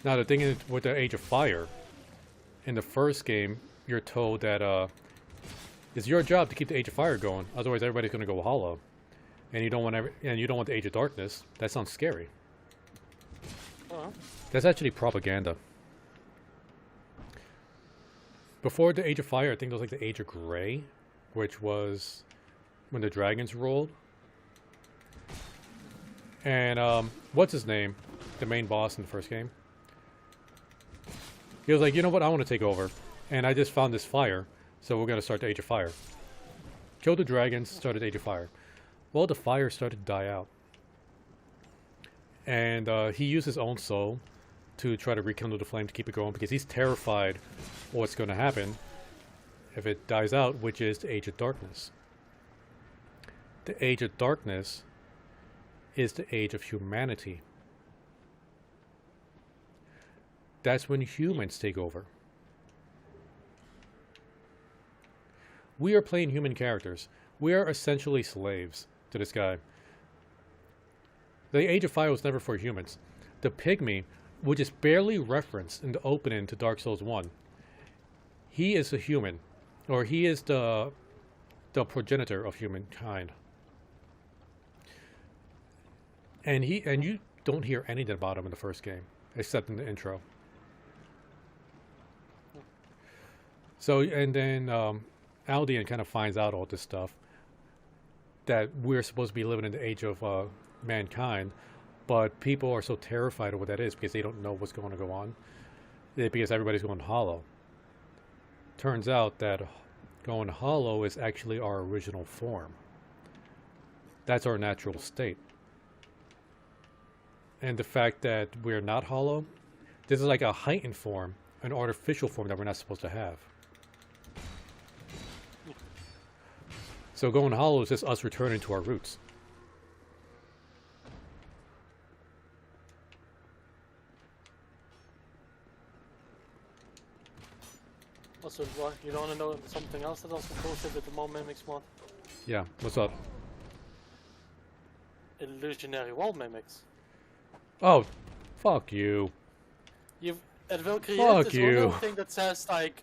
Now the thing is with the Age of Fire, in the first game, you're told that it's your job to keep the Age of Fire going. Otherwise, everybody's going to go hollow, and you don't want the Age of Darkness. That sounds scary. That's actually propaganda. Before the Age of Fire, I think there was like the Age of Grey, which was when the dragons rolled. And what's his name? The main boss in the first game. He was like, you know what, I want to take over. And I just found this fire, so we're going to start the Age of Fire. Killed the dragons, started Age of Fire. Well, the fire started to die out. And he used his own soul to try to rekindle the flame to keep it going because he's terrified what's going to happen if it dies out, which is the Age of Darkness. The Age of Darkness is the age of humanity. That's when humans take over. We are playing human characters. We are essentially slaves to this guy. The Age of Fire was never for humans. The Pygmy, which is barely referenced in the opening to Dark Souls 1, he is a human. Or he is the progenitor of humankind. And you don't hear anything about him in the first game, except in the intro. So, and then Aldean kind of finds out all this stuff, that we're supposed to be living in the age of mankind, but people are so terrified of what that is because they don't know what's going to go on, because everybody's going hollow. Turns out that going hollow is actually our original form. That's our natural state. And the fact that we're not hollow, this is like a heightened form, an artificial form that we're not supposed to have. So going hollow is just us returning to our roots. Also, you don't want to know something else that also posted with the more mimics mod? Yeah, what's up? Illusionary wall mimics. Oh, fuck you. It will create Fuck this you. little thing that says like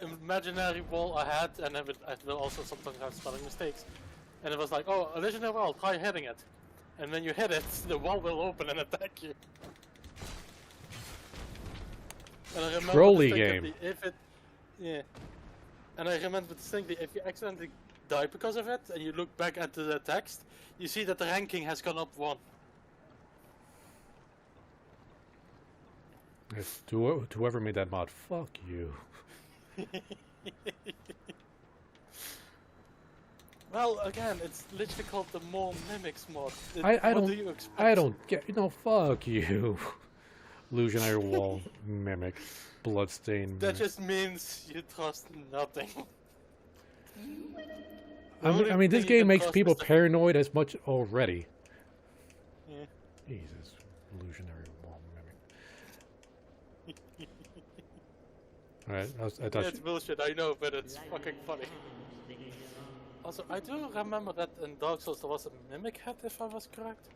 imaginary wall ahead, and it will also sometimes have spelling mistakes. And it was like, oh, illusionary wall, try hitting it. And when you hit it, the wall will open and attack you. And I remember Trolley distinctly, game. Yeah. And I remember distinctly, if you accidentally die because of it, and you look back at the text, you see that the ranking has gone up 1. If whoever made that mod, fuck you. Well, again, it's literally called the more mimics mod. I what do you expect? I don't get, fuck you. Illusionary wall mimic, bloodstain. That just means you trust nothing. I mean, this game makes people paranoid as much already. Yeah. Jesus, illusionary wall mimic. Alright, I thought. It's bullshit, I know, but it's fucking funny. Also, I do remember that in Dark Souls there was a mimic head, if I was correct.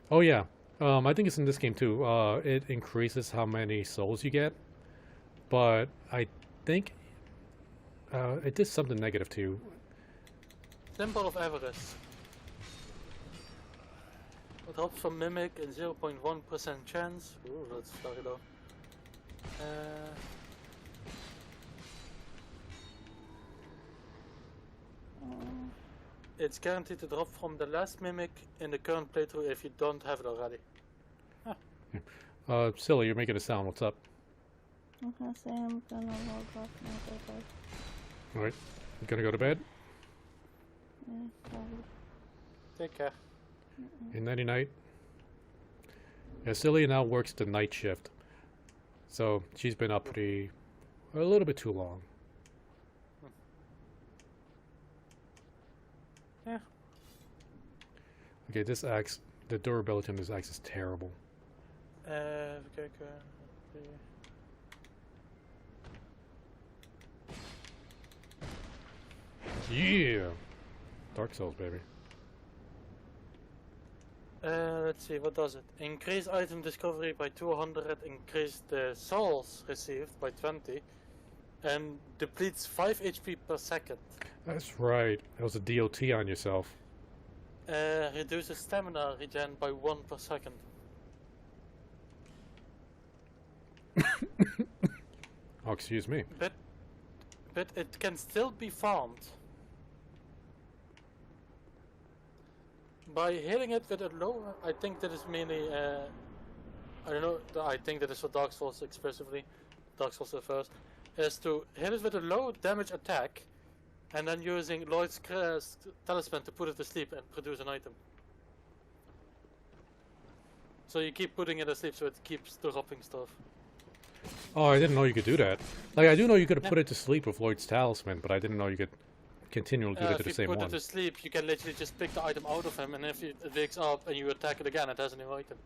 Oh yeah, I think it's in this game too. It increases how many souls you get, but I think it did something negative too. Symbol of Avarice. It helps from mimic and 0.1% chance. Ooh, let's start it off. It's guaranteed to drop from the last mimic in the current playthrough if you don't have it already. Huh. Silly, you're making a sound. What's up? I'm gonna say I'm gonna log off now. Bye. Alright, you gonna go to bed? Yeah, probably. Take care. And nighty night. Yeah, Silly now works the night shift, so she's been up a little bit too long. Yeah. Okay, this axe, the durability on this axe is terrible. Even kijken. Yeah! Dark Souls, baby. Let's see, what does it? Increase item discovery by 200, increase the souls received by 20, and depletes 5 HP per second. That's right. That was a DOT on yourself. Reduces stamina regen by 1 per second. Oh, excuse me. But it can still be farmed. By hitting it with a low, I think that is mainly, I don't know, I think that is for Dark Souls exclusively, Dark Souls the first, is to hit it with a low damage attack, and then using Lloyd's talisman to put it to sleep and produce an item. So you keep putting it to sleep so it keeps dropping stuff. Oh, I didn't know you could do that. Like, I do know you could put it to sleep with Lloyd's talisman, but I didn't know you could continually do the if you same put one. it to sleep, you can literally just pick the item out of him, and if it wakes up and you attack it again, it has a new item.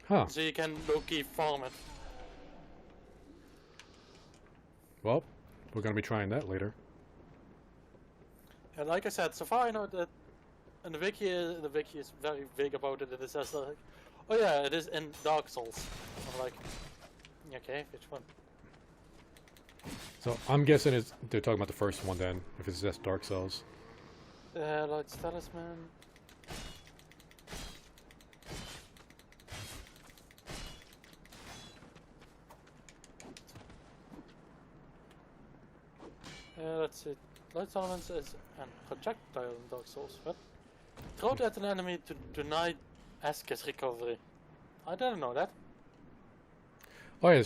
Huh. So you can low-key farm it. Well, we're gonna be trying that later. And like I said, so far I know that, and the wiki is very vague about it. It says like, oh yeah, it is in Dark Souls. I'm like, okay, which one? So I'm guessing they're talking about the first one then, if it's just Dark Souls. Light's Talisman. Let's see. Light Elements is an projectile in Dark Souls. What? Throw it at an enemy to deny Esk's recovery. I didn't know that. Oh yeah,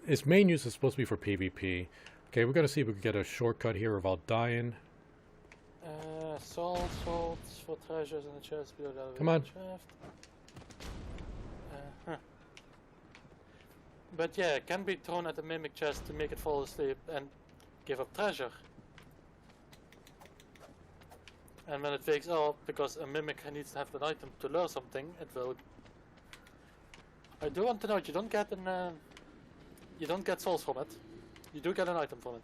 its main use is supposed to be for PvP. Okay, we're gonna see if we can get a shortcut here without dying. Swords for treasures in the chest below the elevator Come on. shaft. But yeah, it can be thrown at the mimic chest to make it fall asleep and give up treasure. And when it wakes up, because a mimic needs to have an item to lure something, it will. I do want to note, you don't get souls from it. You do get an item from it.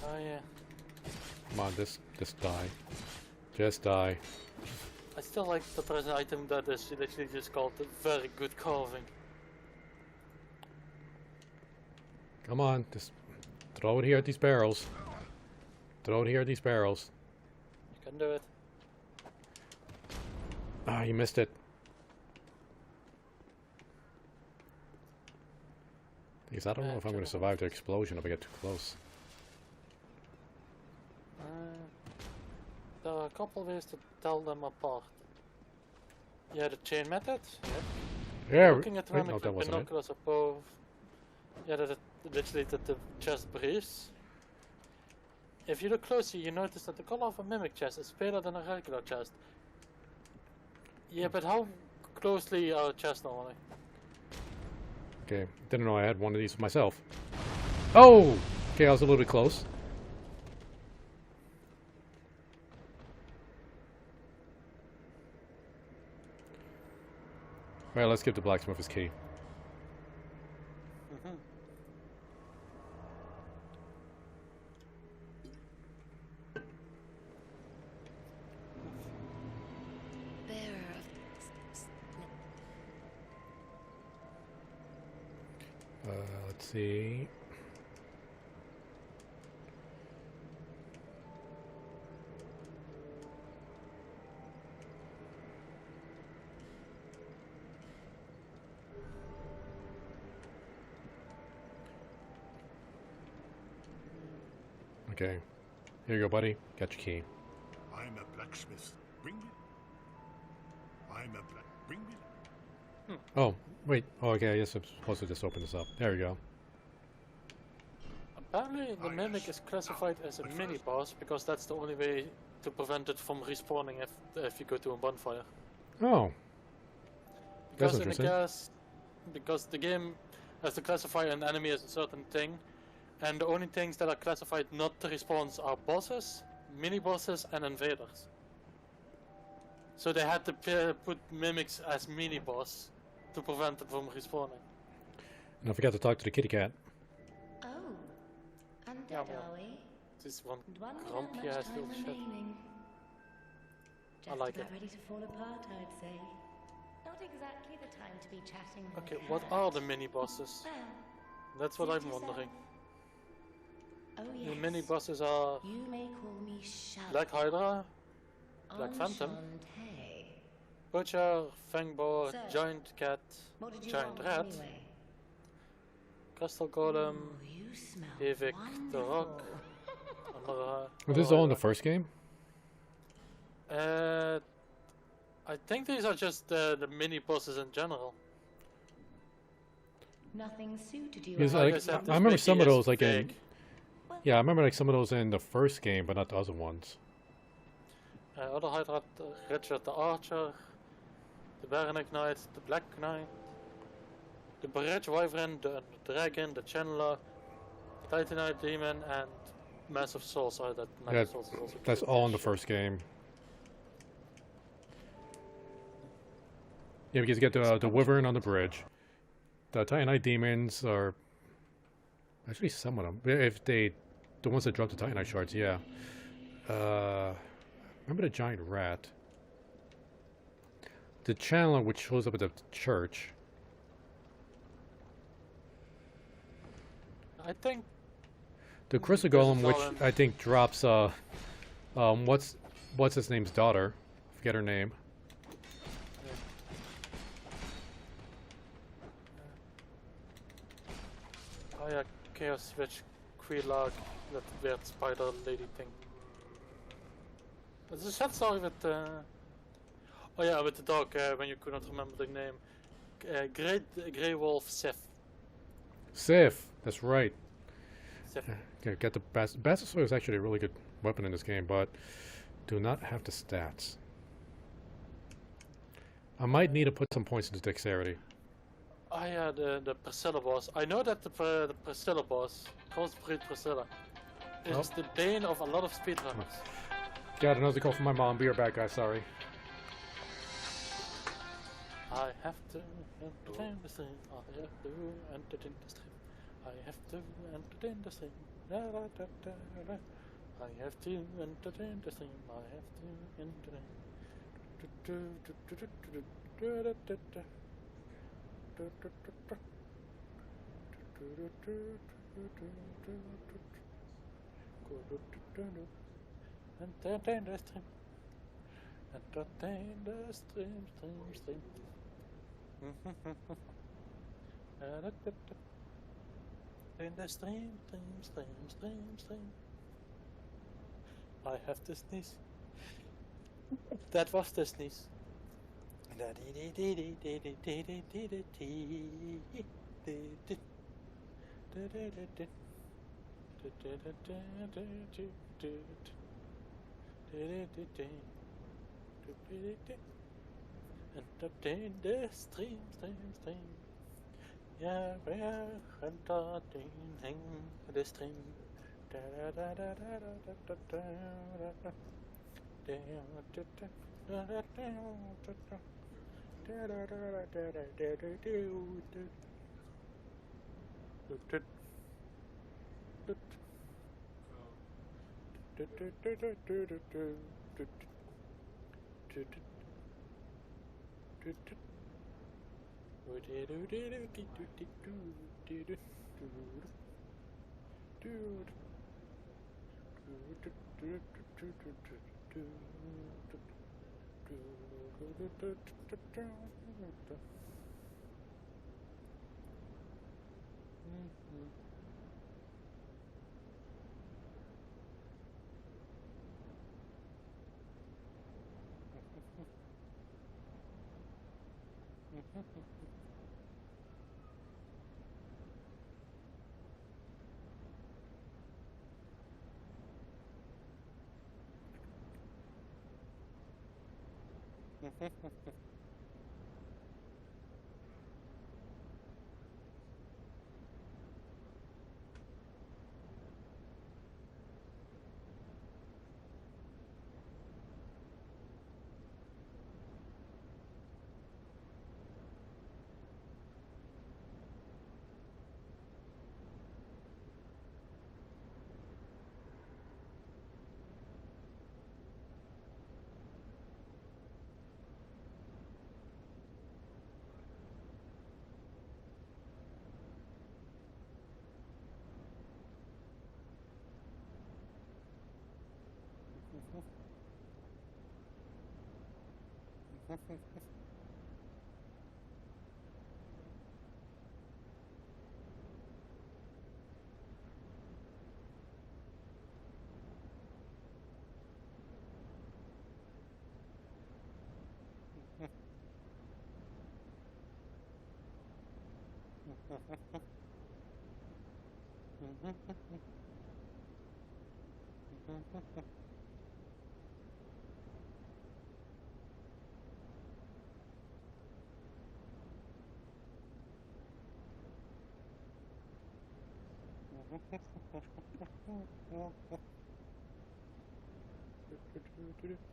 Oh yeah. Come on, just die. Just die. I still like that there's an item that is literally just called very good carving. Come on, just throw it here at these barrels. Throw it here at these barrels. You can do it. Ah, you missed it. Because I don't know if I'm going to survive the explosion if I get too close. There are a couple ways to tell them apart. Yeah, the chain method. Yeah. Yeah, Looking at the wait, mimic no, that with wasn't it. binoculars above. Yeah, that it literally that the chest breathes. If you look closely, you notice that the color of a mimic chest is paler than a regular chest. Yeah, but how closely are chests normally? Okay, didn't know I had one of these myself. Oh! Okay, I was a little bit close. Alright, let's give the blacksmith his key. Let's see. Okay. Here you go, buddy. Got your key. I'm a blacksmith. Bring me. Bring me. Oh, wait. Oh, okay, I guess I'm supposed to just open this up. There we go. Apparently, the mimic is classified as a mini-boss because that's the only way to prevent it from respawning if you go to a bonfire. Oh. That's Because interesting. because the game has to classify an enemy as a certain thing, and the only things that are classified not to respawn are bosses, mini-bosses, and invaders. So they had to put mimics as mini-boss to prevent it from respawning. And I forgot to talk to the kitty cat. Oh, undead, Yeah, are well, we? This one Wonder how grumpy much ass time little shit. remaining. I Just like about it. ready to fall apart, I'd say. Not exactly the time to be chatting with Okay, a what cat. are the mini-bosses? Well, That's what suit I'm yourself. wondering. Oh The yes. mini-bosses are You may call me Shadow. Black Hydra, Black Phantom, Enchante. Butcher, Fangbore, So, Giant Cat, What did you Giant want Rat, anyway? Crystal Golem, Ooh, you smell Evic, the Rock, wonderful. another. Was this all in the first game? I think these are just the mini bosses in general. Nothing suited you. Because, I like, guess I this remember wiki some of is those, like, in... vague. Yeah, I remember, like, some of those in the first game, but not the other ones. Other Hydra, Richard the Archer, the Baronet Knight, the Black Knight, the Barrage Wyvern, the Dragon, the Channeler, the Titanite Demon, and Massive Souls. Sorry, that Massive Souls is also That's all in the first game. Yeah, because you get the Wyvern on the bridge. The Titanite Demons are... Actually, some of them. If they... The ones that drop the Titanite shards, yeah. Remember the giant rat? The Channeler, which shows up at the church. I think... The Crystal Golem, which I think drops, what's his name's daughter? I forget her name. Oh yeah, Chaos Witch, Quelaag, that weird spider lady thing. But the chat story with oh yeah, with the dog, when you could not remember the name. Grey Wolf Sif. Sif, that's right. Sif. Okay, get the Bastard Sword is actually a really good weapon in this game, but do not have the stats. I might need to put some points into dexterity. Oh yeah, the Priscilla boss. I know that the Priscilla boss, Crossbreed Priscilla, is the bane of a lot of speedrunners. Got another call from my mom. Be right back, guys. Sorry. I have to entertain the stream. I have to entertain the stream. I have to entertain the stream. Da, da, da, da, da. I have to entertain the stream. I have to entertain. Entertain the stream. Entertain the stream. In the stream. I have to sneeze. That was the sneeze. Entertain the stream. Yeah, we're entertaining the stream. Taking a phone call, taking a phone call, taking a phone call, taking a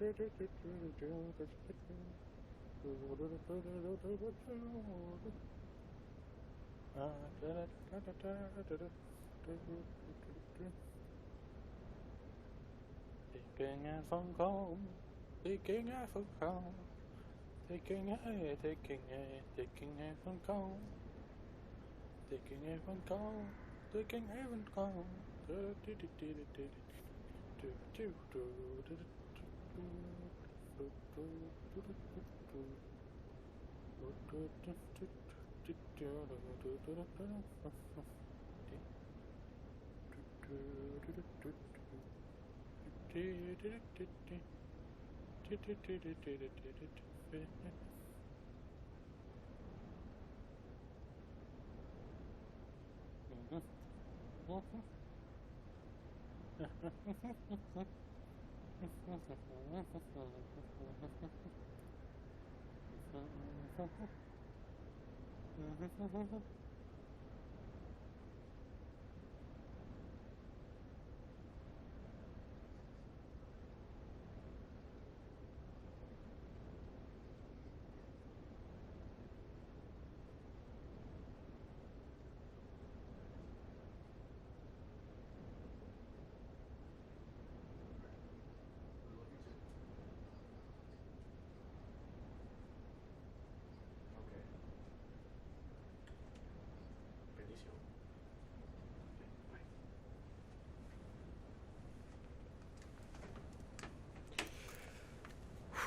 phone call, taking a phone call.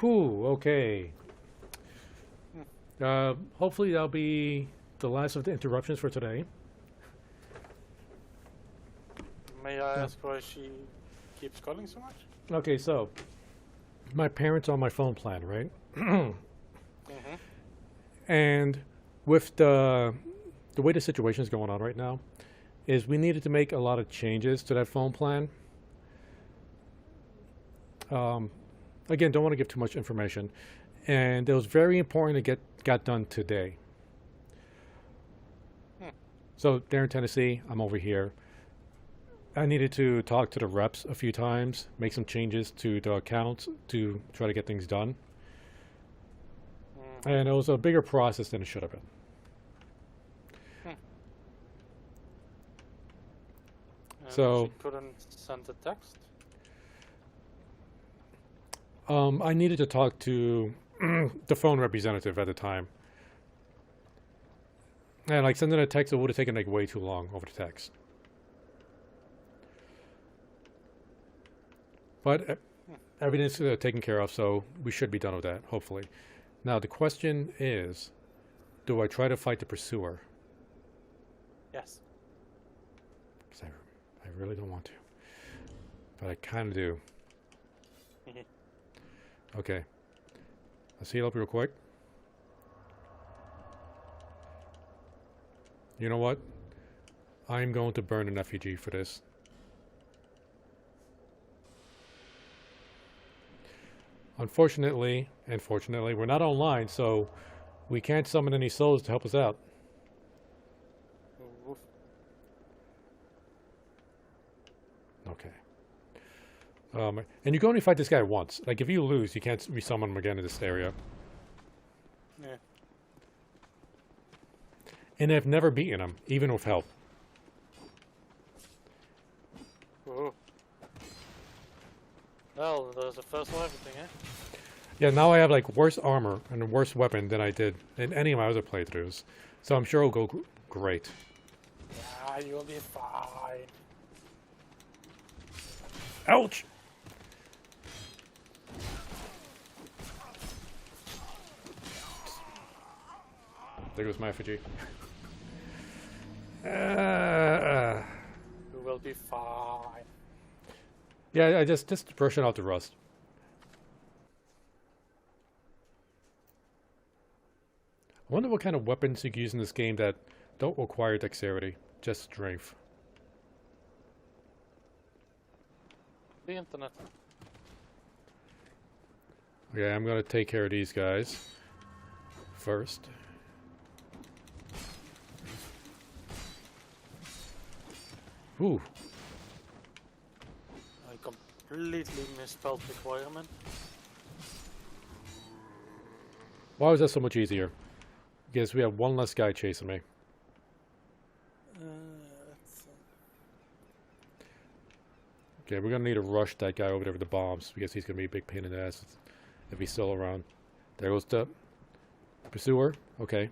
Whew, okay. Hopefully that'll be the last of the interruptions for today. May I ask why she keeps calling so much? Okay, so my parents are on my phone plan, right? And with the way the situation is going on right now, is we needed to make a lot of changes to that phone plan. Again, don't want to give too much information, and it was very important to got done today. So they're in Tennessee, I'm over here. I needed to talk to the reps a few times, make some changes to the accounts to try to get things done. And it was a bigger process than it should have been. So she couldn't send a text? I needed to talk to the phone representative at the time. And like sending a text, it would have taken like way too long over the text. But everything's taken care of, so we should be done with that, hopefully. Now, the question is, do I try to fight the pursuer? Yes. Because I really don't want to. But I kind of do. Okay. Let's heal up real quick. You know what? I'm going to burn an effigy for this. Unfortunately, and fortunately, we're not online, so we can't summon any souls to help us out. Okay. And you can only fight this guy once. Like, if you lose, you can't resummon him again in this area. Yeah. And I've never beaten him, even with help. Whoa. Well, there's a first for everything, eh? Yeah, now I have, like, worse armor and a worse weapon than I did in any of my other playthroughs. So I'm sure it'll go great. Yeah, you'll be fine. Ouch! There goes my effigy. You will be fine. Yeah, I just brushing out the rust. I wonder what kind of weapons you can use in this game that don't require dexterity, just strength. The internet. Okay, I'm gonna take care of these guys first. Ooh. I completely misspelled requirement. Why was that so much easier? Because we have one less guy chasing me. Okay, we're gonna need to rush that guy over there with the bombs because he's gonna be a big pain in the ass if he's still around. There goes the pursuer. Okay.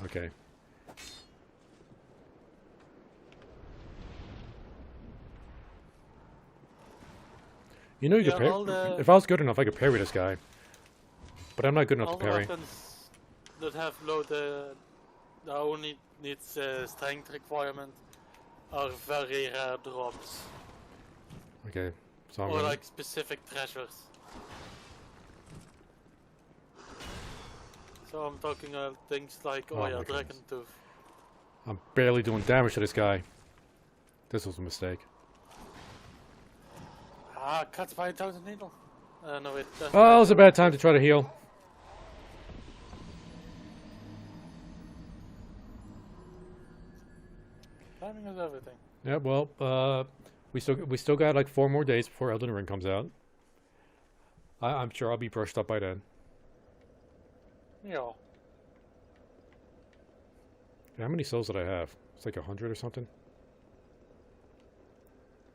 Okay. You know you could parry. If I was good enough, I could parry this guy. But I'm not good enough to parry. All the weapons that have low that only needs strength requirement are very rare drops. Okay, so I'm or gonna... like specific treasures. So I'm talking about things like, oh yeah, Dragon Tooth. I'm barely doing damage to this guy. This was a mistake. Ah, cut by a thousand needle. No wait. Oh, it was a bad time to try to heal. Timing is everything. Yeah, well, we still got like 4 more days before Elden Ring comes out. I'm sure I'll be brushed up by then. Yeah. How many souls did I have? It's like 100 or something.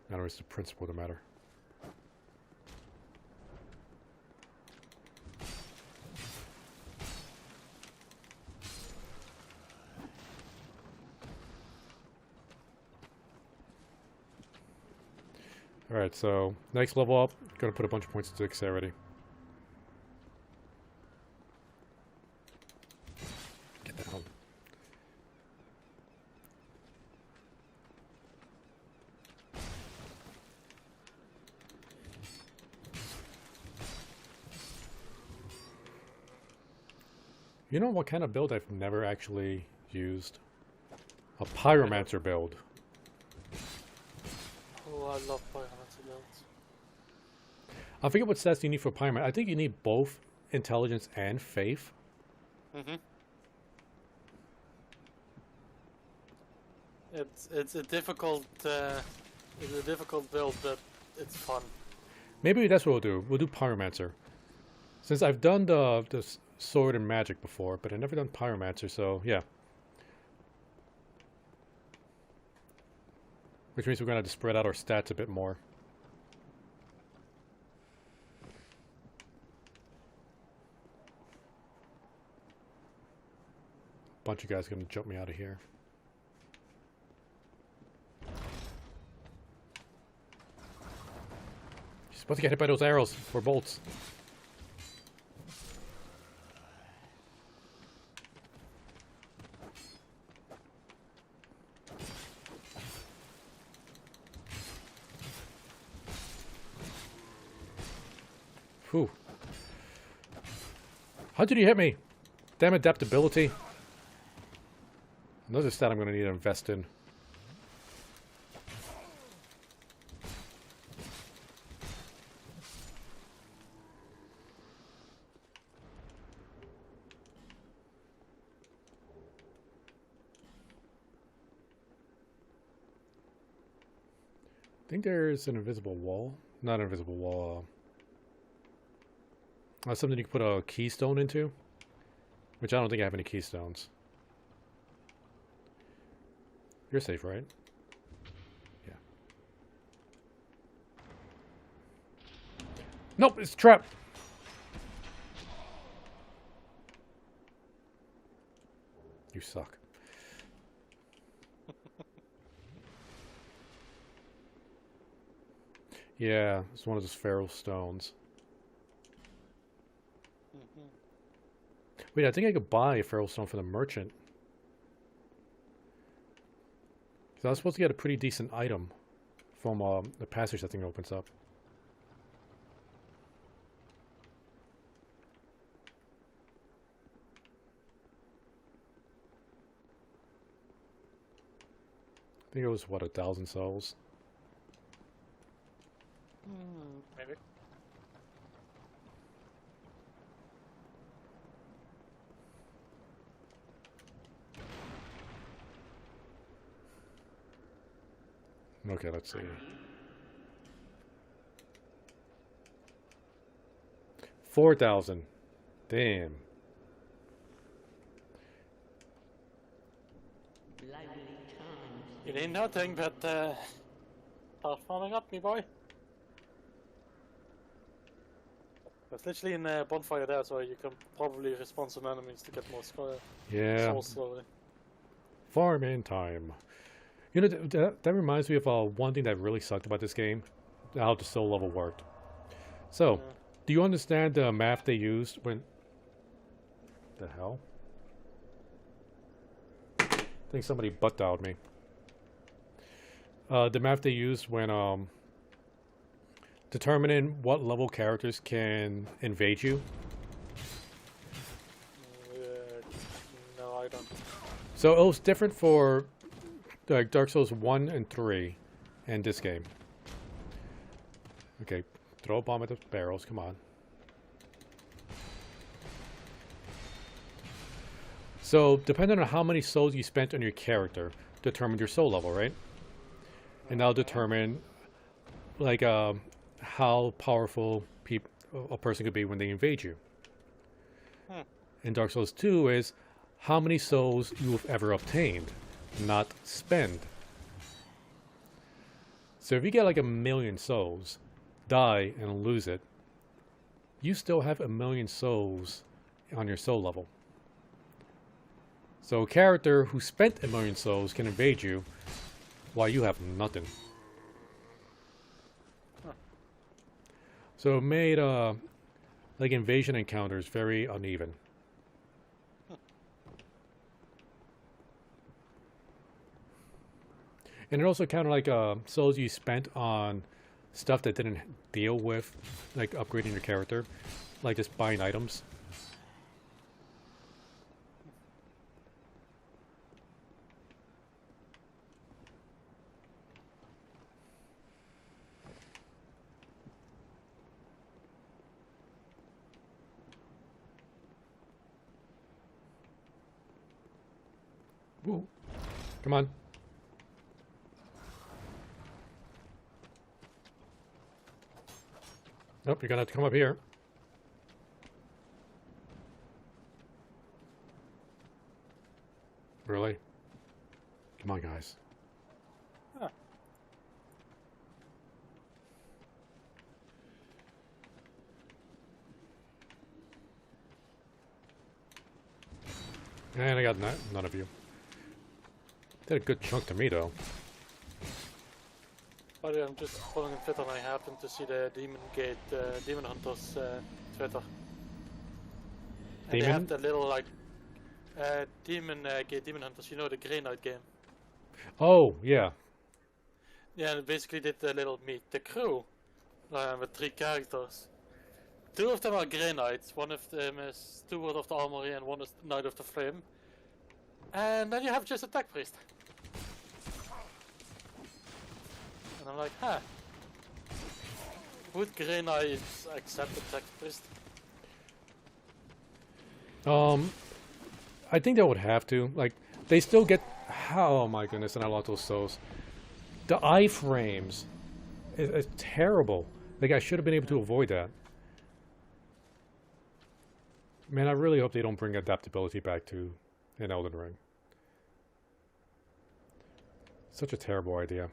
I don't know, it's the principle of the matter. Alright, so next level up, gonna put a bunch of points into dexterity. Get down. You know what kind of build I've never actually used? A Pyromancer build. Oh, I love Pyromancer builds. I forget what stats you need for Pyromancer. I think you need both intelligence and faith. Mm-hmm. It's a difficult build, but it's fun. Maybe that's what we'll do. We'll do Pyromancer. Since I've done the sword and magic before, but I've never done Pyromancer, so yeah. Which means we're going to have to spread out our stats a bit more. Bunch of guys going to jump me out of here. You're supposed to get hit by those arrows or bolts. Whew. How did you hit me? Damn adaptability. Another stat I'm going to need to invest in. I think there's an invisible wall. Not an invisible wall. Something you can put a keystone into. Which I don't think I have any keystones. You're safe, right? Yeah. Nope, it's a trap. You suck. Yeah, it's one of those feral stones. Wait, I think I could buy a feral stone from the merchant. So I was supposed to get a pretty decent item from the passage that thing opens up. I think it was, what, 1,000 souls? Maybe. Okay, let's see. 4,000. Damn. You need nothing but start farming up, me boy. There's literally a bonfire there, so you can probably respawn some enemies to get more Yeah. souls slowly. Farming time. You know, that reminds me of one thing that really sucked about this game, how the soul level worked. So, do you understand the math they used when... The hell? I think somebody butt dialed me. The math they used when determining what level characters can invade you. No, I don't. So it was different for like Dark Souls 1 and 3 and this game. Okay, throw a bomb at the barrels, come on. So, depending on how many souls you spent on your character, determine your soul level, right? And that'll determine, like, how powerful a person could be when they invade you. In Dark Souls 2 is how many souls you've ever obtained, not spend. So if you get like 1,000,000 souls, die and lose it, you still have 1,000,000 souls on your soul level. So a character who spent 1,000,000 souls can invade you while you have nothing. So it made like invasion encounters very uneven. And it also counted like souls you spent on stuff that didn't deal with like upgrading your character, like just buying items. Woo. Come on. Nope, you're gonna have to come up here. Really? Come on, guys. Huh. And I got none of you. Did a good chunk to me, though. By the way, I'm just following on Twitter and I happened to see the Demon Hunters Twitter. And they have the little like Demon Hunters, you know, the Grey Knight game. Oh, yeah. Yeah, and basically did the little meet the crew with 3 characters. 2 of them are Grey Knights, one of them is Steward of the Armory and one is Knight of the Flame. And then you have just a Tech Priest. And I'm like, huh. Would Grey Knights accept the Tech Priest? I think they would have to. Like, they still get... Oh my goodness, and I lost those souls. The iframes is terrible. Like, I should have been able to avoid that. Man, I really hope they don't bring adaptability back to in Elden Ring. Such a terrible idea.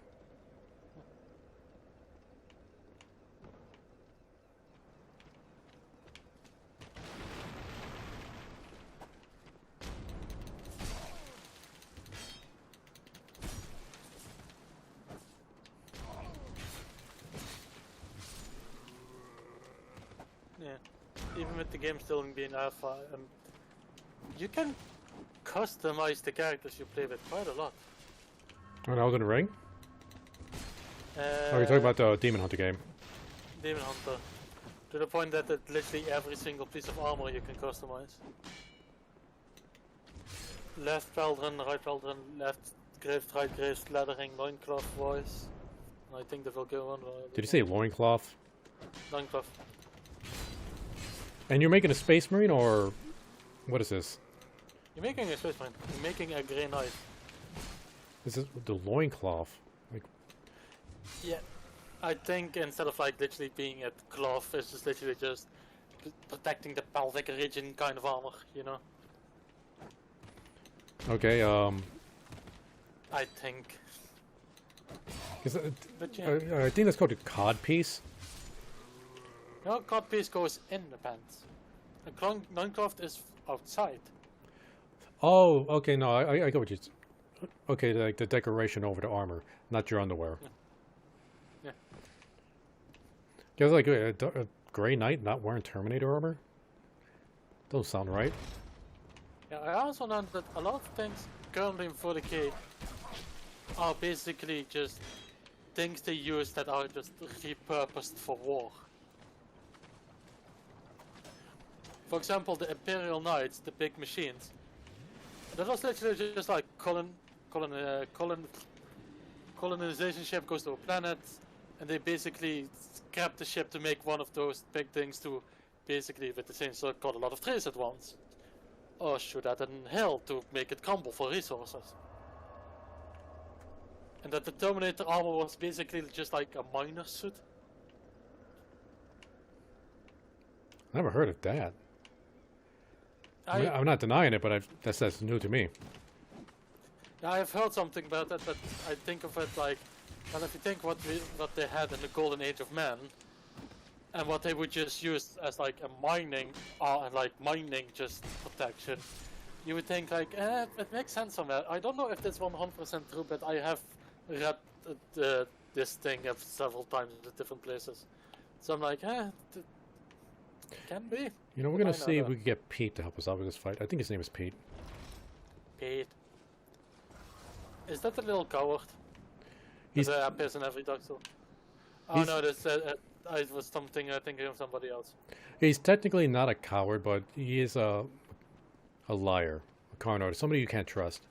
Yeah, even with the game still being alpha, you can customize the characters you play with quite a lot. On Elden Ring? Oh, you're talking about the Demon Hunter game. Demon Hunter. To the point that literally every single piece of armor you can customize. Left Veldren, right Veldren, left Graved, right Graved, leathering, loincloth, voice. And I think that will go on. Did you say loincloth? Loincloth. And you're making a Space Marine, or what is this? You're making a Space Marine. You're making a Grey Knight. This is the loincloth. Like, Yeah, I think instead of like literally being a glove, it's just literally just protecting the pelvic region kind of armor, you know? Okay, I think. But yeah. I think that's called a cod piece. No, cod piece goes in the pants. A loincloth is outside. Oh, okay, no, I get what you... Okay, like the decoration over the armor, not your underwear. Yeah. Yeah, like a Grey Knight not wearing Terminator armor? Don't sound right. Yeah, I also know that a lot of things currently in 40k are basically just things they use that are just repurposed for war. For example, the Imperial Knights, the big machines. That was literally just like colonization ship goes to a planet, and they basically scrap the ship to make one of those big things to basically, with the same sword, cut a lot of trees at once. Or shoot at a hill to make it crumble for resources. And that the Terminator armor was basically just like a miner's suit. Never heard of that. I'm not denying it, but that's new to me. I have heard something about that, but I think of it like, well, if you think what they had in the golden age of man, and what they would just use as like a mining just protection, you would think like, it makes sense somewhere. I don't know if that's 100% true, but I have read this thing several times in different places. So I'm like, can be. You know, we're gonna see if we can get Pete to help us out with this fight. I think his name is Pete. Pete. Is that the little coward? He's that appears in every Dark Souls. Oh no, this it was something thinking of somebody else. He's technically not a coward, but he is a liar, a con artist, somebody you can't trust.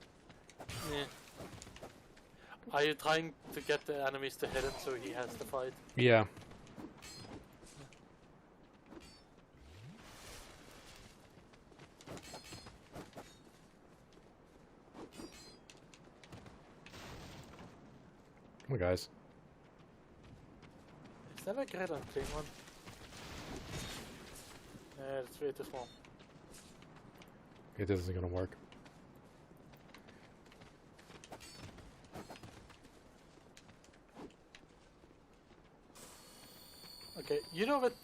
Yeah. Are you trying to get the enemies to hit him so he has to fight? Yeah. Come on, guys. Is that a great and clean one? It's way too small. It isn't gonna work. Okay, you know with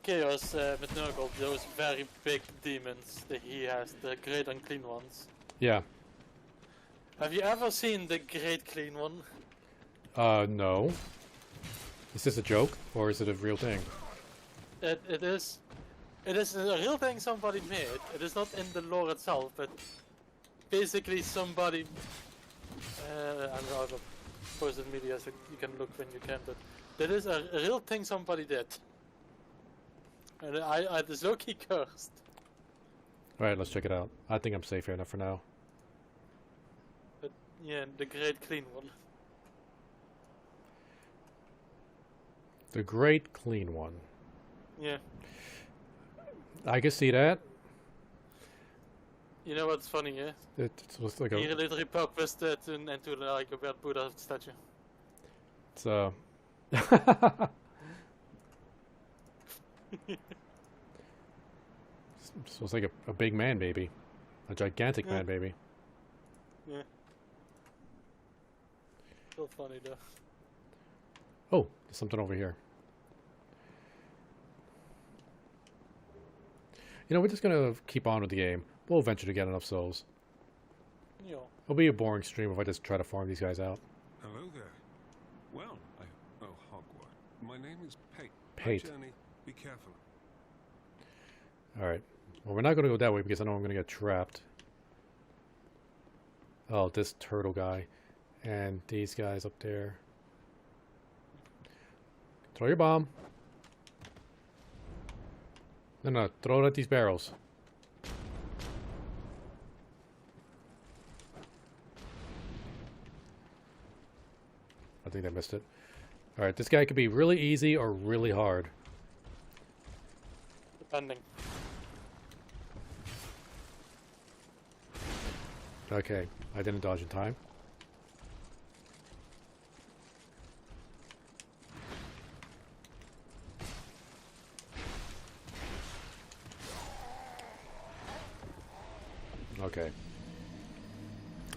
Chaos, with Nurgle, those very big demons that he has, the great unclean ones. Yeah. Have you ever seen the great clean one? No. Is this a joke, or is it a real thing? It is a real thing somebody made. It is not in the lore itself, but basically somebody... I'm out of posted media, so you can look when you can, but that is a real thing somebody did. And I was low-key cursed. Alright, let's check it out. I think I'm safe here enough for now. But yeah, the great clean one. The Great Clean One. Yeah. I can see that. You know what's funny, yeah? It was like He literally repurposed it into like a weird Buddha statue. It's This was like a big man baby. A gigantic man baby. Yeah. Still funny though. Oh, there's something over here. You know, we're just gonna keep on with the game. We'll eventually get enough souls. Yeah. It'll be a boring stream if I just try to farm these guys out. Hello there. Well, Hogwarts. My name is Pate. Pate. Journey, be careful. Alright. Well, we're not gonna go that way because I know I'm gonna get trapped. Oh, this turtle guy. And these guys up there. Throw your bomb. No, throw it at these barrels. I think I missed it. Alright, this guy could be really easy or really hard. Depending. Okay, I didn't dodge in time.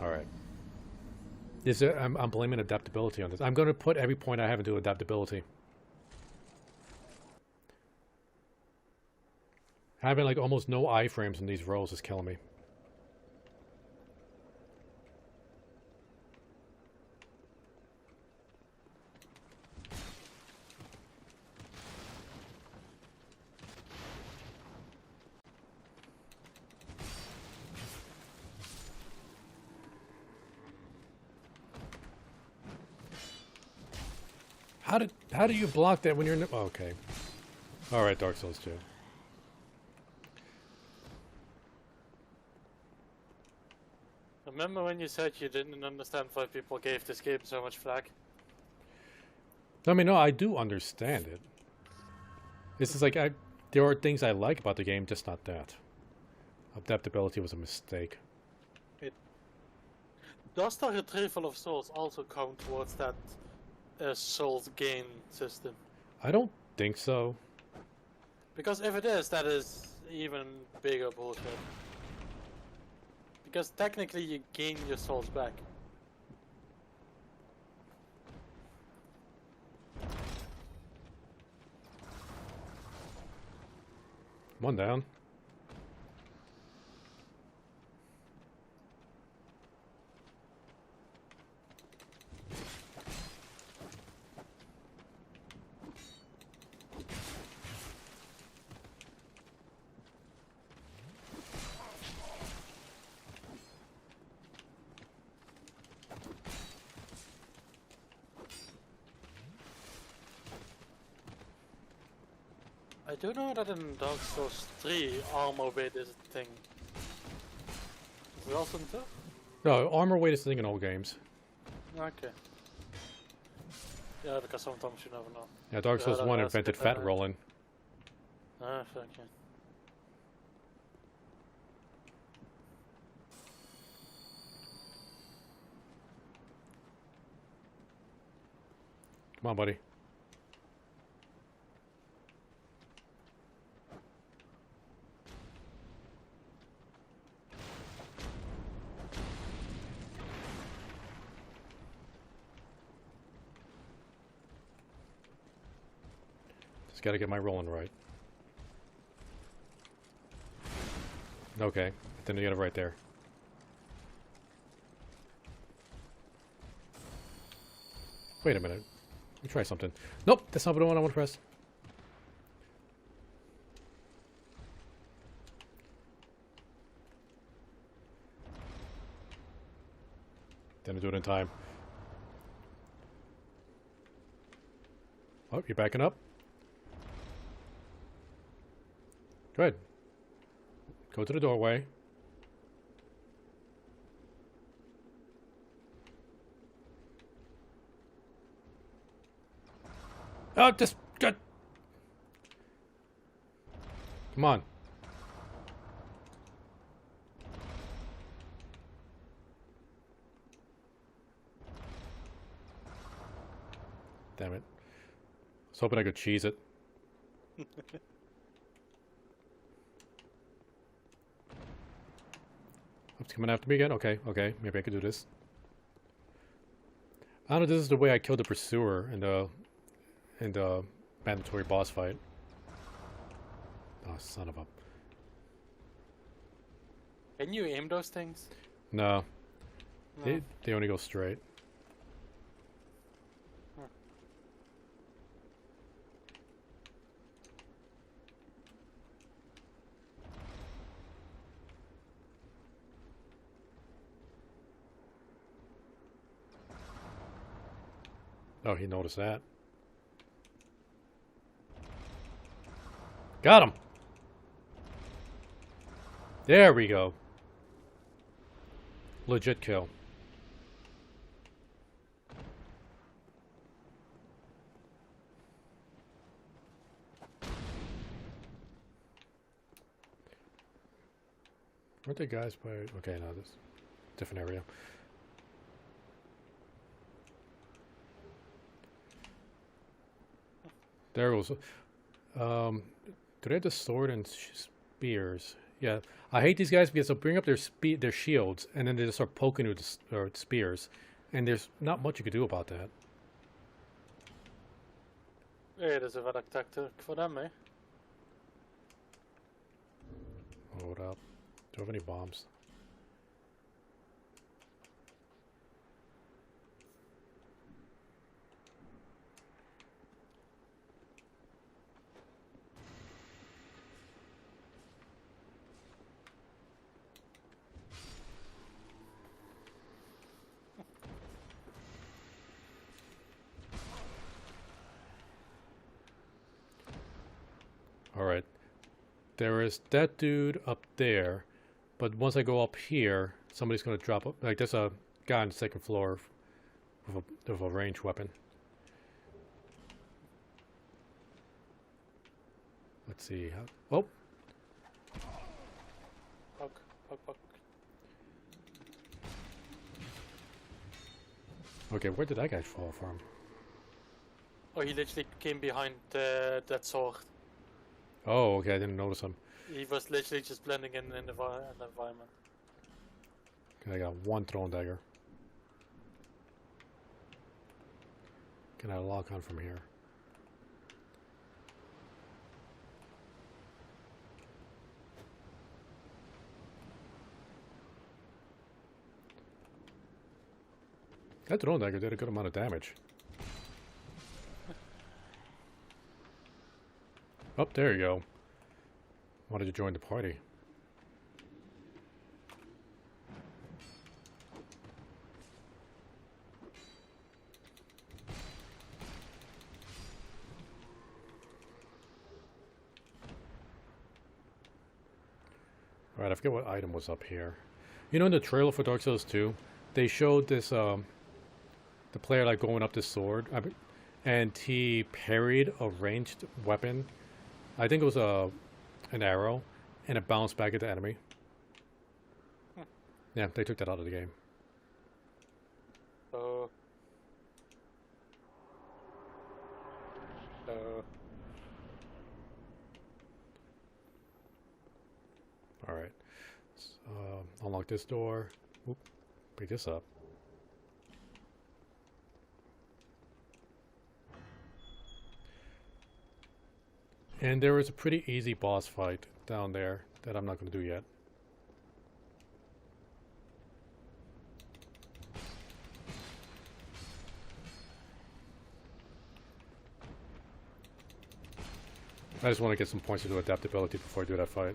All right. I'm blaming adaptability on this. I'm going to put every point I have into adaptability. Having like almost no iframes in these rolls is killing me. How do you block that when you're in? Okay. All right, Dark Souls 2. Remember when you said you didn't understand why people gave this game so much flack? I mean, no, I do understand it. This is like there are things I like about the game, just not that. Adaptability was a mistake. Does the retrieval of souls also count towards that souls gain system? I don't think so. Because if it is, that is even bigger bullshit. Because technically you gain your souls back. One down. I do know that in Dark Souls 3, armor weight is a thing. Is it also in 2? No, armor weight is a thing in old games. Okay. Yeah, because sometimes you never know. Yeah, Dark Souls 1 invented fat rolling. Ah, fuck yeah. Come on, buddy. Just gotta get my rolling right. Okay, then you get it right there. Wait a minute. Let me try something. Nope, that's not the one I want to press. Didn't do it in time. Oh, you're backing up? Good. Go to the doorway. Oh, just... Come on. Damn it. I was hoping I could cheese it. It's coming after me again? Okay, okay. Maybe I could do this. I don't know if this is the way I killed the pursuer in the mandatory boss fight. Oh, son of a... Can you aim those things? No. No. They only go straight. Huh. Oh, he noticed that. Got him! There we go. Legit kill. Weren't the guys by... Okay, no, this different area. There goes. Do they have the sword and spears? Yeah, I hate these guys because they'll bring up their shields and then they just start poking with spears, and there's not much you can do about that. Yeah, there's a welk tactic for them, eh? Hold up. Do I have any bombs? Alright. There is that dude up there, but once I go up here, somebody's going to drop up. Like, there's a guy on the second floor with a ranged weapon. Let's see. Oh! Poke. Okay, where did that guy fall from? Oh, he literally came behind that sword. Oh, okay, I didn't notice him. He was literally just blending in the environment. Okay, I got one thrown dagger. Can I lock on from here? That thrown dagger did a good amount of damage. Oh, there you go. Wanted to join the party. Alright, I forget what item was up here. You know, in the trailer for Dark Souls 2, they showed this, the player like going up this sword, and he parried a ranged weapon. I think it was an arrow, and it bounced back at the enemy. Yeah, they took that out of the game. Alright. Unlock this door. Oop, pick this up. And there is a pretty easy boss fight down there that I'm not going to do yet. I just want to get some points to do adaptability before I do that fight.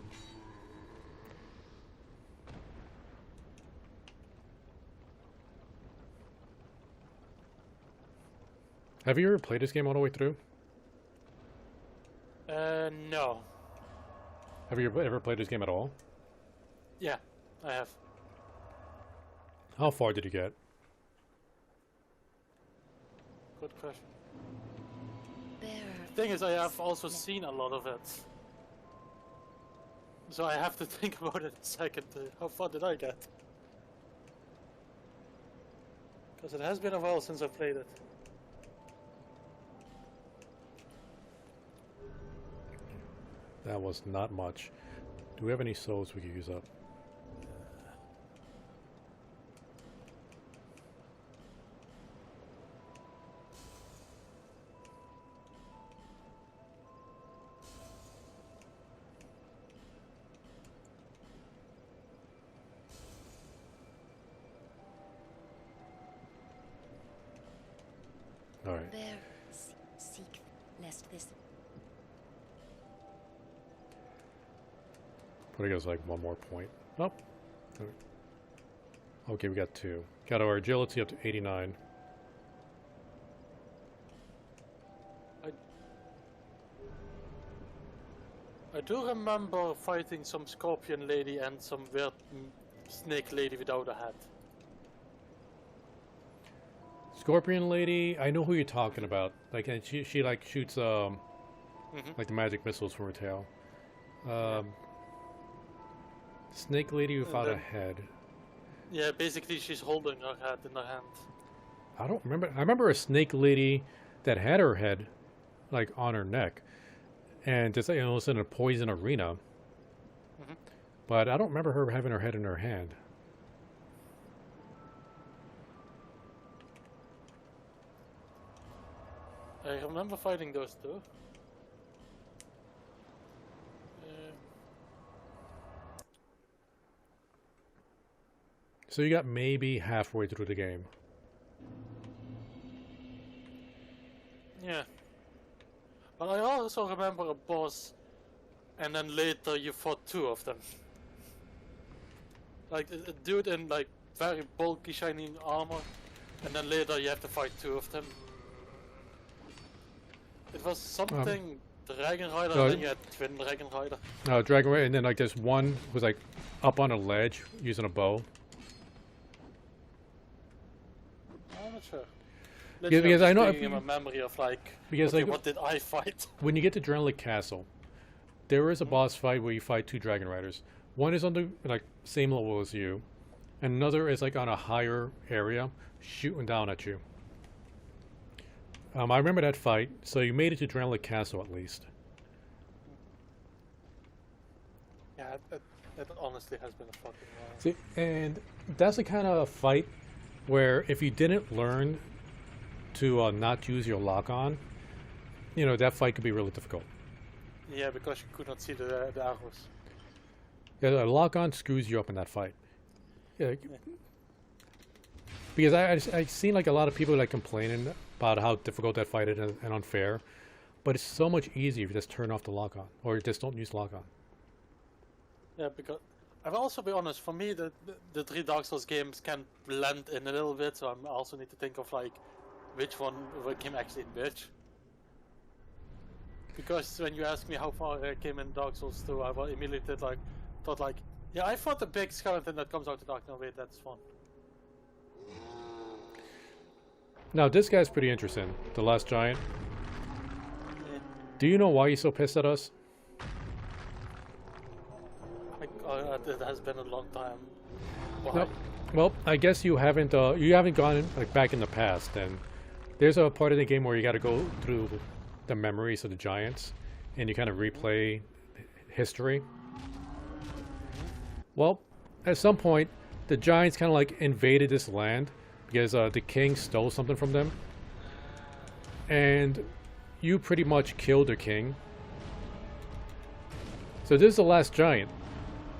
Have you ever played this game all the way through? No. Have you ever played this game at all? Yeah, I have. How far did you get? Good question. The thing is, I have also seen a lot of it. So I have to think about it a second. How far did I get? Because it has been a while since I played it. That was not much. Do we have any souls we could use up? All right. There, seek lest this. Putting us like one more point. Oh. Okay, we got 2. Got our agility up to 89. I do remember fighting some scorpion lady and some weird snake lady without a head. Scorpion lady, I know who you're talking about. Like, and she like shoots like the magic missiles from her tail. Snake lady without a head. Yeah, basically she's holding her head in her hand. I don't remember. I remember a snake lady that had her head like on her neck, and just like, it was in a poison arena. but I don't remember her having her head in her hand. I remember fighting those two. So you got maybe halfway through the game. Yeah. But I also remember a boss, and then later you fought two of them. Like a dude in like very bulky shiny armor, and then later you have to fight two of them. It was something Dragon Rider, and then you had Twin Dragon Rider. Dragon Rider, and then like this one was like up on a ledge using a bow. I'm not sure. Yeah, because I know in my memory of like, because okay, like what did I fight? When you get to Drenlic Castle, there is a boss fight where you fight two Dragon Riders. One is on the like same level as you, and another is like on a higher area, shooting down at you. I remember that fight. So you made it to Drenlic Castle at least. Yeah, it honestly has been a fucking while. See, and that's the kind of fight where if you didn't learn to not use your lock-on, you know, that fight could be really difficult. Yeah, because you could not see the arrows. Yeah, the lock-on screws you up in that fight. Yeah. Because I've seen like a lot of people like complaining about how difficult that fight is and unfair, but it's so much easier if you just turn off the lock-on or just don't use lock-on. Yeah, because I'll also be honest. For me, the three Dark Souls games can blend in a little bit, so I also need to think of like which one came actually in which. Because when you ask me how far I came in Dark Souls 2, I immediately thought like, yeah, I fought the big skeleton that comes out the dark. No, wait, that's fun. Now this guy's pretty interesting. The last giant. Yeah. Do you know why he's so pissed at us? It has been a long time. Why? Nope. Well, I guess you haven't gone like back in the past, and there's a part of the game where you got to go through the memories of the giants, and you kind of replay history. Well, at some point, the giants kind of like invaded this land because the king stole something from them, and you pretty much killed the king. So this is the last giant,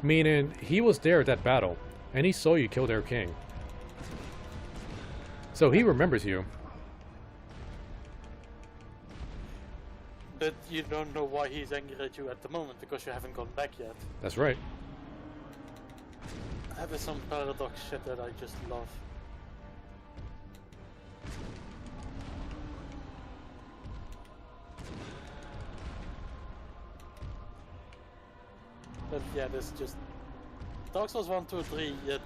meaning he was there at that battle, and he saw you kill their king. So he remembers you. But you don't know why he's angry at you at the moment, because you haven't gone back yet. That's right. That is some paradox shit that I just love. But yeah, this just Dark Souls 1, 2, 3, yet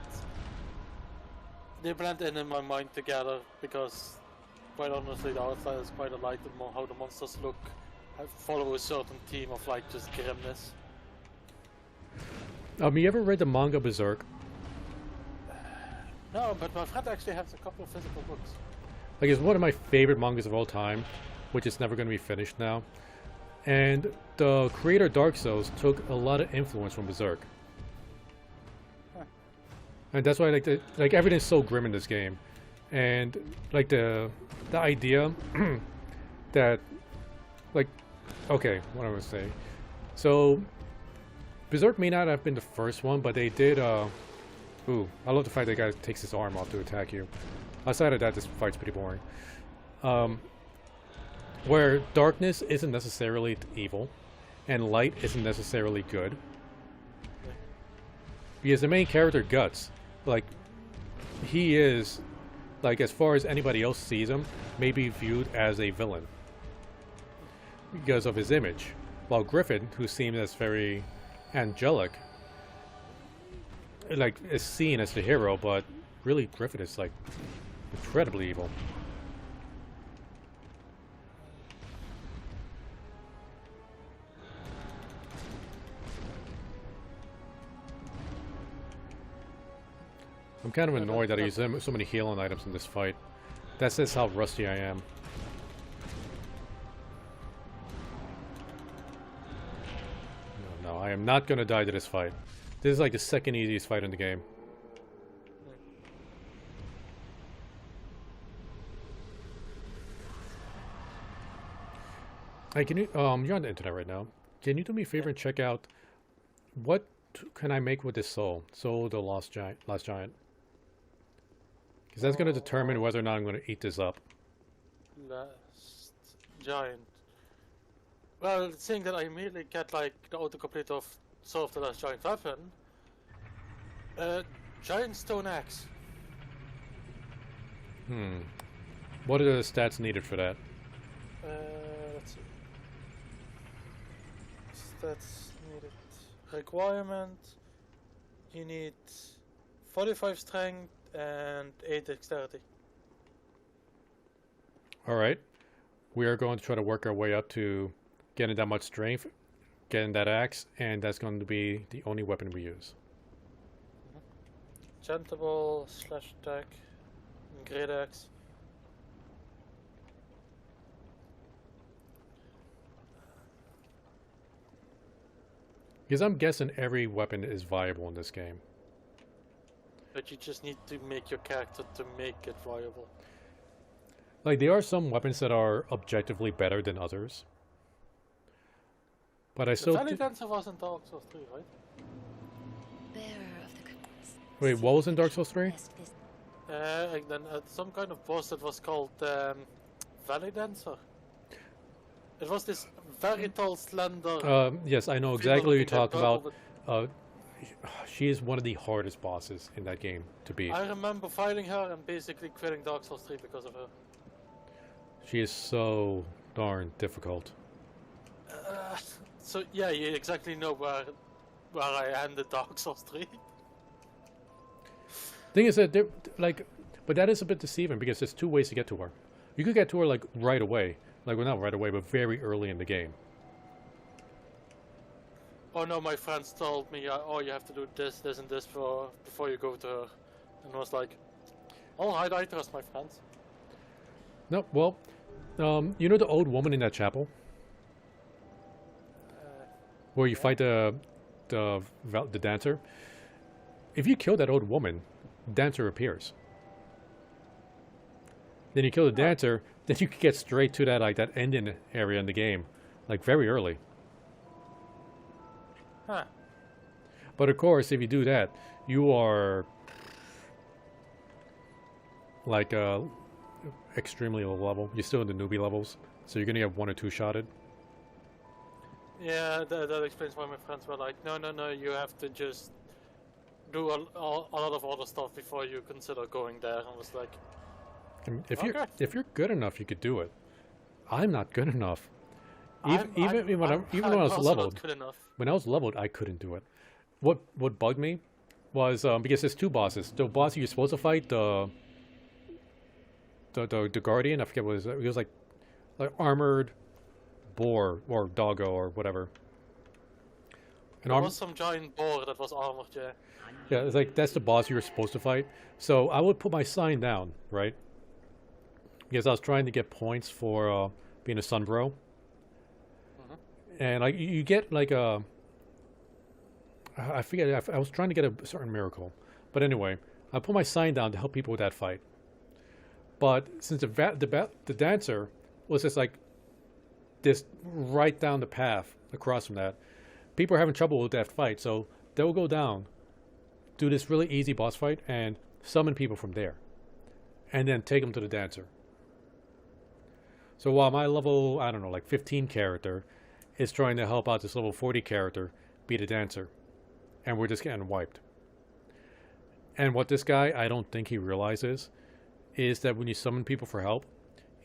they blend in my mind together, because quite honestly the art style is quite alike. How the monsters look, follow a certain theme of like just grimness. You ever read the manga Berserk? No, but my friend actually has a couple of physical books. Like, it's one of my favorite mangas of all time, which is never going to be finished now. And the creator of Dark Souls took a lot of influence from Berserk. Huh. And that's why like everything's so grim in this game. And like the idea that like, okay, what am I going to say? So Berserk may not have been the first one, but they did ooh, I love the fact that guy takes his arm off to attack you. Outside of that, this fight's pretty boring. Where darkness isn't necessarily evil, and light isn't necessarily good. Because the main character, Guts, like, he is, like, as far as anybody else sees him, may be viewed as a villain. Because of his image. While Griffin, who seems as very angelic, like, is seen as the hero, but really Griffin is, like, incredibly evil. I'm kind of annoyed that I use so many healing items in this fight. That says how rusty I am. No, I am not going to die to this fight. This is like the second easiest fight in the game. Hey, can you, you're on the internet right now. Can you do me a favor and check out what can I make with this soul? Soul of the last giant. Because that's going to determine whether or not I'm going to eat this up. Last giant. Well, seeing that I immediately get like the autocomplete of Soul of the Last Giant weapon, giant stone axe. What are the stats needed for that? Let's see. Stats needed. Requirement. You need 45 strength and 8 dexterity. Alright. We are going to try to work our way up to getting that much strength, getting that axe, and that's going to be the only weapon we use. Gentable, slash attack, great axe. Because I'm guessing every weapon is viable in this game. But you just need to make your character to make it viable. Like, there are some weapons that are objectively better than others. But I still... The Valley Dancer was in Dark Souls 3, right? Wait, what was in Dark Souls 3? And then some kind of boss that was called Valley Dancer. It was this very tall, slender... yes, I know exactly what you talk about. She is one of the hardest bosses in that game to beat. I remember fighting her and basically quitting Dark Souls 3 because of her. She is so darn difficult. So yeah, you exactly know where I ended Dark Souls 3. Thing is that they're like, but that is a bit deceiving because there's two ways to get to her. You could get to her like right away, like well not right away, but very early in the game. Oh no, my friends told me, oh you have to do this, this, and this before you go to her, and I was like, alright, I trust my friends. No, well, you know the old woman in that chapel, where you fight the dancer. If you kill that old woman, dancer appears. Then you kill the dancer, then you can get straight to that like that ending area in the game, like very early. Huh. But of course, if you do that, you are like extremely low level. You're still in the newbie levels, so you're gonna get 1 or 2 shotted. Yeah, that explains why my friends were like, no, you have to just do a lot of other stuff before you consider going there. I was like, if okay. you're good enough, you could do it. I'm not good enough. Even when I was leveled, when I was leveled, I couldn't do it. What bugged me was because there's 2 bosses. The boss you're supposed to fight, the guardian, I forget what it was like armored boar or doggo or whatever. There was some giant boar that was armored, yeah. Yeah, it's like that's the boss you were supposed to fight. So I would put my sign down, right? Because I was trying to get points for being a Sunbro. And like you get like a, I forget. I was trying to get a certain miracle, but anyway, I put my sign down to help people with that fight. But since the dancer was just like this right down the path across from that, people are having trouble with that fight. So they'll go down, do this really easy boss fight, and summon people from there, and then take them to the dancer. So while my level, I don't know, like 15 character is trying to help out this level 40 character beat a dancer, and we're just getting wiped. And what this guy, I don't think he realizes, is that when you summon people for help,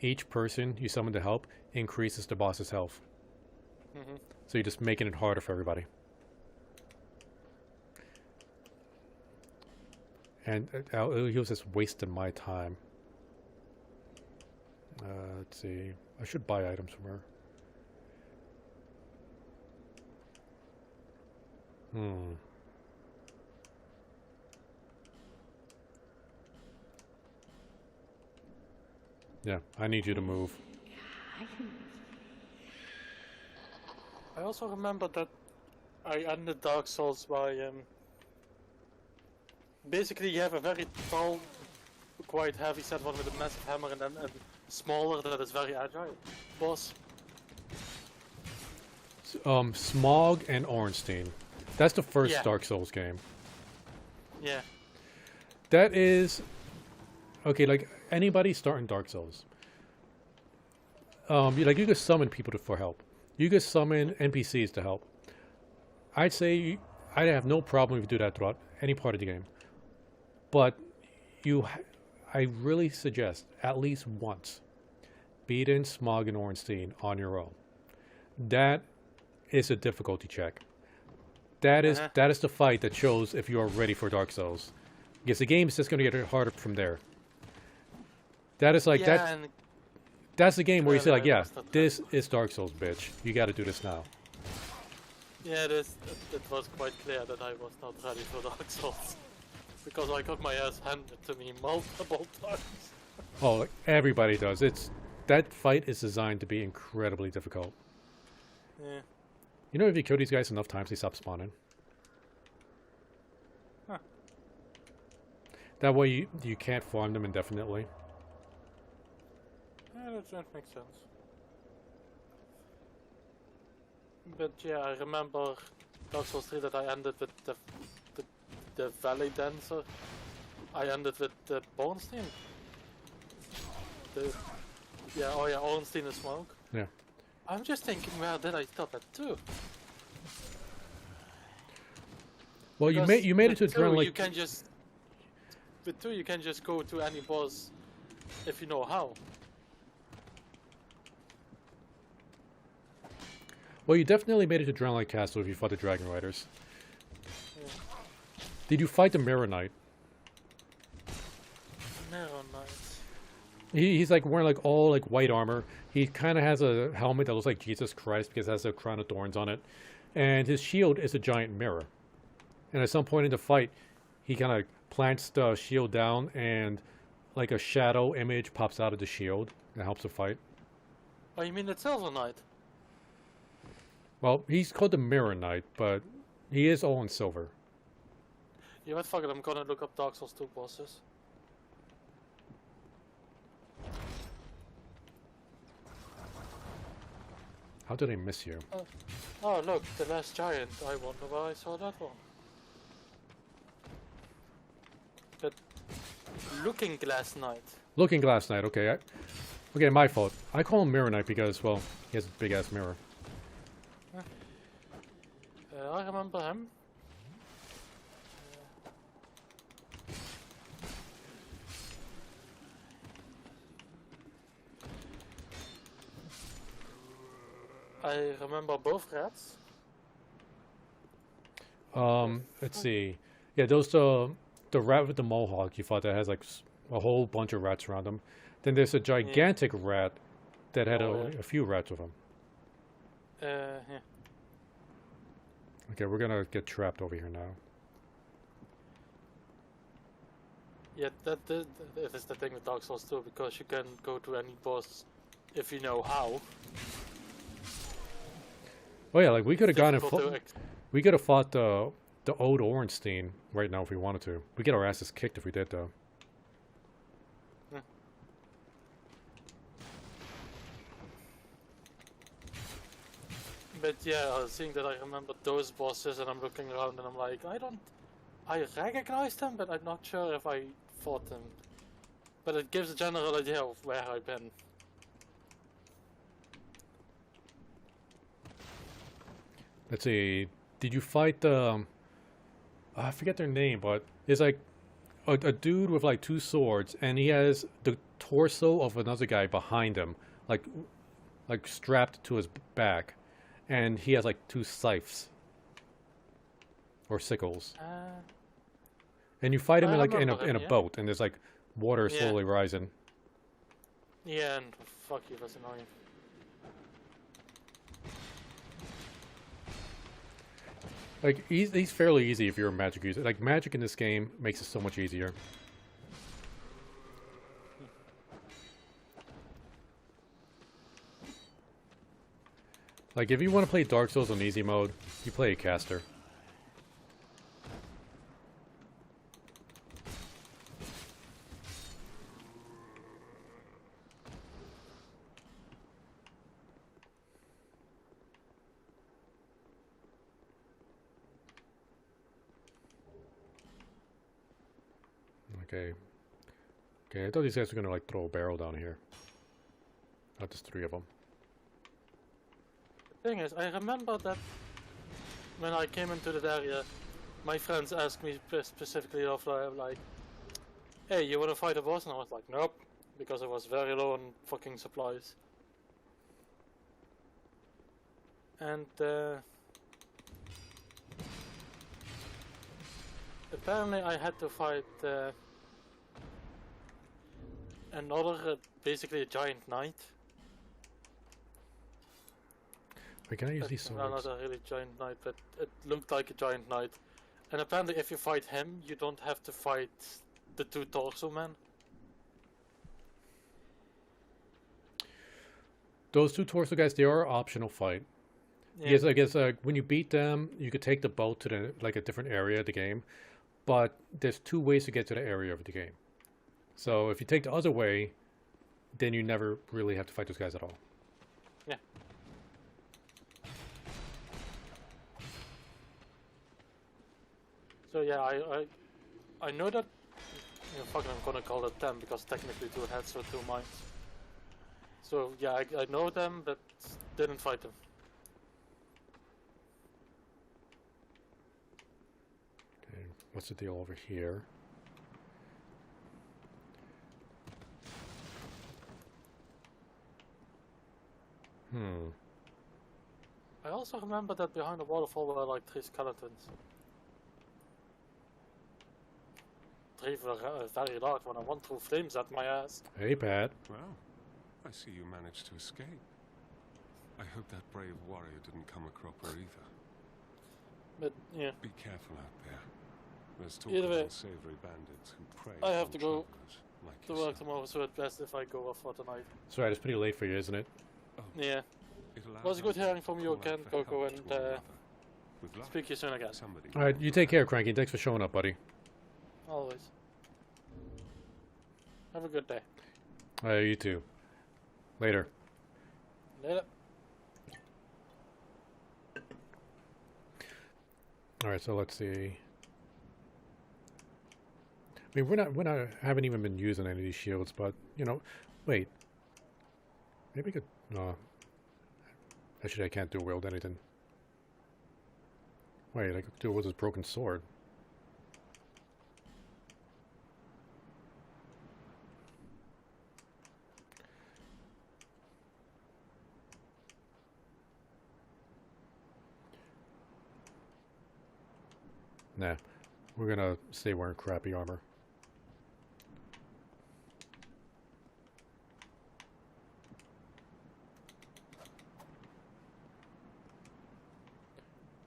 each person you summon to help increases the boss's health. So you're just making it harder for everybody. And he was just wasting my time. Let's see. I should buy items from her. Yeah, I need you to move. I also remember that I ended Dark Souls by basically you have a very tall, quite heavy set one with a massive hammer, and then a smaller that is very agile boss. Smog and Ornstein. That's the first Yeah. Dark Souls game. Yeah. That is okay. Like anybody starting Dark Souls, you could summon people for help. You could summon NPCs to help. I'd say I'd have no problem if you do that throughout any part of the game. But I really suggest at least once beating Smog and Ornstein on your own. That is a difficulty check. That is the fight that shows if you are ready for Dark Souls. Because the game is just going to get harder from there. That is like that's the game where you say like, yeah, this is Dark Souls, bitch. You got to do this now. Yeah, it was quite clear that I was not ready for Dark Souls. Because I got my ass handed to me multiple times. Oh, like everybody does. That fight is designed to be incredibly difficult. Yeah. You know, if you kill these guys enough times, they stop spawning. Huh. That way you can't farm them indefinitely. Yeah, that makes sense. But yeah, I remember Dark Souls 3 that I ended with the Valley Dancer. I ended with the Bornstein. Ornstein and Smoke. Yeah. I'm just thinking, where did I stop at 2? Well, you made it to Adrenaline Lake. You can just with 2 you can just go to any boss if you know how. Well, you definitely made it to Drownlight Castle if you fought the Dragon Riders. Yeah. Did you fight the Mirror Knight? Mirror Knight. He's like wearing like all like white armor. He kind of has a helmet that looks like Jesus Christ because it has a crown of thorns on it, and his shield is a giant mirror. And at some point in the fight, he kind of plants the shield down, and like a shadow image pops out of the shield and helps the fight. Oh, you mean the Silver Knight? Well, he's called the Mirror Knight, but he is all in silver. You know what, fuck it, I'm gonna look up Dark Souls 2 bosses. How did I miss you? Oh look, the last giant. I wonder where I saw that one. But Looking Glass Knight. Looking Glass Knight, okay. Okay, my fault. I call him Mirror Knight because, well, he has a big-ass mirror. I remember him. I remember both rats. Let's see. Yeah, those the rat with the mohawk you fought that has like a whole bunch of rats around him. Then there's a gigantic rat that had a few rats with him. Yeah. Okay, we're gonna get trapped over here now. Yeah, that is the thing with Dark Souls 2, because you can go to any boss if you know how. Oh yeah, like we could have gone and we could have fought the old Ornstein right now if we wanted to. We get our asses kicked if we did though. Yeah. But yeah, seeing that I remember those bosses and I'm looking around and I'm like, I recognize them, but I'm not sure if I fought them. But it gives a general idea of where I've been. Let's see. Did you fight the? I forget their name, but it's like a dude with like two swords, and he has the torso of another guy behind him, like strapped to his back, and he has like two scythes or sickles. And you fight him in a boat, and there's like water slowly rising. Yeah, and fuck you, that's annoying. Like, he's fairly easy if you're a magic user. Like, magic in this game makes it so much easier. Like, if you want to play Dark Souls on easy mode, you play a caster. Okay. Okay, I thought these guys were gonna like throw a barrel down here. Not just 3 of them. The thing is, I remember that when I came into that area, my friends asked me specifically of like, "Hey, you wanna fight a boss?" And I was like, "Nope," because I was very low on fucking supplies. And apparently I had to fight another, basically a giant knight. Wait, can I use these Well, swords? not a really giant knight, but it looked like a giant knight. And apparently if you fight him, you don't have to fight the 2 torso men. Those 2 torso guys, they are optional fight. Yeah. Yes, I guess when you beat them, you could take the boat to the like a different area of the game, but there's 2 ways to get to the area of the game. So if you take the other way, then you never really have to fight those guys at all. Yeah. So yeah, I know that. Fucking, I'm gonna call it them because technically 2 heads or 2 minds. So yeah, I know them, but didn't fight them. Okay, what's the deal over here? I also remember that behind the waterfall were like 3 skeletons. 3 were very large when I one threw flames at my ass. Hey, Pat. Well, I see you managed to escape. I hope that brave warrior didn't come a cropper either. But yeah. Be careful out there. There's talk Either of way, unsavory bandits who prey I have on to go travelers like to work tomorrow, so it's best if I go off for tonight. That's right, it's pretty late for you, isn't it? Yeah. It was good hearing from you again, Coco, and speak to you soon again. Alright, you take care, Cranky. Thanks for showing up, buddy. Always. Have a good day. You too. Later. Later. Alright, so let's see. I mean, haven't even been using any of these shields, but, you know, wait. Maybe I could, no. Actually, I can't dual wield anything. Wait, I could dual wield this broken sword. Nah, we're gonna stay wearing crappy armor.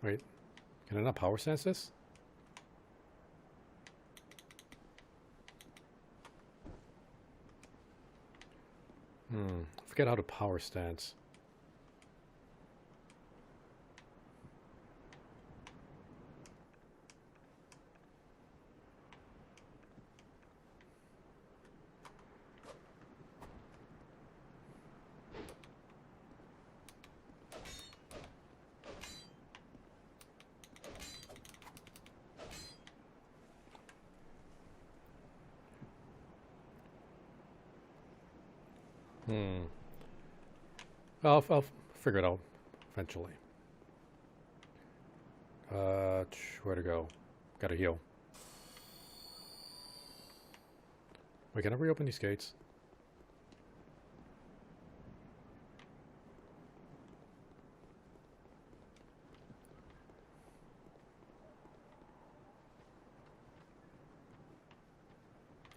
Wait, can I not power sense this? I forget how to power stance. I'll figure it out eventually. Where to go? Gotta heal. Wait, can I reopen these gates?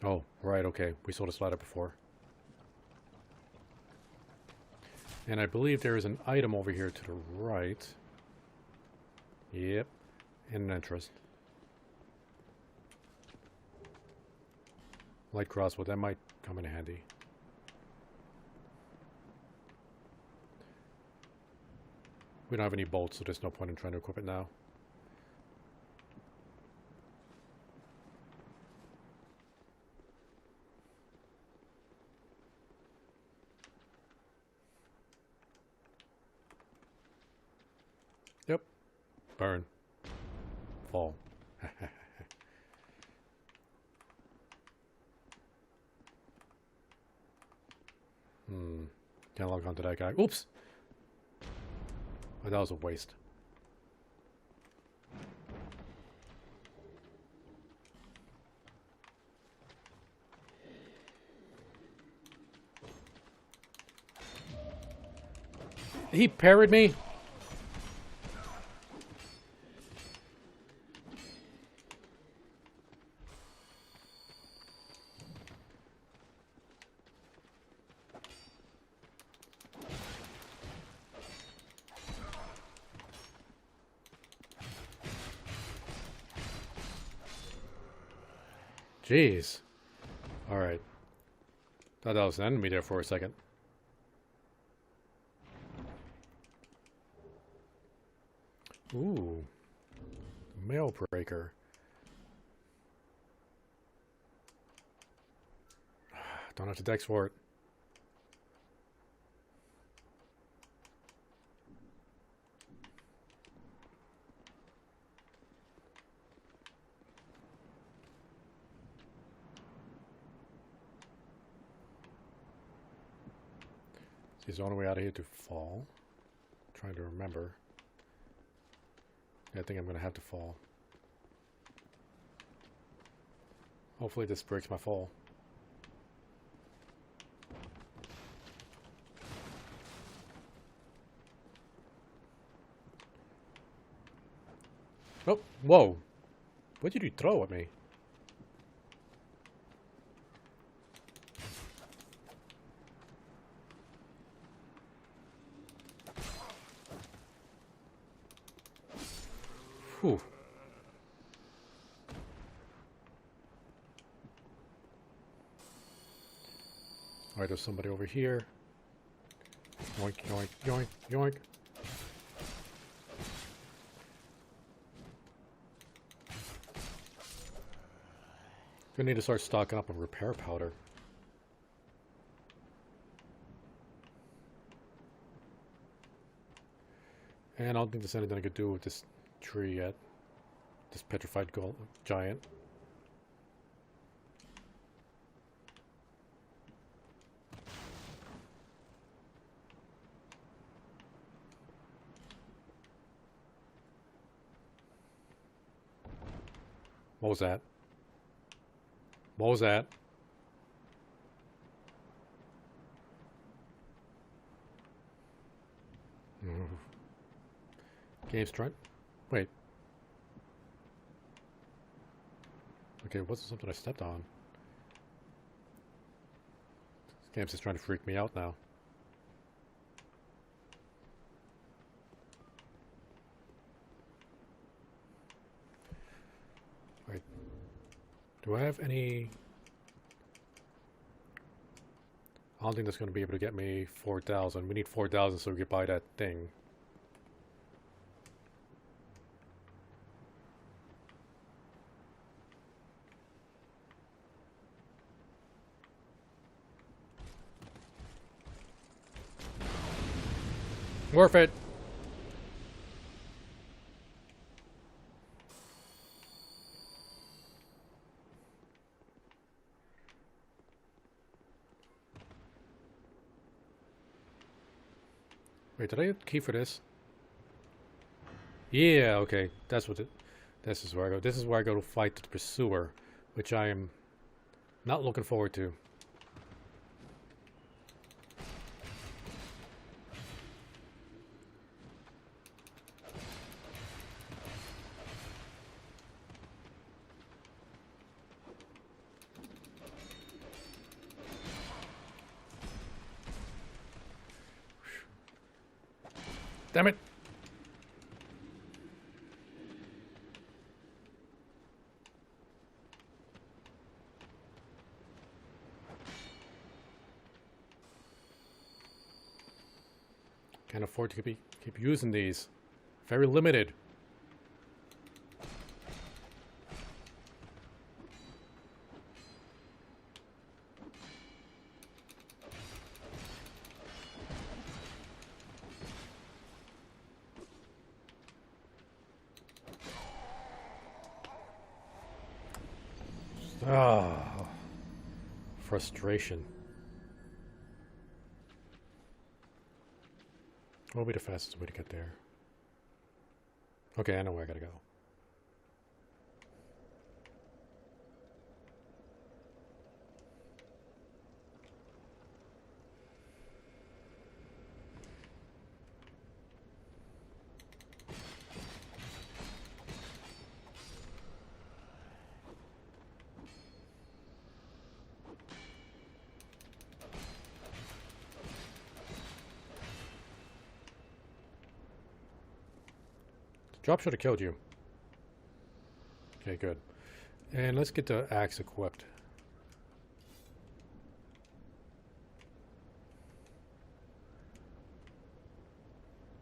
Oh, right, okay. We saw this ladder before. And I believe there is an item over here to the right. Yep. And an entrance. Light crossbow, that might come in handy. We don't have any bolts, so there's no point in trying to equip it now. Yep. Burn. Fall. Can't log on to that guy. Oops! Oh, that was a waste. He parried me? Jeez. Alright. Thought that was an enemy there for a second. Ooh. Mail breaker. Don't have to dex for it. Is the only way out of here to fall? I'm trying to remember. Yeah, I think I'm gonna have to fall. Hopefully this breaks my fall. Oh, whoa! What did you throw at me? Whew. Alright, there's somebody over here. Yoink, yoink, yoink, yoink. Gonna need to start stocking up on repair powder. And I don't think there's anything I could do with this tree yet. This petrified giant. What was that? What was that? Game's trying. Wait. Okay, what's something I stepped on? This game's just trying to freak me out now. Right. Do I have any... I don't think that's going to be able to get me 4,000. We need 4,000 so we can buy that thing. Worth it. Wait, did I get a key for this? Yeah, okay. That's what it... This is where I go. This is where I go to fight the pursuer, which I am not looking forward to. Damn it! Can't afford to keep using these. Very limited. Ah, frustration. What would be the fastest way to get there? Okay, I know where I gotta go. Drop should have killed you. Okay, good. And let's get the axe equipped.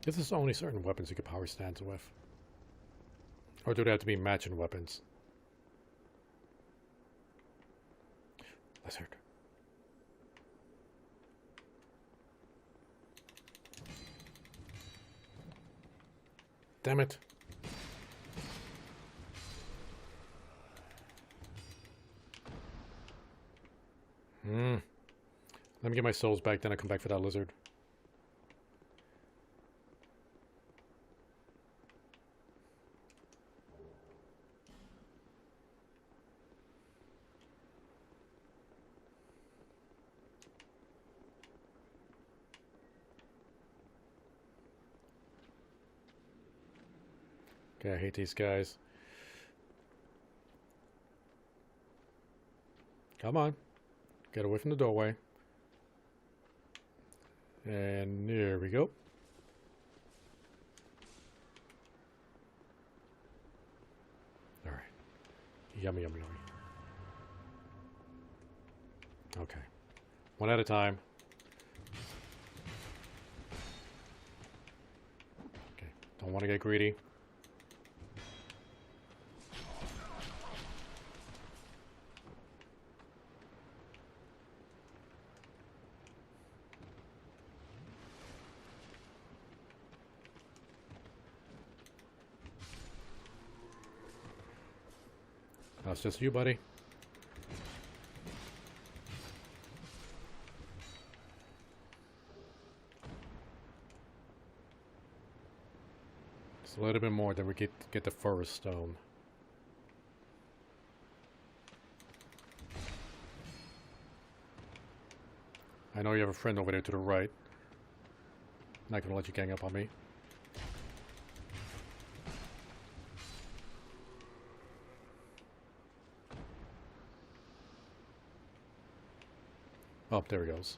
This is only certain weapons you can power stance with. Or do they have to be matching weapons? Lizard. Damn it. Let me get my souls back, then I come back for that lizard. Okay, I hate these guys. Come on. Get away from the doorway. And there we go. Alright. Yummy, yummy, yummy. Okay. One at a time. Okay. Don't want to get greedy. That's just you, buddy. Just a little bit more, then we get the forest stone. I know you have a friend over there to the right. Not gonna let you gang up on me. Oh, there he goes.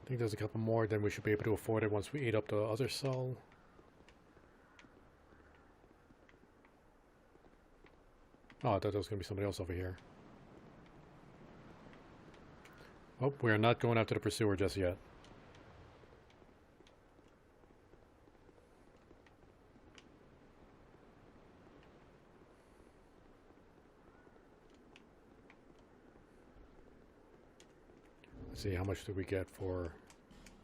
I think there's a couple more, then we should be able to afford it once we eat up the other soul. Oh, I thought there was going to be somebody else over here. Oh, we are not going after the pursuer just yet. Let's see, how much do we get for...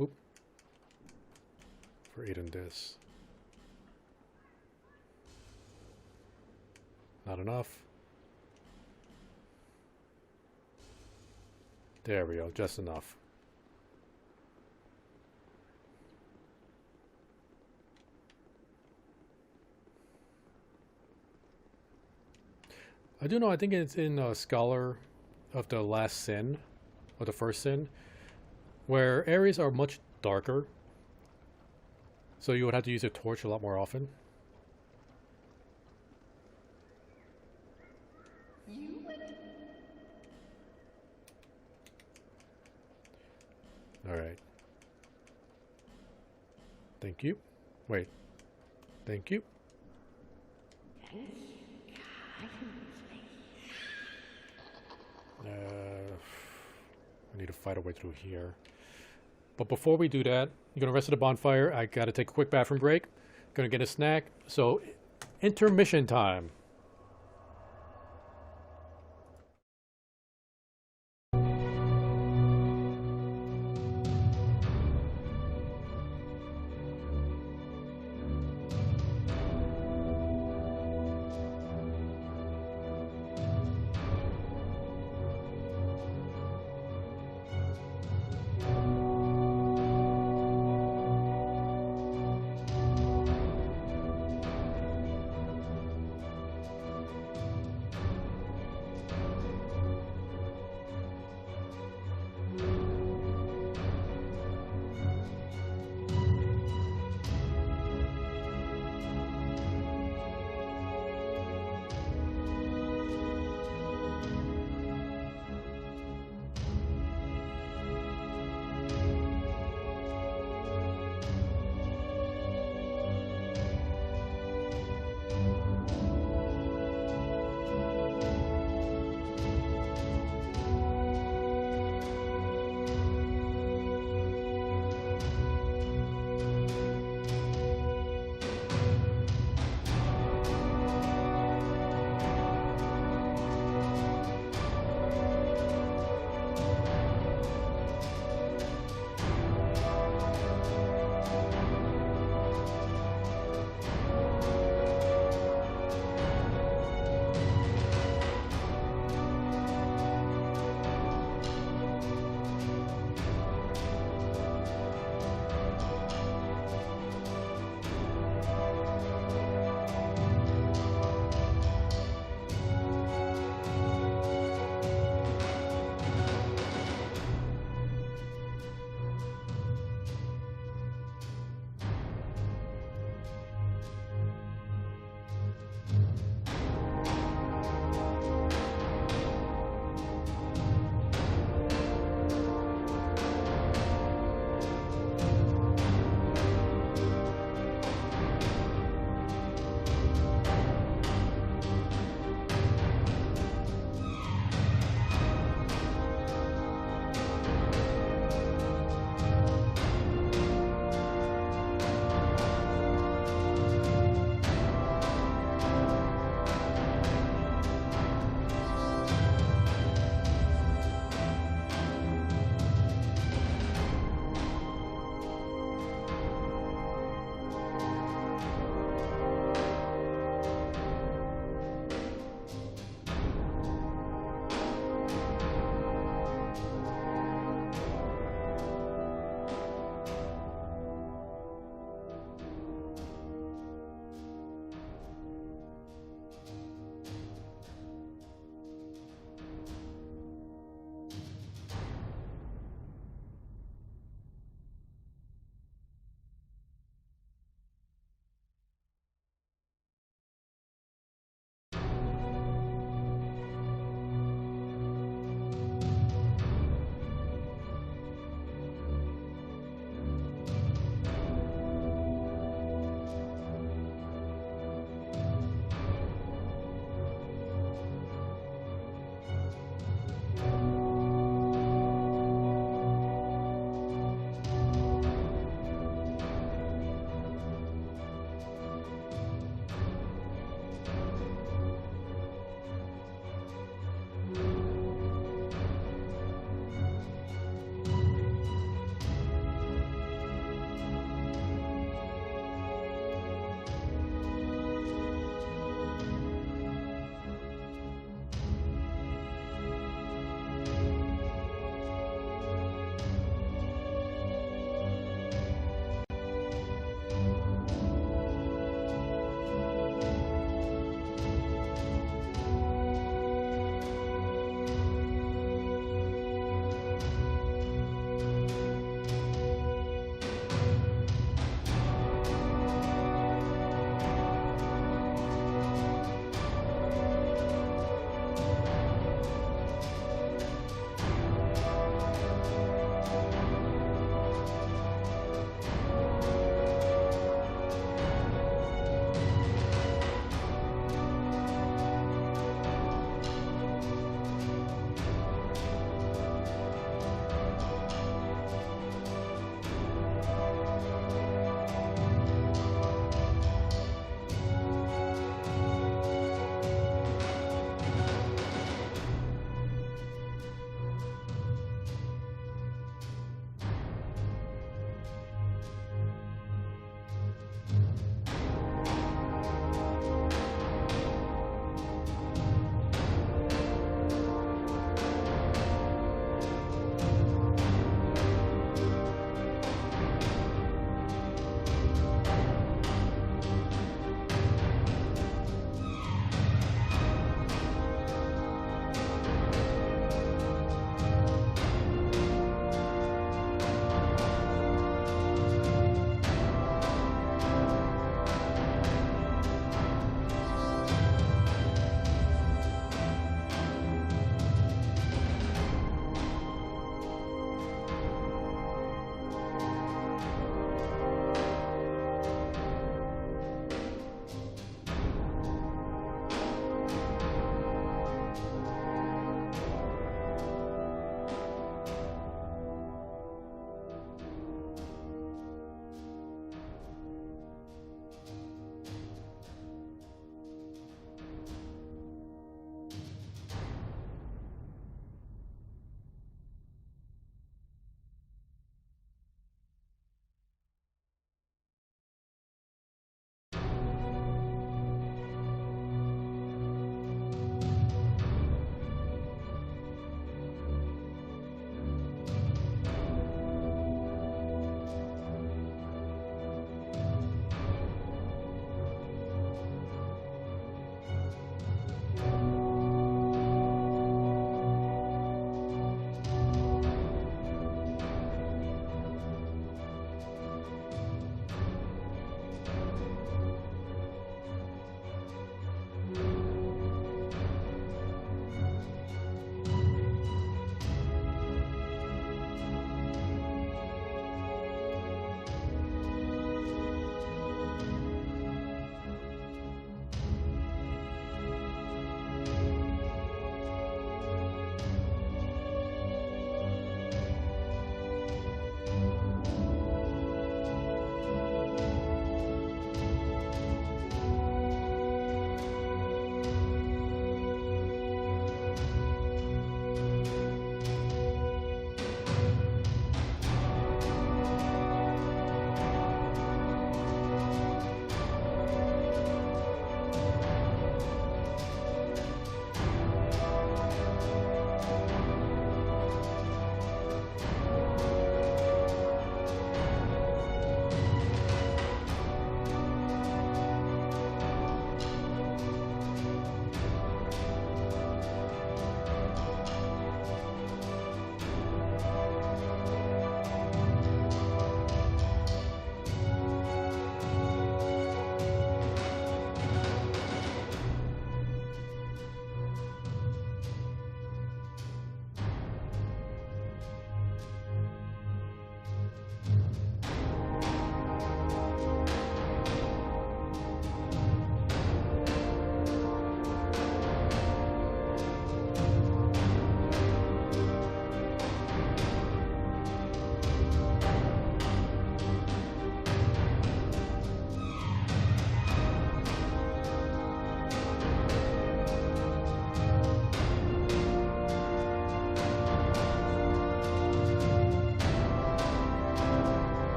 Oop. For eating this. Not enough. There we go, just enough. I do know, I think it's in Scholar of the Last Sin, or the First Sin, where areas are much darker. So you would have to use a torch a lot more often. Alright. Thank you. Wait. Thank you. I need to fight our way through here. But before we do that, you're gonna rest at the bonfire. I gotta take a quick bathroom break. Gonna get a snack. So, intermission time.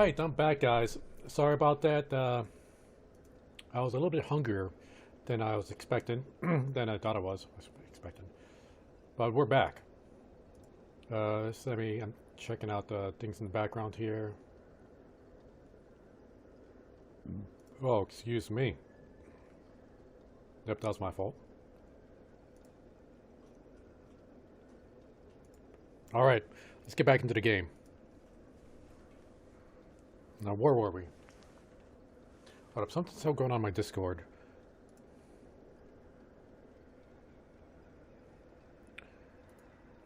Alright, I'm back, guys. Sorry about that. I was a little bit hungrier than I was expecting, than I thought I was expecting. But we're back. I'm checking out the things in the background here. Oh, excuse me. Yep, that was my fault. Alright, let's get back into the game. Now, where were we? Hold up, something's still going on my Discord.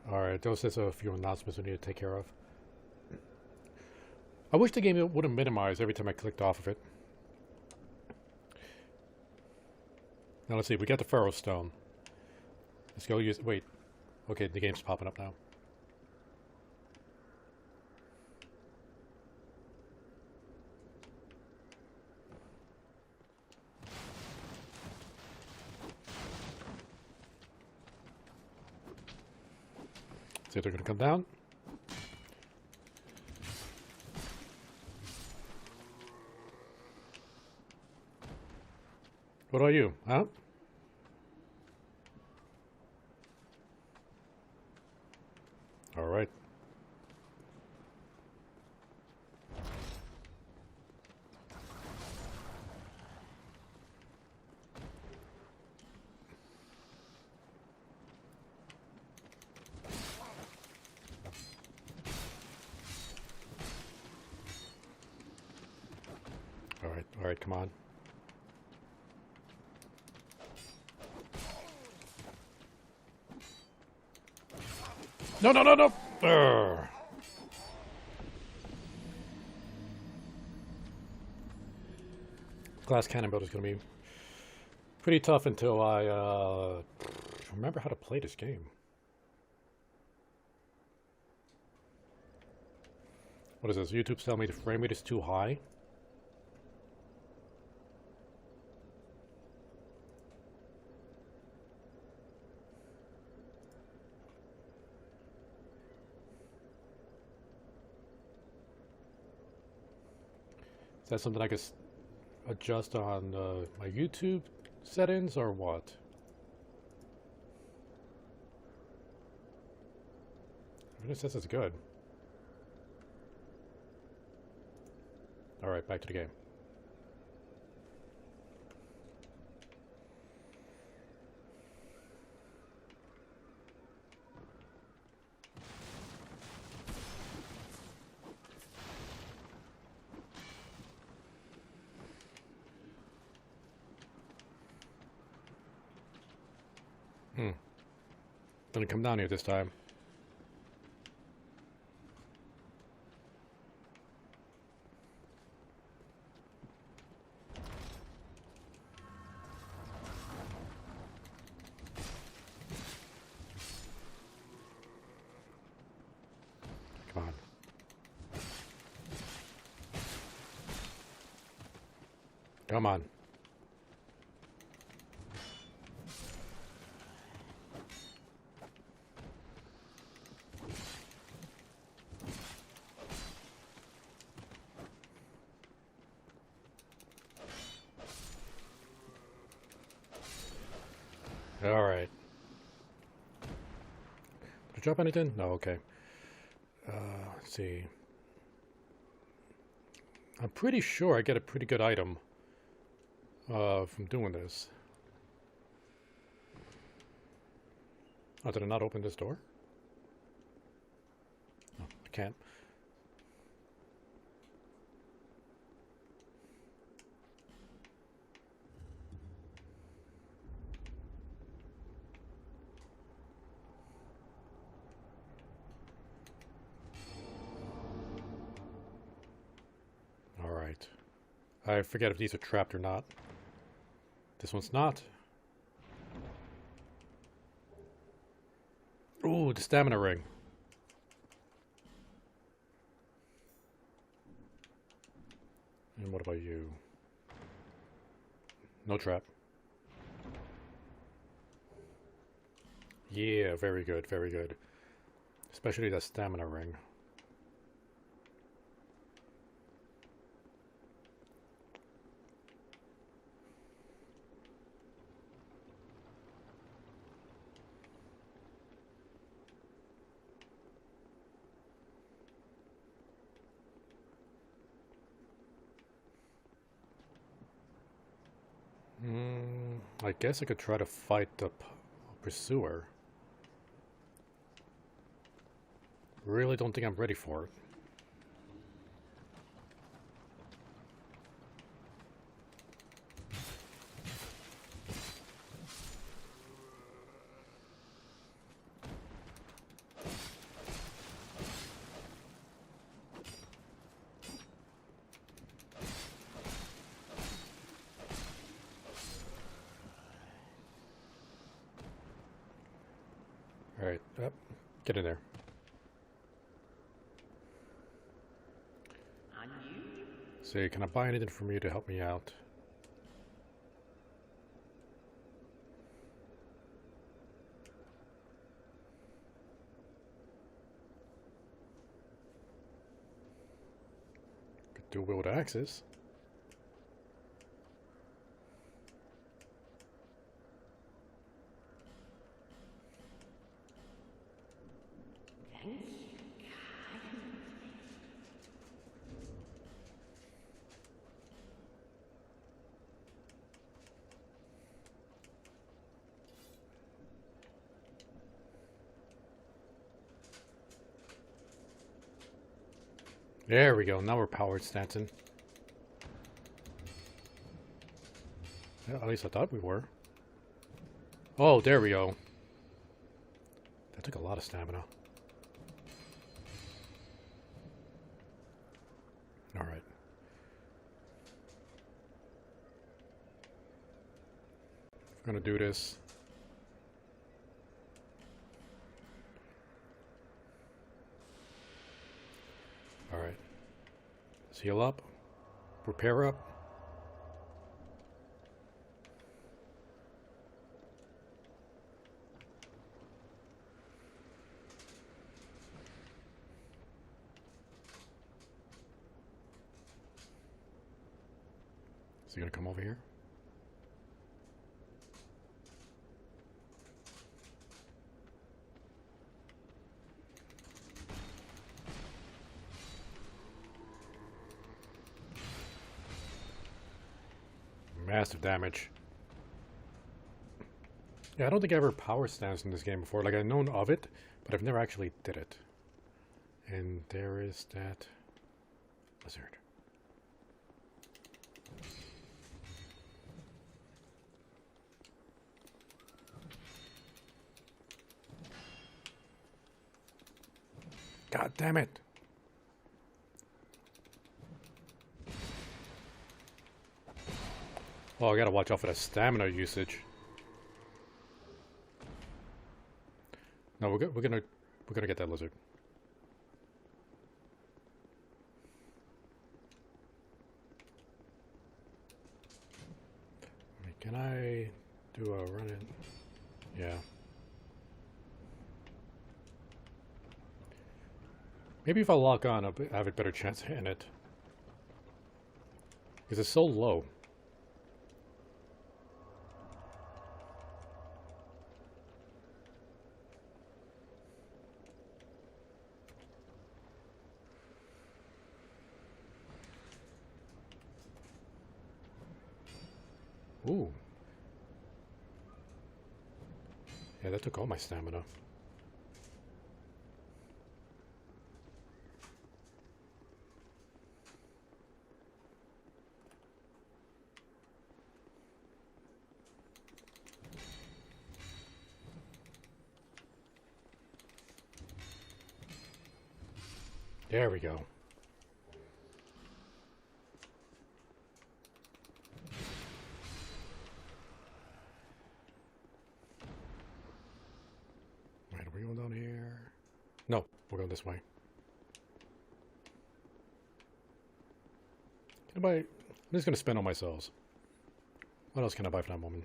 Alright, those are a few announcements we need to take care of. I wish the game wouldn't minimize every time I clicked off of it. Now let's see, we got the Pharaoh Stone. Let's go use... Wait. Okay, the game's popping up now. See if they're going to come down. What are you, huh? All right. All right, come on. No, no, no, no! Urgh. Glass cannon build is going to be pretty tough until I remember how to play this game. What is this? YouTube's telling me the frame rate is too high. Is that something I could adjust on my YouTube settings or what? Everything says it's good. Alright, back to the game. Gonna come down here this time. Come on. Come on. Alright. Did I drop anything? No, okay. Let's see. I'm pretty sure I get a pretty good item from doing this. Oh, did I not open this door? No, I can't. Alright. I forget if these are trapped or not. This one's not. Ooh, the stamina ring. And what about you? No trap. Yeah, very good, very good. Especially the stamina ring. I guess I could try to fight the pursuer. Really don't think I'm ready for it. Alright, up. Get in there. Say, can I buy anything from you to help me out? Could do wield axes. There we go. Now we're powered, Stanton. Yeah, at least I thought we were. Oh, there we go. That took a lot of stamina. Alright. We're gonna do this. Alright. Let's heal up. Repair up. Is he gonna come over here? Massive damage. Yeah, I don't think I ever power stance in this game before. Like, I've known of it, but I've never actually did it. And there is that lizard. God damn it! Oh, I gotta watch out for that stamina usage. No, we're gonna get that lizard. Can I do a run in? Yeah. Maybe if I lock on, I'll have a better chance of hitting it. Because it's so low. Ooh. Yeah, that took all my stamina. There we go. Right, are we going down here? No, we're going this way. Can I buy... I'm just going to spend on my cells. What else can I buy for that moment?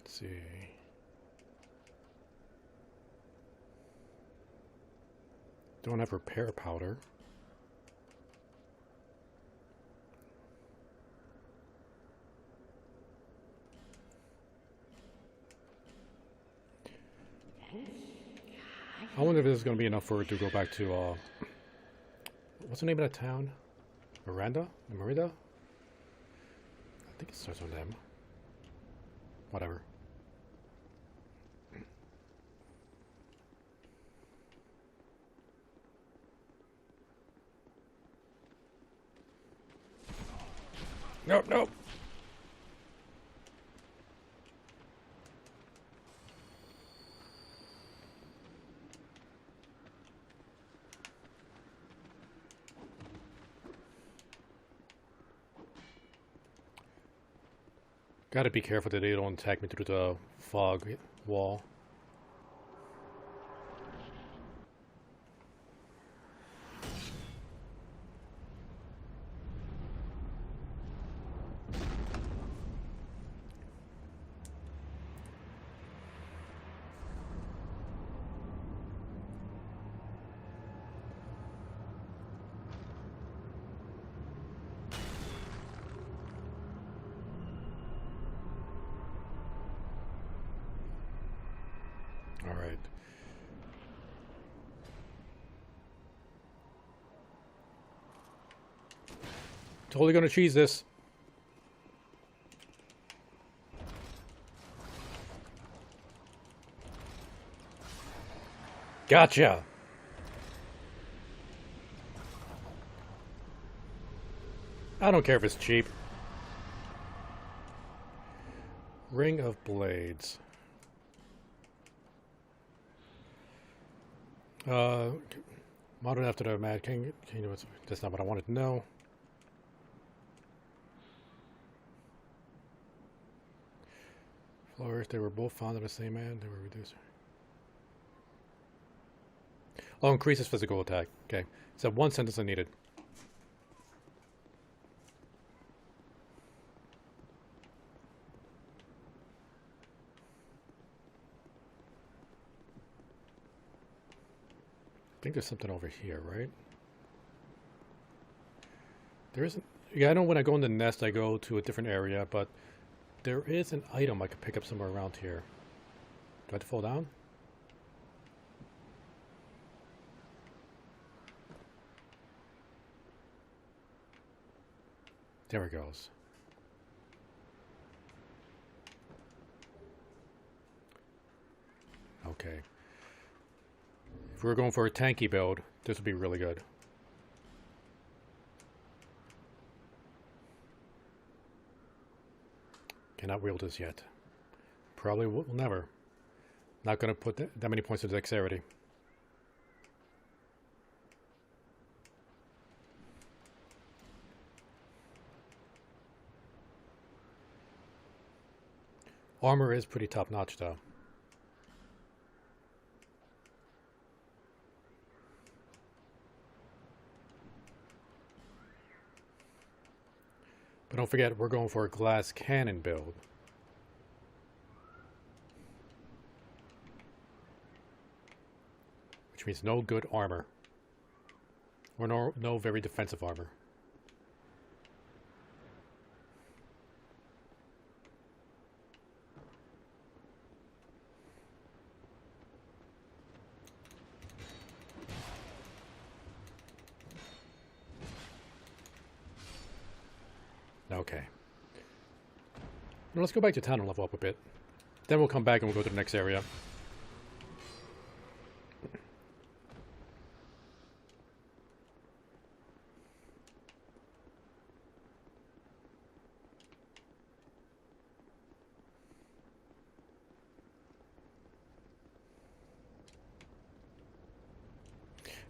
Let's see. Don't have repair powder. I wonder if this is going to be enough for it to go back to, what's the name of that town? Miranda? Merida? I think it starts with M. Whatever. Nope, nope. Gotta be careful that they don't attack me through the fog wall. Alright. Totally gonna cheese this. Gotcha! I don't care if it's cheap. Ring of Blades. Modern after the Mad King. That's not what I wanted to know. Flourish, they were both found in the same man. They were reduced. Oh, increases physical attack. Okay. So one sentence I needed. I think there's something over here, right? There isn't. Yeah, I know when I go in the nest, I go to a different area, but there is an item I could pick up somewhere around here. Do I have to fall down? There it goes. Okay. If we were going for a tanky build, this would be really good. Cannot wield this yet. Probably will never. Not going to put that many points of dexterity. Armor is pretty top notch though. But don't forget, we're going for a glass cannon build. Which means no good armor. Or no very defensive armor. Okay. Now let's go back to town and level up a bit. Then we'll come back and we'll go to the next area.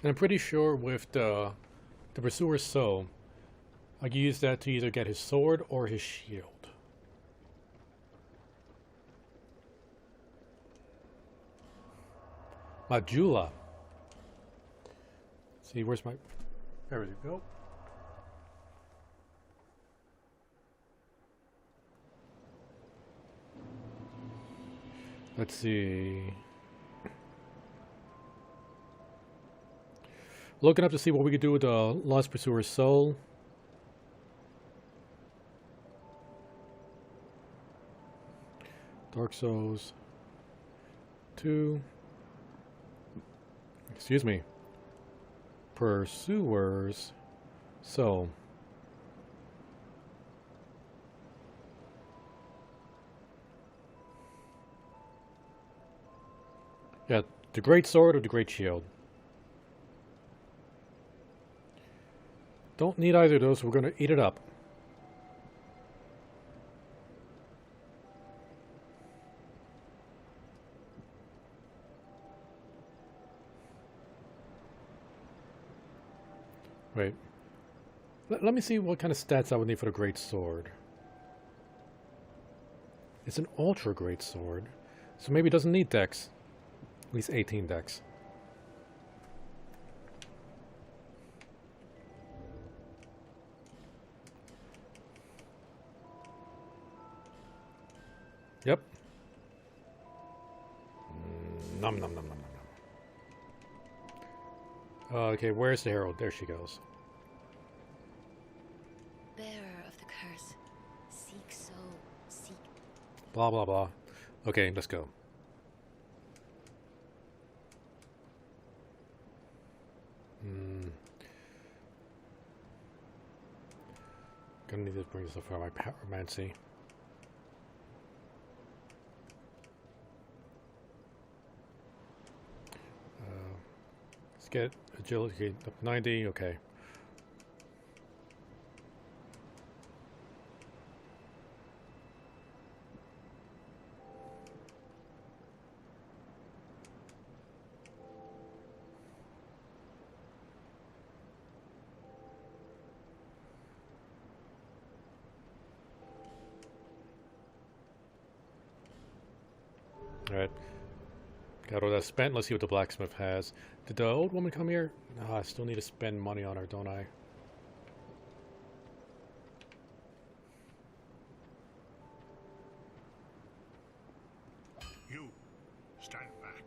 And I'm pretty sure with the Pursuer's Soul, I can use that to either get his sword or his shield. Majula. See, where's my... There we go. Let's see. Looking up to see what we could do with the Lost Pursuer's Soul. Dark Souls 2. Excuse me. Pursuers. So. Yeah, the great sword or the great shield. Don't need either of those, we're gonna eat it up. Wait. Let me see what kind of stats I would need for the great sword. It's an ultra great sword, so maybe it doesn't need dex. At least 18 dex. Yep. Nom nom nom nom nom nom. Okay, where's the herald? There she goes. Bearer of the curse, seek soul, seek. Blah blah blah. Okay, let's go. Gonna need to bring this up for my pyromancy. Let's get agility up 90. Okay. Alright. Got all that spent. Let's see what the blacksmith has. Did the old woman come here? No, I still need to spend money on her, don't I? You, stand back.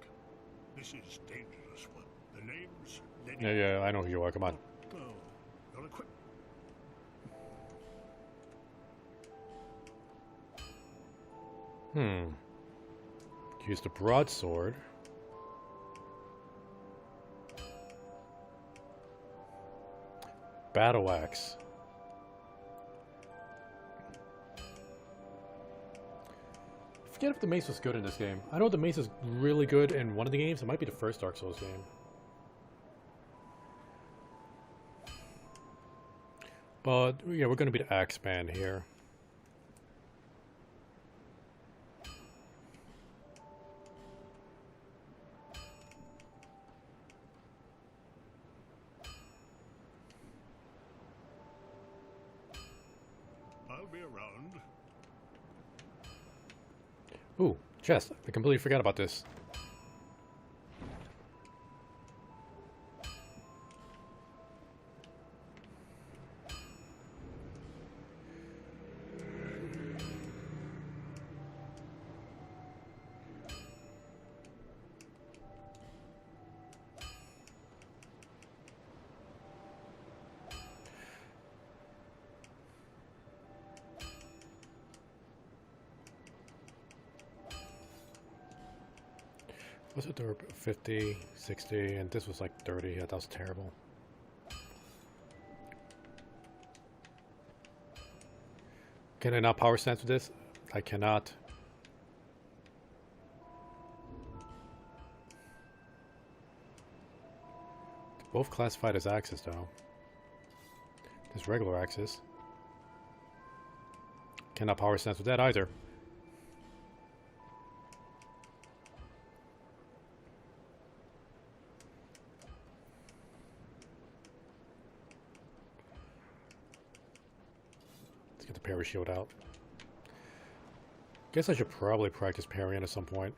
This is dangerous one. The name's Lenny. Yeah, I know who you are. Come on. Oh, you're equipped. Use the broadsword. Battle axe. I forget if the mace was good in this game. I know the mace is really good in one of the games. It might be the first Dark Souls game. But yeah, we're going to be the axe band here. I'll be around. Ooh, chest. I completely forgot about this. What's it there? 50, 60, and this was like 30. Yeah, that was terrible. Can I not power stance with this? I cannot. Both classified as axes, though. This regular axis. Cannot power stance with that either. Get the parry shield out. Guess I should probably practice parrying at some point.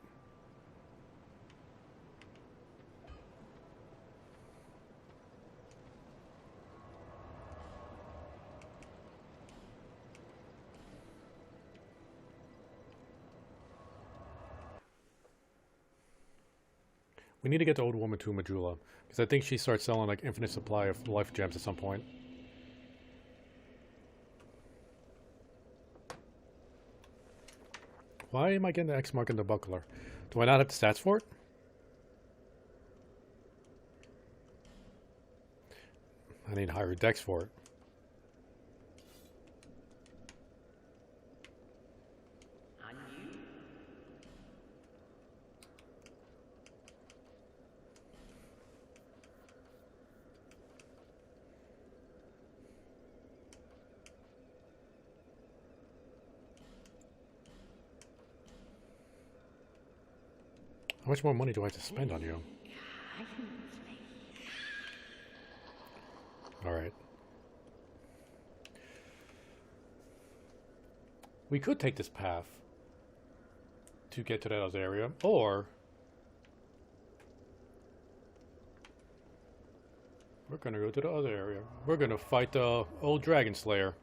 We need to get the old woman to Majula, because I think she starts selling like infinite supply of life gems at some point. Why am I getting the X mark in the buckler? Do I not have the stats for it? I need higher dex for it. How much more money do I have to spend on you? Alright. We could take this path to get to that other area, or we're gonna go to the other area. We're gonna fight the old dragon slayer.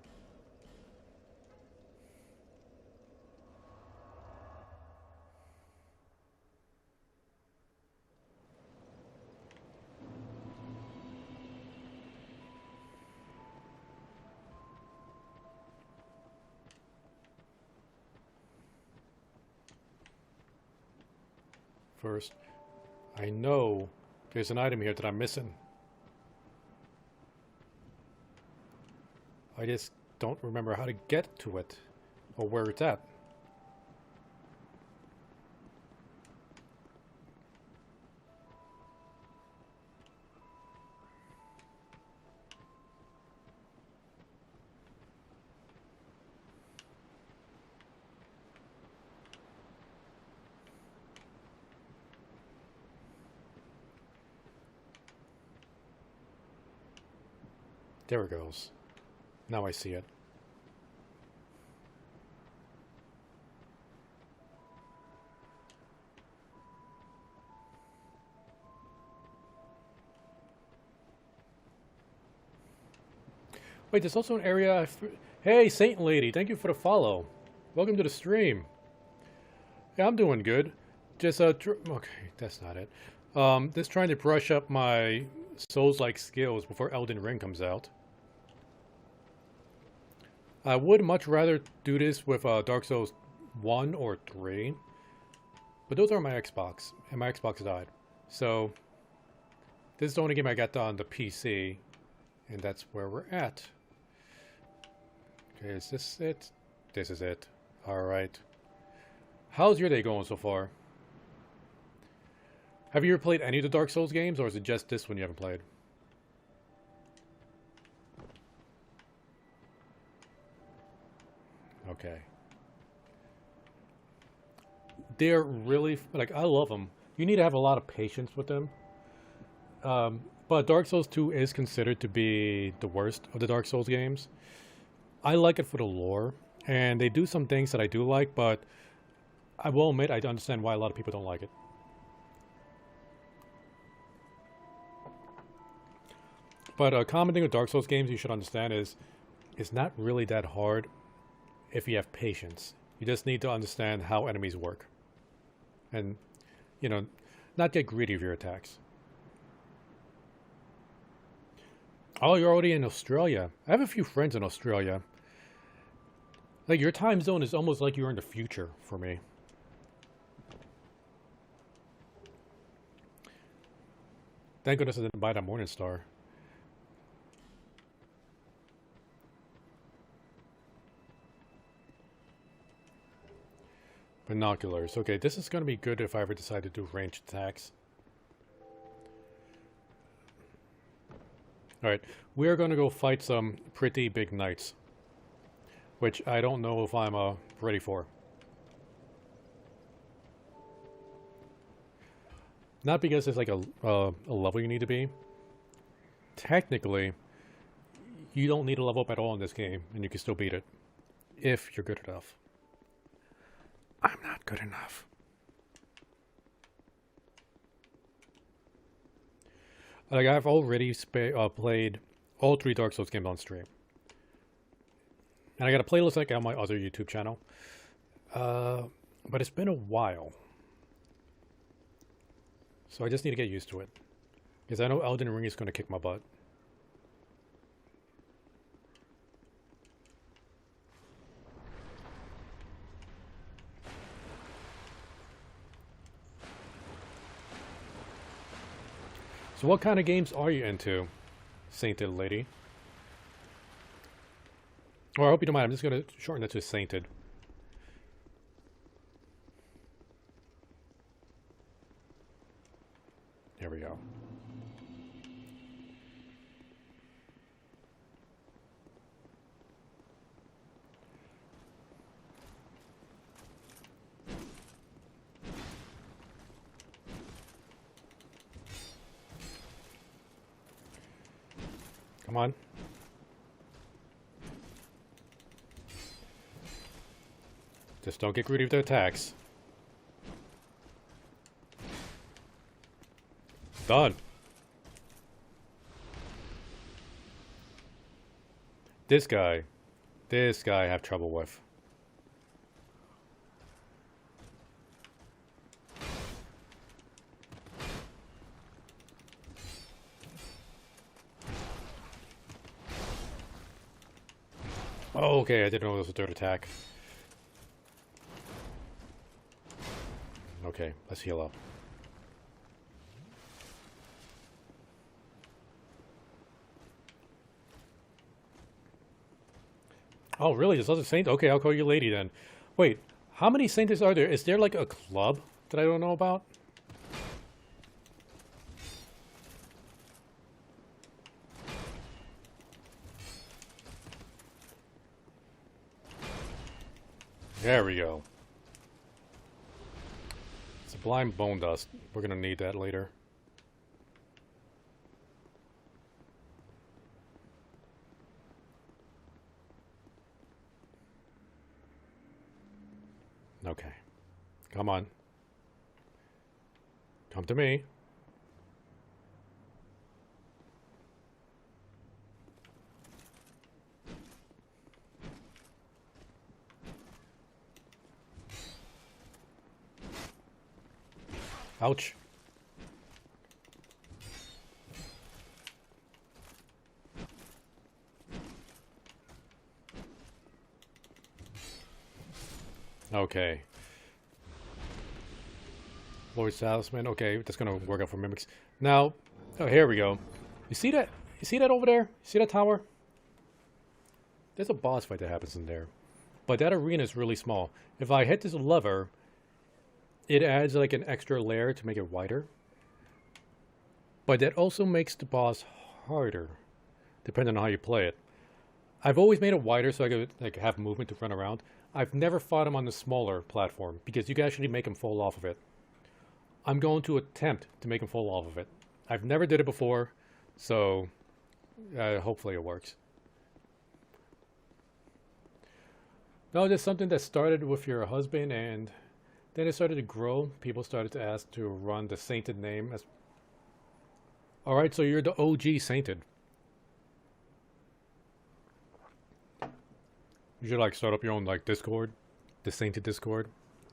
First, I know there's an item here that I'm missing. I just don't remember how to get to it or where it's at. There it goes. Now I see it. Wait, there's also an area... Hey, Saint Lady, thank you for the follow. Welcome to the stream. Yeah, I'm doing good. Just, okay, that's not it. Just trying to brush up my Souls-like skills before Elden Ring comes out. I would much rather do this with Dark Souls 1 or 3. But those are my Xbox, and my Xbox died. So, this is the only game I got on the PC, and that's where we're at. Okay, is this it? This is it. Alright. How's your day going so far? Have you ever played any of the Dark Souls games, or is it just this one you haven't played? Okay. They're really, like, I love them. You need to have a lot of patience with them. But Dark Souls 2 is considered to be the worst of the Dark Souls games. I like it for the lore, and they do some things that I do like, but I will admit I understand why a lot of people don't like it. But a common thing with Dark Souls games you should understand is it's not really that hard if you have patience. You just need to understand how enemies work. And, you know, not get greedy of your attacks. Oh, you're already in Australia. I have a few friends in Australia. Like, your time zone is almost like you're in the future for me. Thank goodness I didn't buy that Morning Star. Binoculars. Okay, this is going to be good if I ever decide to do ranged attacks. Alright, we are going to go fight some pretty big knights. Which I don't know if I'm ready for. Not because it's like a level you need to be. Technically, you don't need to level up at all in this game, and you can still beat it. If you're good enough. I'm not good enough. Like, I've already played all 3 Dark Souls games on stream. And I got a playlist like on my other YouTube channel. But it's been a while. So I just need to get used to it. Because I know Elden Ring is going to kick my butt. So what kind of games are you into? sainted lady. Or I hope you don't mind. I'm just going to shorten it to sainted. There we go. Come on. Just don't get greedy with the attacks. Done. This guy I have trouble with. Oh, okay, I didn't know it was a third attack. Okay, let's heal up. Oh, really? There's other saints? Okay, I'll call you lady then. Wait, how many saints are there? Is there like a club that I don't know about? There we go. Sublime bone dust. We're gonna need that later. Okay. Come on. Come to me. Ouch. Okay. Lord Talisman. Okay, that's gonna work out for mimics. Now, oh, here we go. You see that? You see that over there? You see that tower? There's a boss fight that happens in there. But that arena is really small. If I hit this lever, it adds like an extra layer to make it wider. But that also makes the boss harder, depending on how you play it. I've always made it wider so I could like have movement to run around. I've never fought him on the smaller platform because you can actually make him fall off of it. I'm going to attempt to make him fall off of it. I've never did it before, so hopefully it works. No, there's something that started with your husband and then it started to grow. People started to ask to run the sainted name. Alright, so you're the OG sainted. You should like start up your own like Discord. The sainted Discord.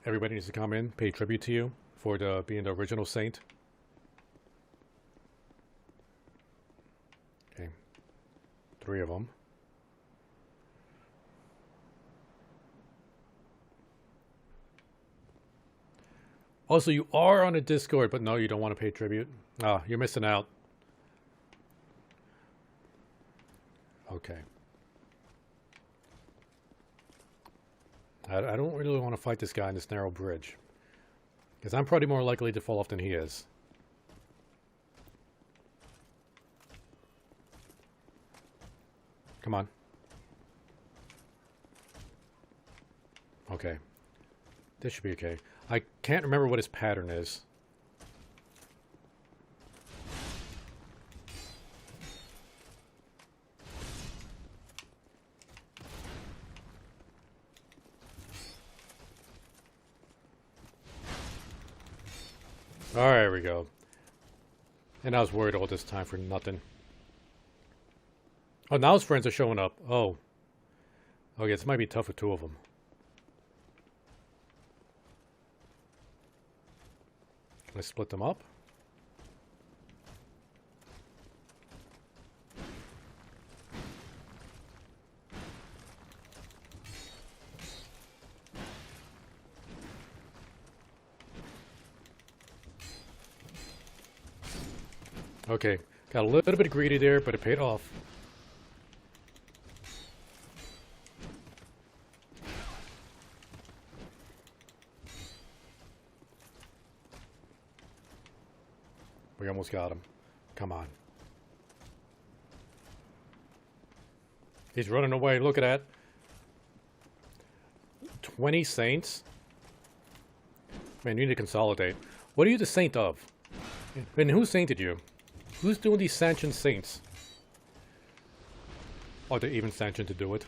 Everybody needs to come in, pay tribute to you for being the original saint. Okay. 3 of them. Also, you are on a Discord, but no, you don't want to pay tribute. Ah, you're missing out. Okay. I don't really want to fight this guy in this narrow bridge. Because I'm probably more likely to fall off than he is. Come on. Okay. This should be okay. I can't remember what his pattern is. Alright, there we go. And I was worried all this time for nothing. Oh, now his friends are showing up. Oh. Okay, this might be tough with 2 of them. Can I split them up? Okay, Got a little bit greedy there, but it paid off. We almost got him. Come on. He's running away. Look at that. 20 saints? Man, you need to consolidate. What are you the saint of? And who sainted you? Who's doing these sanctioned saints? Are they even sanctioned to do it?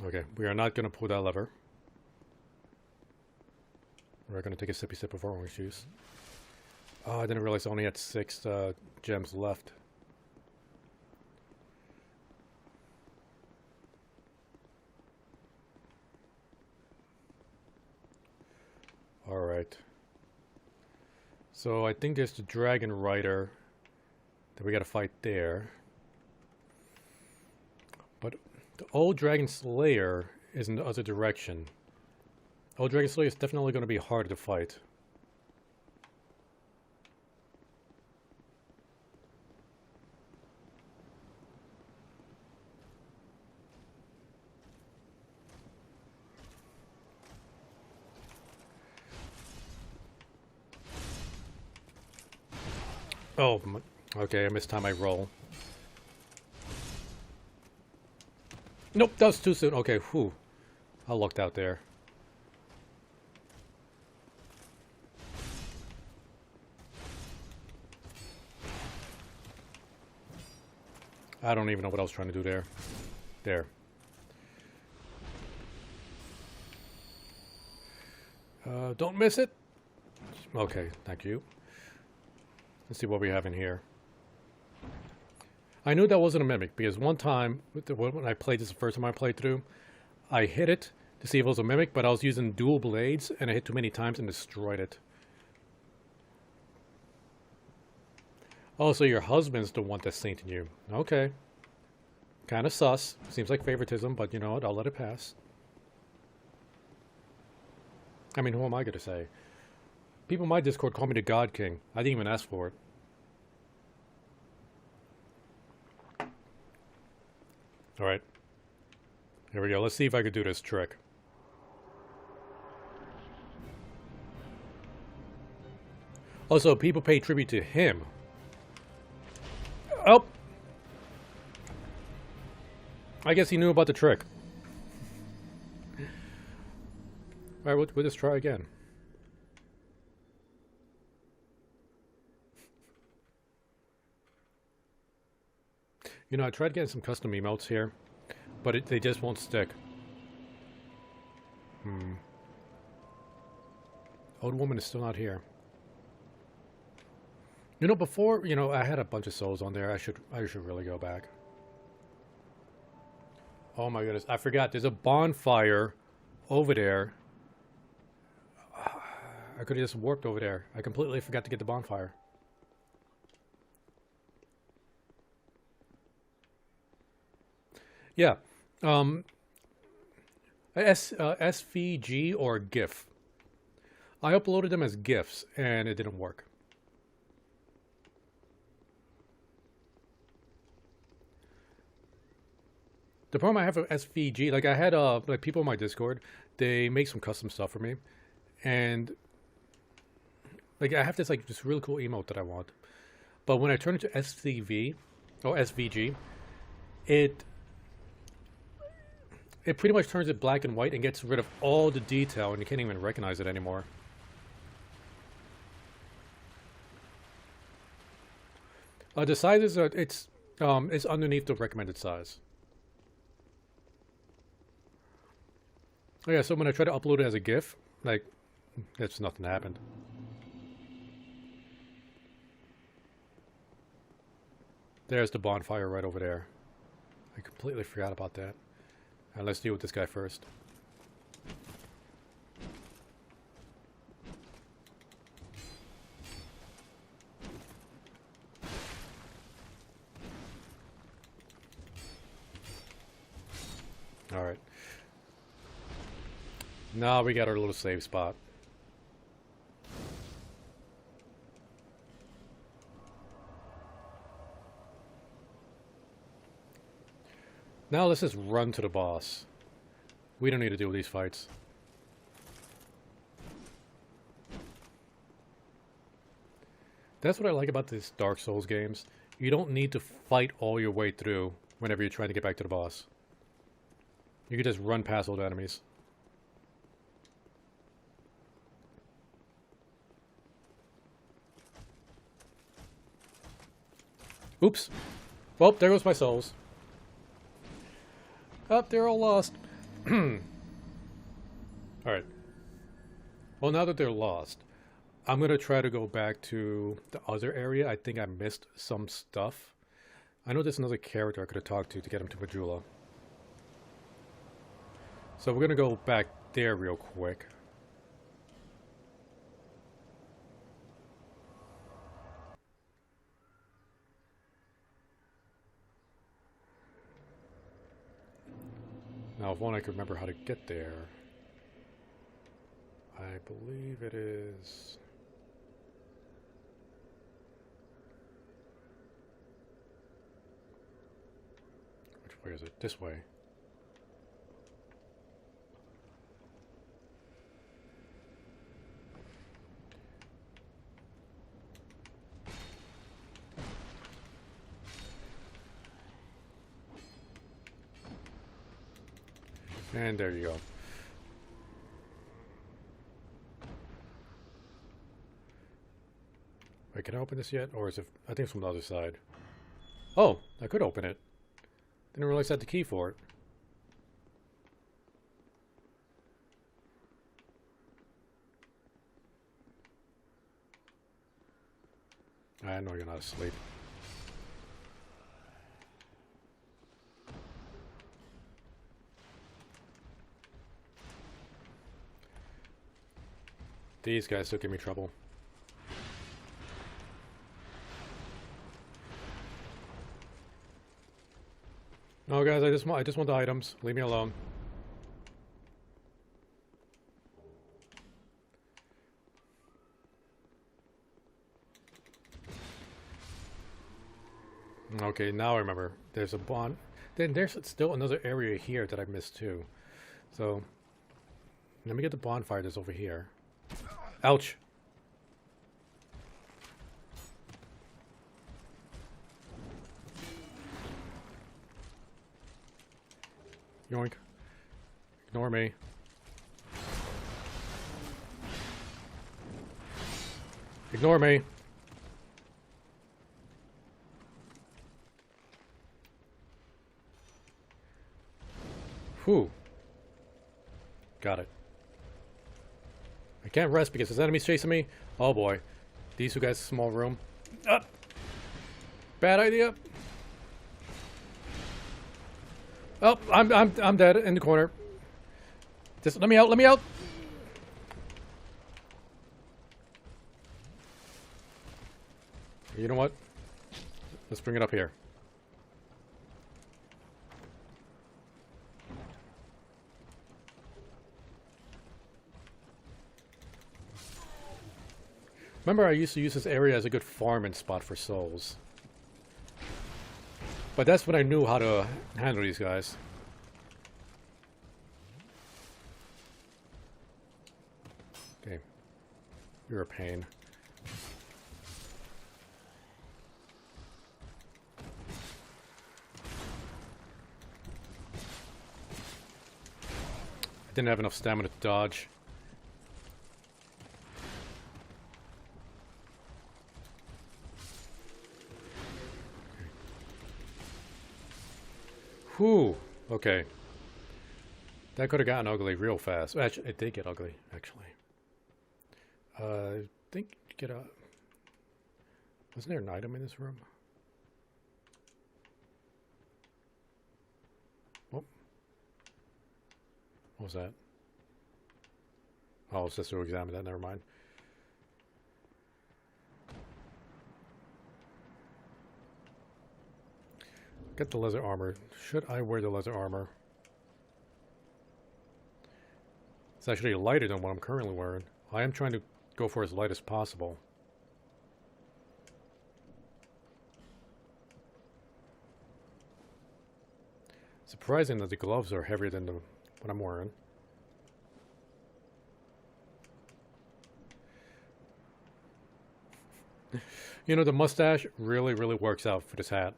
Okay, we are not going to pull that lever. We're going to take a sippy sip of our orange juice. Oh, I didn't realize I only had 6 gems left. Alright. So I think there's the Dragon Rider that we gotta fight there. But the old Dragon Slayer is in the other direction. Old Dragon Slayer is definitely going to be harder to fight. Oh, okay, I missed time I roll. Nope, that was too soon. Okay, whew. I lucked out there. I don't even know what I was trying to do there. There. Don't miss it. Okay, thank you. Let's see what we have in here. I knew that wasn't a mimic because one time, when I played this the first time I played through, I hit it to see if it was a mimic, but I was using dual blades and I hit too many times and destroyed it. Oh, so your husband's the one that's sainting you. Okay. Kind of sus. Seems like favoritism, but you know what? I'll let it pass. I mean, who am I going to say? People in my Discord call me the God King. I didn't even ask for it. Alright. Here we go. Let's see if I can do this trick. Also, people pay tribute to him. Oh! I guess he knew about the trick. Alright, we'll just try again. You know, I tried getting some custom emotes here, but they just won't stick. Old woman is still not here. You know, before, you know, I had a bunch of souls on there. I should really go back. Oh my goodness, I forgot. There's a bonfire over there. I could have just warped over there. I completely forgot to get the bonfire. Yeah. SVG or GIF. I uploaded them as GIFs and it didn't work. The problem I have with SVG, like I had like people in my Discord, they make some custom stuff for me, and like I have this like this really cool emote that I want, but when I turn it to SVG, it pretty much turns it black and white and gets rid of all the detail, and you can't even recognize it anymore. The size is it's underneath the recommended size. Oh yeah, so when I try to upload it as a GIF, like, it's nothing happened. There's the bonfire right over there. I completely forgot about that. Alright, let's deal with this guy first. Alright. Now we got our little save spot. Now let's just run to the boss. We don't need to deal with these fights. That's what I like about these Dark Souls games. You don't need to fight all your way through whenever you're trying to get back to the boss. You can just run past old enemies. Oops. Well, there goes my souls. Oh, they're all lost. Alright. Well, now that they're lost, I'm going to try to go back to the other area. I think I missed some stuff. I know there's another character I could have talked to get him to Majula. So we're going to go back there real quick. Now, if only I could remember how to get there. I believe it is... Which way is it? This way. And there you go. Wait, can I open this yet? Or is it... I think it's from the other side. Oh, I could open it. Didn't realize I had the key for it. I know you're not asleep. These guys still give me trouble. No, guys, I just want the items. Leave me alone. Okay, now I remember. There's a bond. Then there's still another area here that I missed too. So let me get the bonfire that's over here. Ouch. Yoink. Ignore me. Ignore me. Whew. Got it. I can't rest because there's enemies chasing me. Oh boy. These two guys, small room. Ah! Bad idea. Oh, I'm dead in the corner. Just let me out, let me out. You know what? Let's bring it up here. Remember, I used to use this area as a good farming spot for souls. But that's when I knew how to handle these guys. Okay. You're a pain. I didn't have enough stamina to dodge. Whew. Okay. That could have gotten ugly real fast. Actually, it did get ugly, actually. I think get a... Wasn't there an item in this room? Oh. What was that? Oh, it's just to examine that. Never mind. Get the leather armor. Should I wear the leather armor? It's actually lighter than what I'm currently wearing. I am trying to go for as light as possible. Surprising that the gloves are heavier than what I'm wearing. You know, the mustache really, really works out for this hat.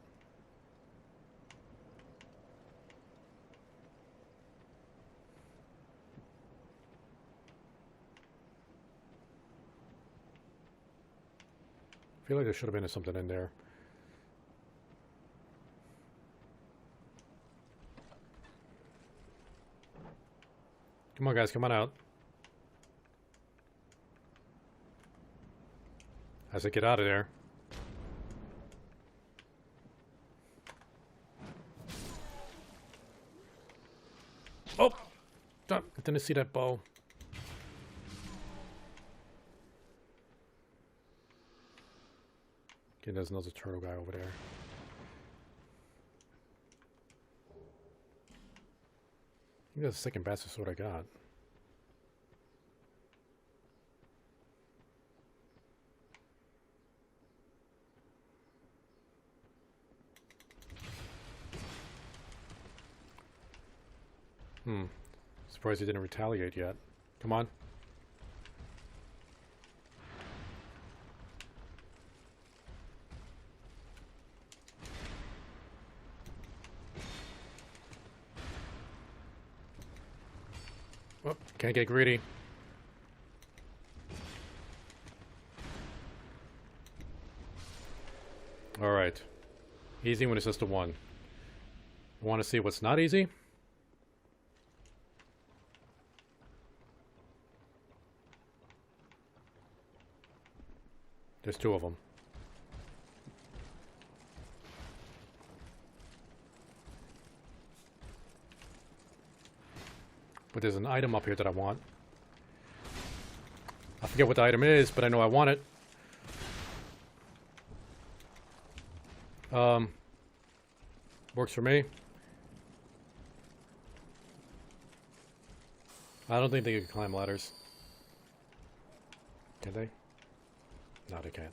I feel like there should have been something in there. Come on, guys, come on out. As I get out of there. Oh! I didn't see that bow. Okay, there's another turtle guy over there. I think that's the second best sword I got. Surprised he didn't retaliate yet. Come on. Oh, can't get greedy. Alright. Easy when it's just a 1. Want to see what's not easy? There's 2 of them. But there's an item up here that I want. I forget what the item is, but I know I want it. Works for me. I don't think they can climb ladders. Can they? No, they can't.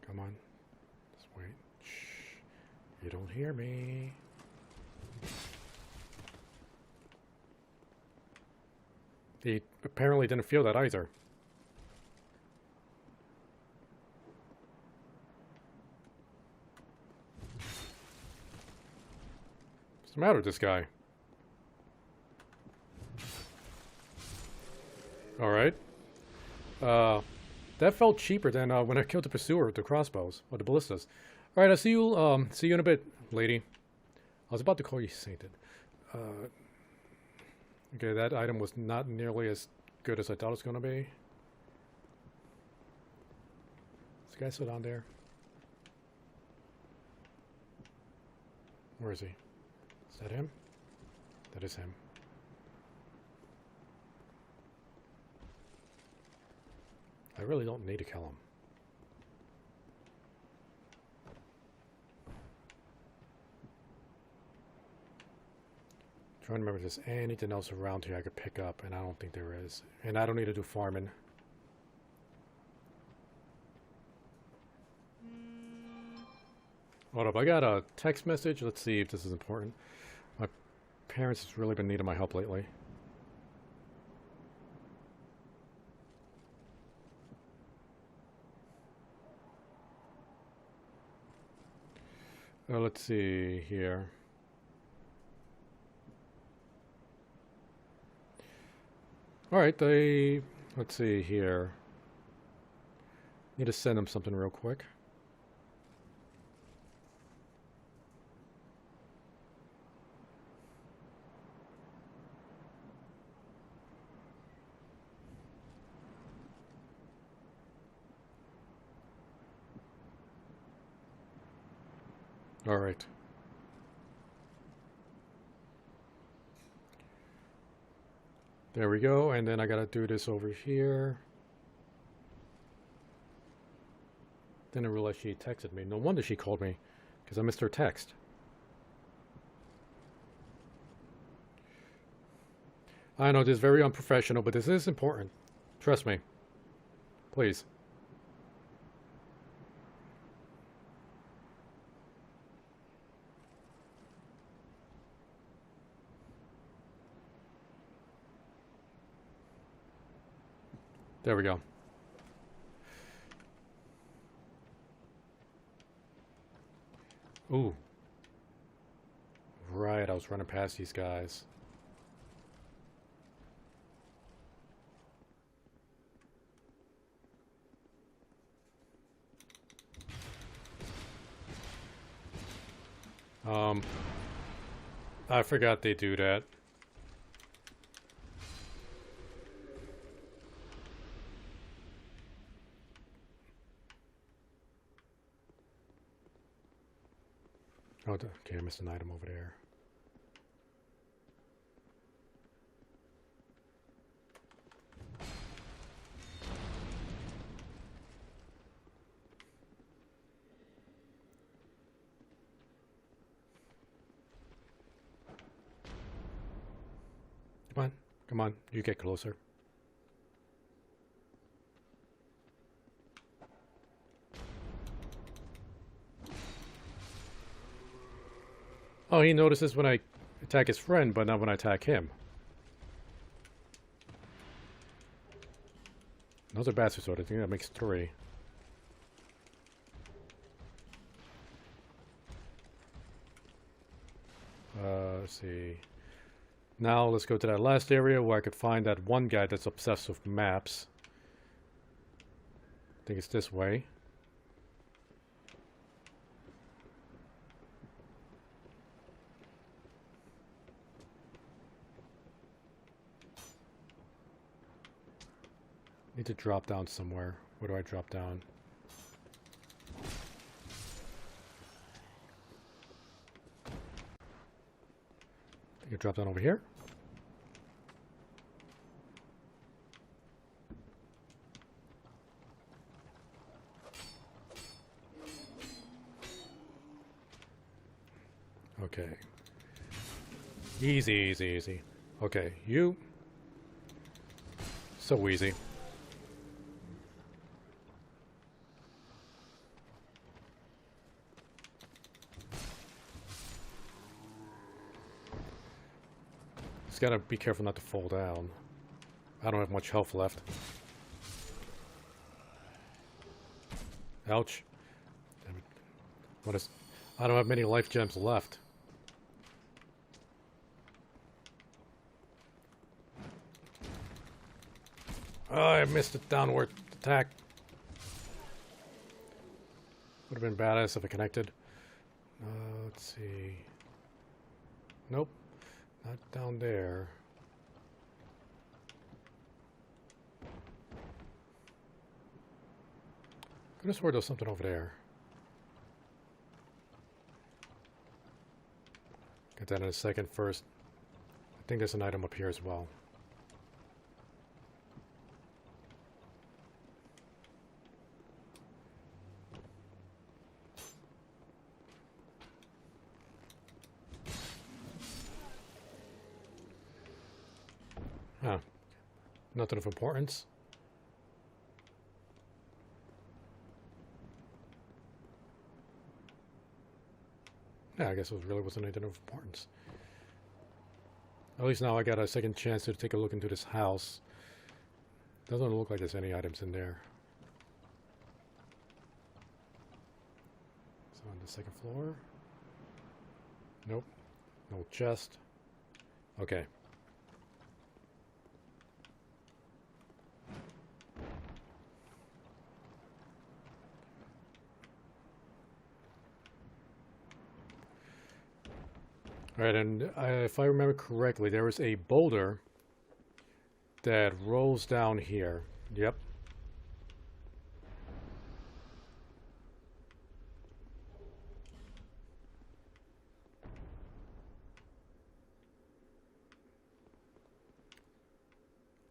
Come on. Just wait. Shh. You don't hear me. He apparently didn't feel that either. What's the matter with this guy? Alright. That felt cheaper than when I killed the pursuer with the crossbows, or the ballistas. Alright, I'll see you in a bit, lady. I was about to call you sainted. Okay, that item was not nearly as good as I thought it was going to be. Is this guy still down there? Where is he? Is that him? That is him. I really don't need to kill him. Trying to remember if there's anything else around here I could pick up, and I don't think there is. And I don't need to do farming. Hold up, I got a text message. Let's see if this is important. My parents have really been needing my help lately. Let's see here. Alright, let's see here. Need to send them something real quick. Alright. There we go, and then I gotta do this over here. Then I realized she texted me. No wonder she called me, because I missed her text. I know this is very unprofessional, but this is important. Trust me. Please. There we go. Ooh. Right, I was running past these guys. I forgot they do that. Oh, okay, I missed an item over there. Come on, come on, you get closer. Oh, he notices when I attack his friend, but not when I attack him. Another bastard sword. I think that makes 3. Let's see. Now let's go to that last area where I could find that one guy that's obsessed with maps. I think it's this way. Need to drop down somewhere. Where do I drop down? I think I drop down over here. Okay. Easy, easy, easy. Okay, you. So easy. Just gotta be careful not to fall down. I don't have much health left. Ouch. Damn it. What is... I don't have many life gems left. Oh, I missed a downward attack. Would have been badass if I connected. Let's see. Nope. Not down there. Could have sworn there was something over there. Get that in a second. First, I think there's an item up here as well. Huh. Nothing of importance. Yeah, I guess it really wasn't anything of importance. At least now I got a second chance to take a look into this house. Doesn't look like there's any items in there. So on the second floor. Nope. No chest. Okay. Alright, and if I remember correctly, there was a boulder that rolls down here. Yep.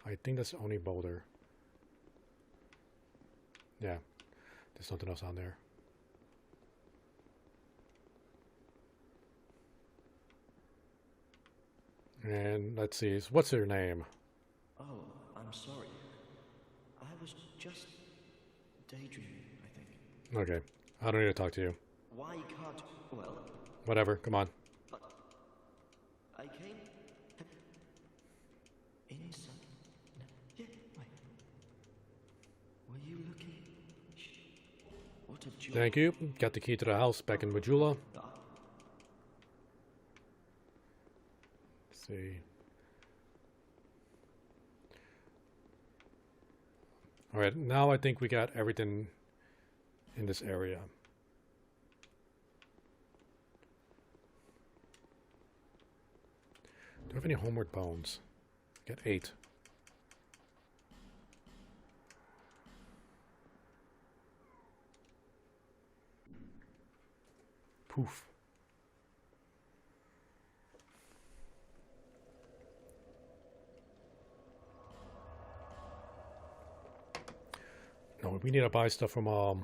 I think that's the only boulder. Yeah, there's nothing else on there. And let's see, what's her name? Oh, I'm sorry. I was just daydreaming, I think. Okay, I don't need to talk to you. Why can't... well... Whatever, come on. But... I came... inside... yeah, wait. What a joy. Thank you. Got the key to the house back in Majula. Let's see. Alright, now I think we got everything in this area. Do I have any homeward bones? Got 8. Poof. No, we need to buy stuff from the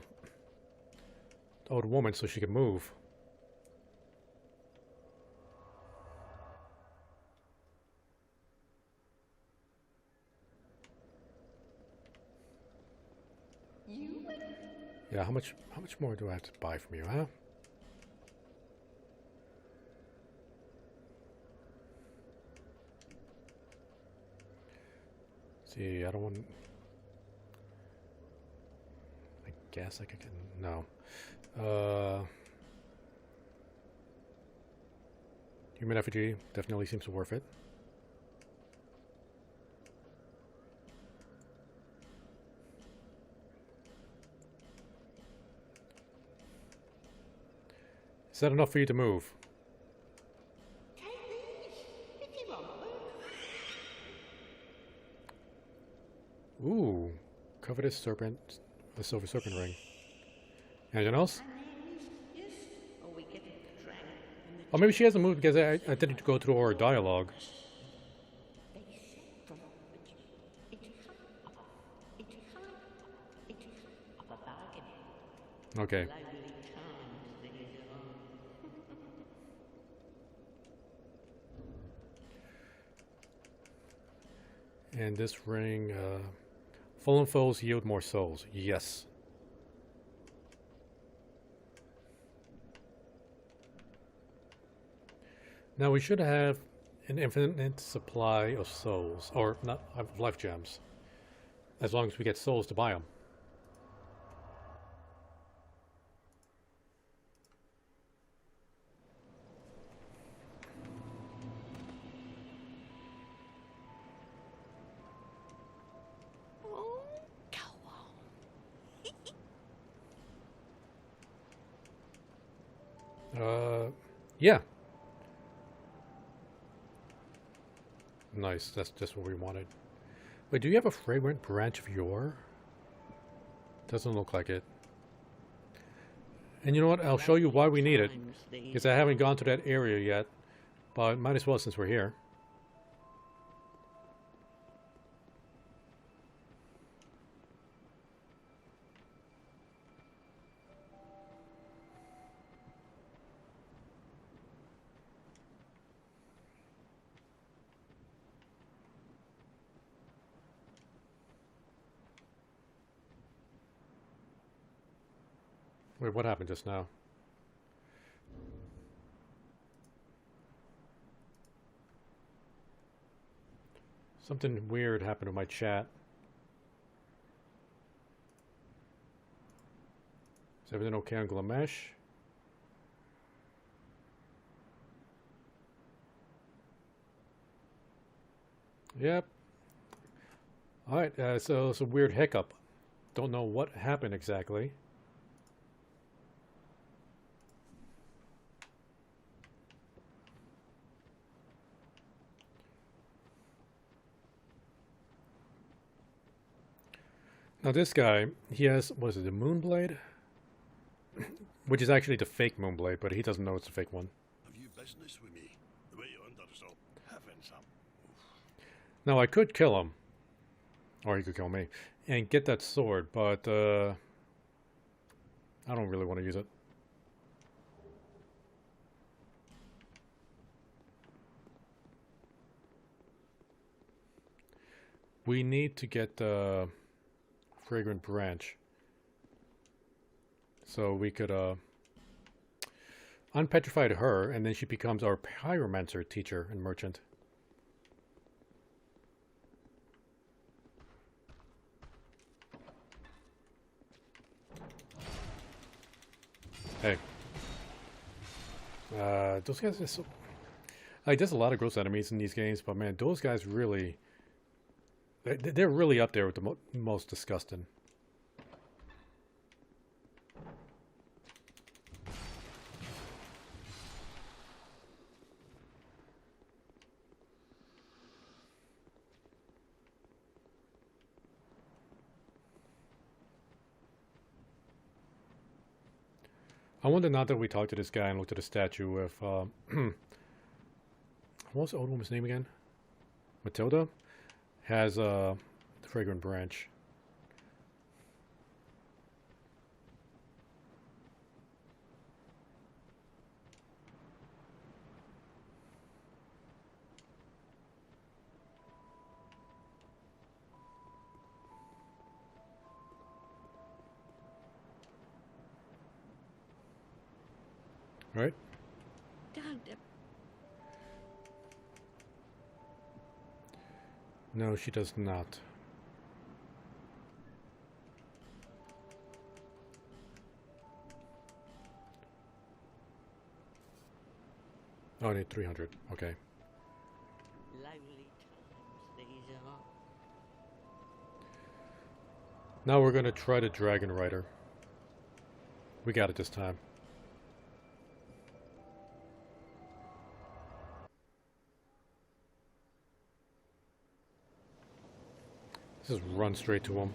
old woman so she can move. Yeah, how much more do I have to buy from you, huh? See, I don't want. I guess I could get no. Human effigy definitely seems worth it. Is that enough for you to move? Ooh, covetous serpent, the silver serpent ring. Anything else? Oh, maybe she hasn't moved because I didn't go through our dialogue. Okay. And this ring, fallen foes yield more souls. Yes. Now we should have an infinite supply of souls, or not, of life gems, as long as we get souls to buy them. Yeah. Nice, that's just what we wanted. Wait, do you have a fragrant branch of yore? Doesn't look like it. And you know what? I'll show you why we need it. Because I haven't gone to that area yet. But might as well since we're here. Wait, what happened just now? Something weird happened to my chat. Is everything okay on Glamesh? Yep. Alright, so it's a weird hiccup. Don't know what happened exactly. Now this guy, he has, what is it, the Moonblade? Which is actually the fake Moonblade, but he doesn't know it's the fake one. Have you business with me? The way you under so having some. Now I could kill him. Or he could kill me. And get that sword, but I don't really want to use it. We need to get the fragrant branch. So we could unpetrify her, and then she becomes our pyromancer teacher and merchant. Hey. Those guys are so... Like, there's a lot of gross enemies in these games, but man, those guys really... They're really up there with the most disgusting. I wonder now that we talked to this guy and looked at the statue if, what was the old woman's name again? Matilda? Has, the fragrant branch. Right? No, she does not. Oh, I need 300. Okay. Lively times these are. Now we're gonna try the Dragon Rider. We got it this time. Just run straight to him.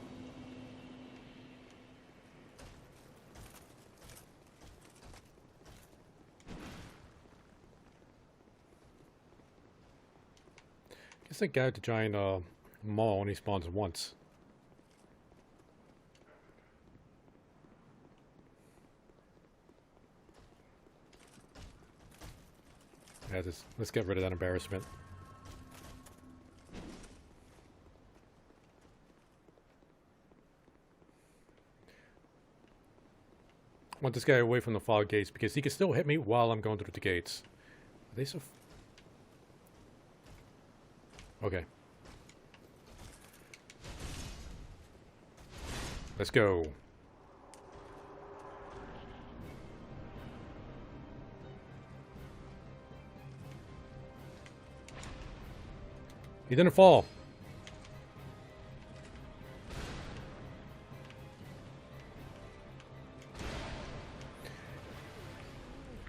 Guess that guy with the giant maul only spawns once. Yeah, let's get rid of that embarrassment. I want this guy away from the fog gates because he can still hit me while I'm going through the gates. Are they so... Okay. Let's go. He didn't fall.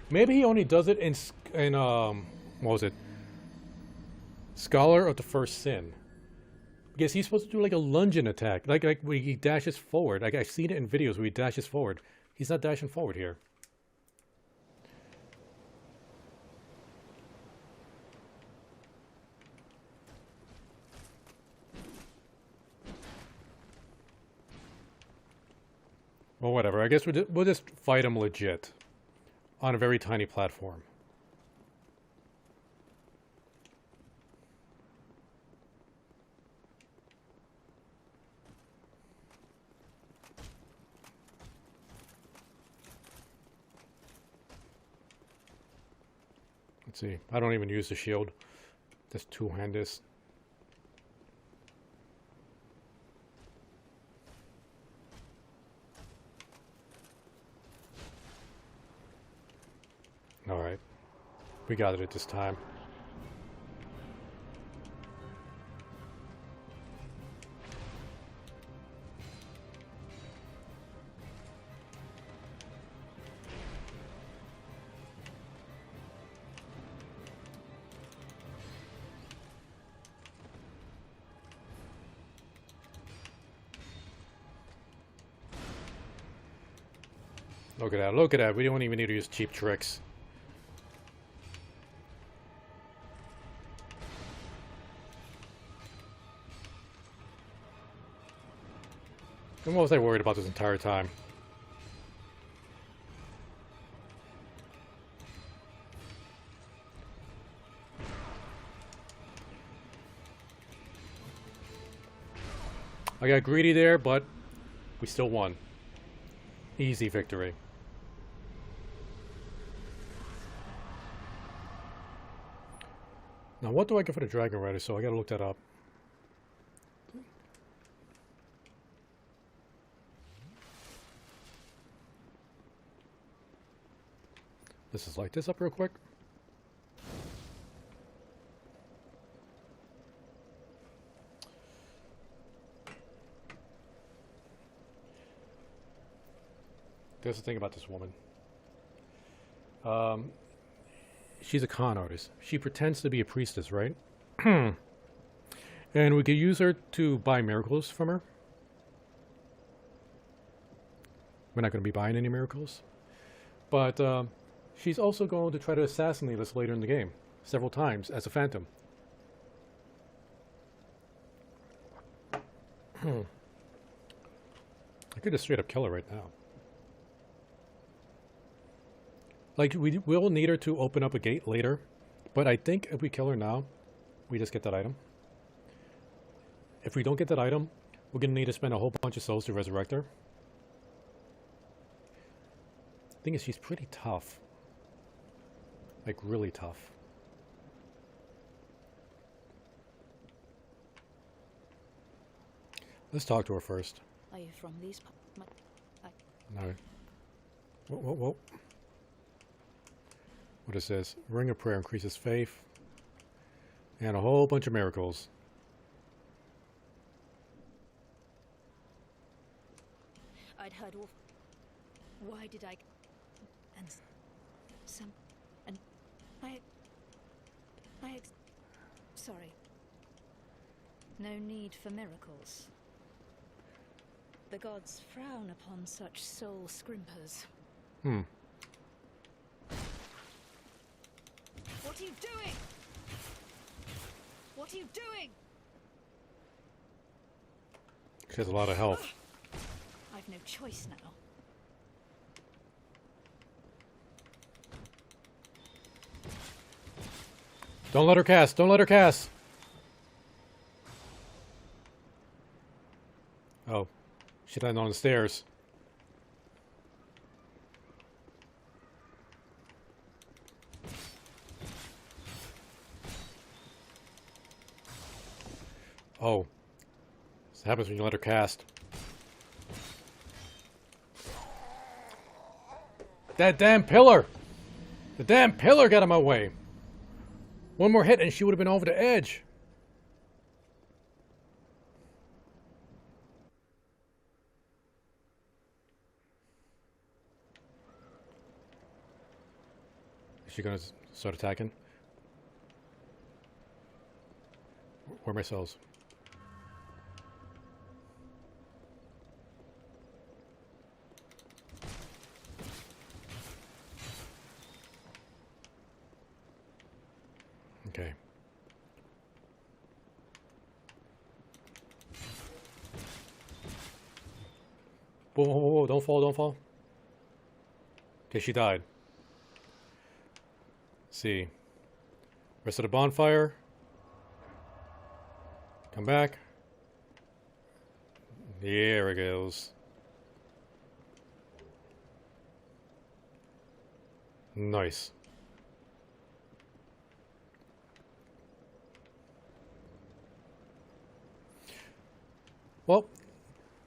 Maybe he only does it in what was it? Scholar of the First Sin. Because he's supposed to do like a lunging attack. Like when he dashes forward. Like I've seen it in videos where he dashes forward. He's not dashing forward here. Well, whatever. I guess we'll just fight him legit. On a very tiny platform. Let's see. I don't even use the shield. Just two-hand this. Alright. We got it at this time. Look at that, look at that. We don't even need to use cheap tricks. And what was I worried about this entire time? I got greedy there, but we still won. Easy victory. Now, what do I get for the Dragon Rider? So I gotta look that up. Let's just light this up real quick. There's the thing about this woman. She's a con artist. She pretends to be a priestess, right? And we could use her to buy miracles from her. We're not going to be buying any miracles. But she's also going to try to assassinate us later in the game. Several times as a phantom. I could just straight up kill her right now. Like, we will need her to open up a gate later. But I think if we kill her now, we just get that item. If we don't get that item, we're going to need to spend a whole bunch of souls to resurrect her. Thing is, she's pretty tough. Like, really tough. Let's talk to her first. Are you from these? No. Whoa, whoa, whoa. What is this? Ring of prayer increases faith. And a whole bunch of miracles. I'd heard all. Why did I? And some. And I. Sorry. No need for miracles. The gods frown upon such soul scrimpers. What are you doing? What are you doing? She has a lot of health. I've no choice now. Don't let her cast. Don't let her cast. Oh. She landed on the stairs. Oh. This happens when you let her cast. That damn pillar! The damn pillar got in my way. One more hit and she would have been over the edge. Is she gonna start attacking? Where are my cells? Okay. Whoa, whoa, whoa, don't fall, don't fall. Okay, she died. Let's see. Rest of the bonfire. Come back. There it goes. Nice. Well,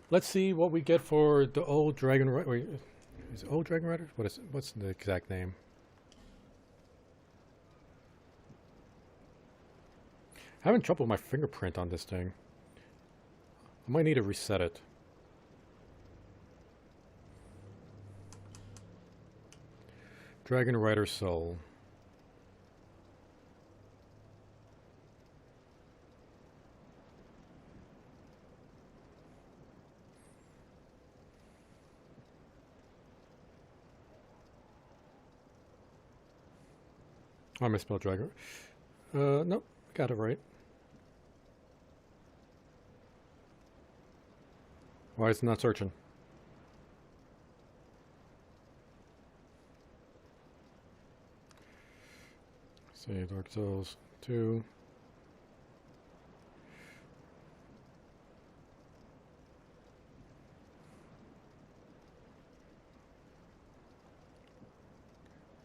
let's see what we get for the old dragon. Wait, is it old dragon rider? What's the exact name? Having trouble with my fingerprint on this thing. I might need to reset it. Dragon Rider Soul. I misspelled Dragon. Nope, got it right. Why is it not searching? Say Dark Souls 2.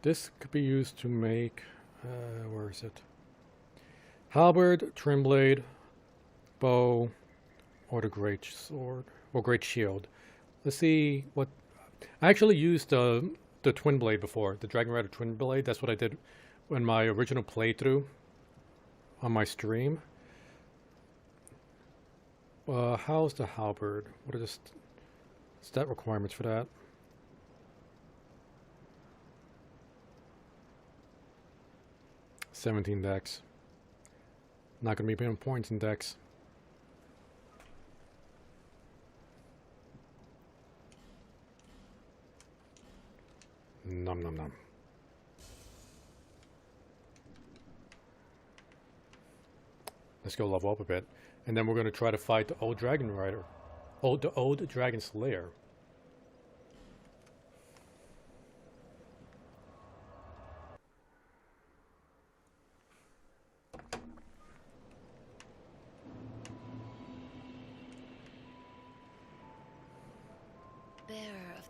This could be used to make, where is it? Halberd, trim blade, bow, or the great sword, or great shield. Let's see what, I actually used the the Twin Blade before, the Dragon Rider Twin Blade. That's what I did in my original playthrough on my stream. How's the halberd? What are the stat requirements for that? $17 dex. Not going to be paying points in dex. Nom nom nom. Let's go level up a bit. And then we're going to try to fight the old Dragon Rider. The old Dragon Slayer. Bearer of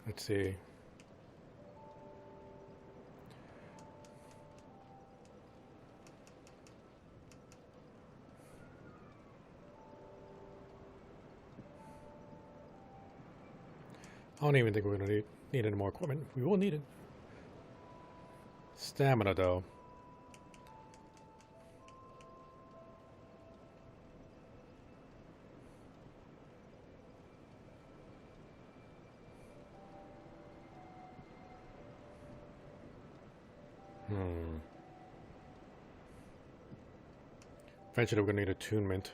Let's see. I don't even think we're going to need any more equipment. We will need it. Stamina, though. Eventually we're going to need attunement.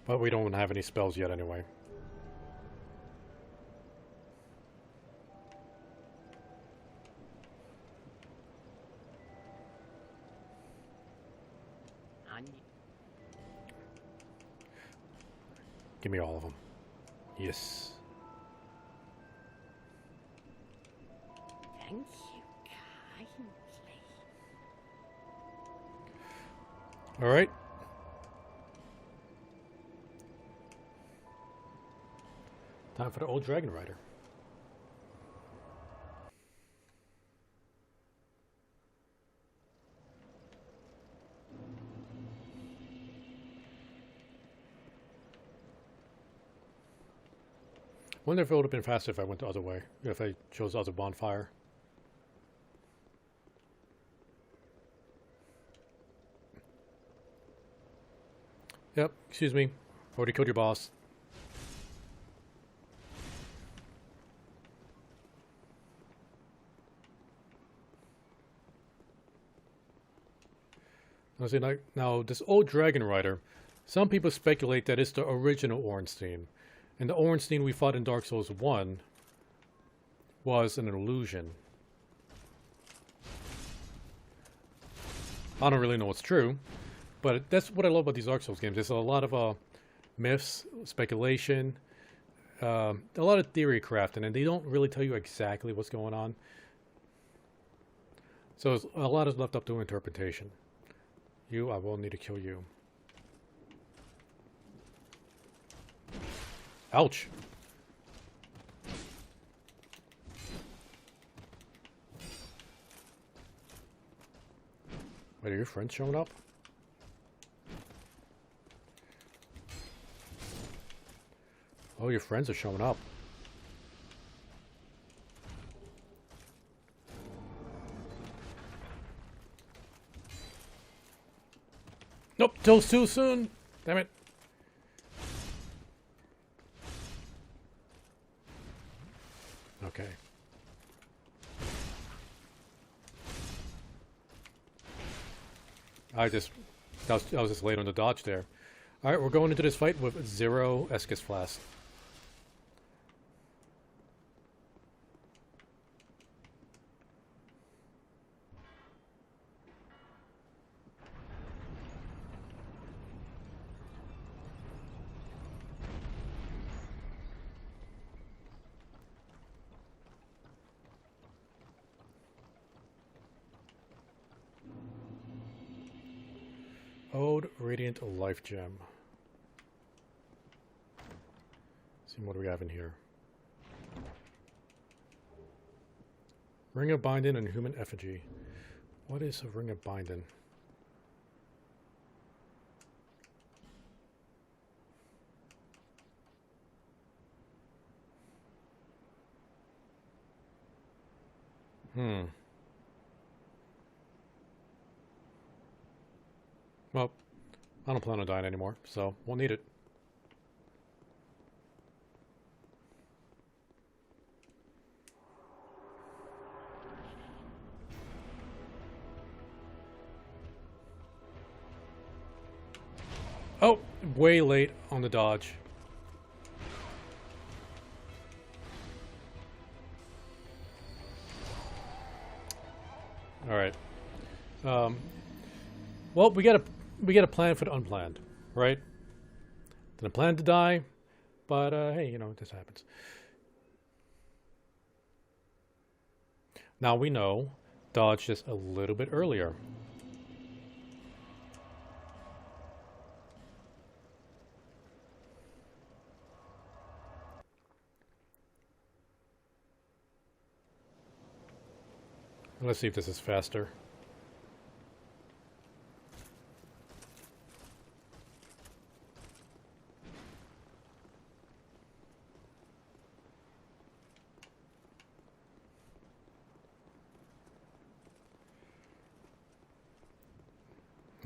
But we don't have any spells yet anyway. Give me all of them. Yes. Thank you kindly. All right. Time for the old Dragon Rider. Wonder if it would have been faster if I went the other way, if I chose the other bonfire. Yep, excuse me. Already killed your boss. Now, this old Dragon Rider, some people speculate that it's the original Ornstein. And the Ornstein we fought in Dark Souls 1 was an illusion. I don't really know what's true, but that's what I love about these Dark Souls games. There's a lot of myths, speculation, a lot of theory crafting, and they don't really tell you exactly what's going on. So a lot is left up to interpretation. I will need to kill you. Ouch! Wait, are your friends showing up? Oh, your friends are showing up. Nope, till too soon. Damn it. Okay. I was just late on the dodge there. Alright, we're going into this fight with 0 Estus Flask. Old Radiant Life Gem. See what do we have in here. Ring of Binding and Human Effigy. What is a Ring of Binding? Well, I don't plan on dying anymore, so won't need it. Oh, way late on the dodge. All right. Well, we got a plan for the unplanned, right? Didn't plan to die, but hey, you know, this happens. Now we know dodge just a little bit earlier. Let's see if this is faster.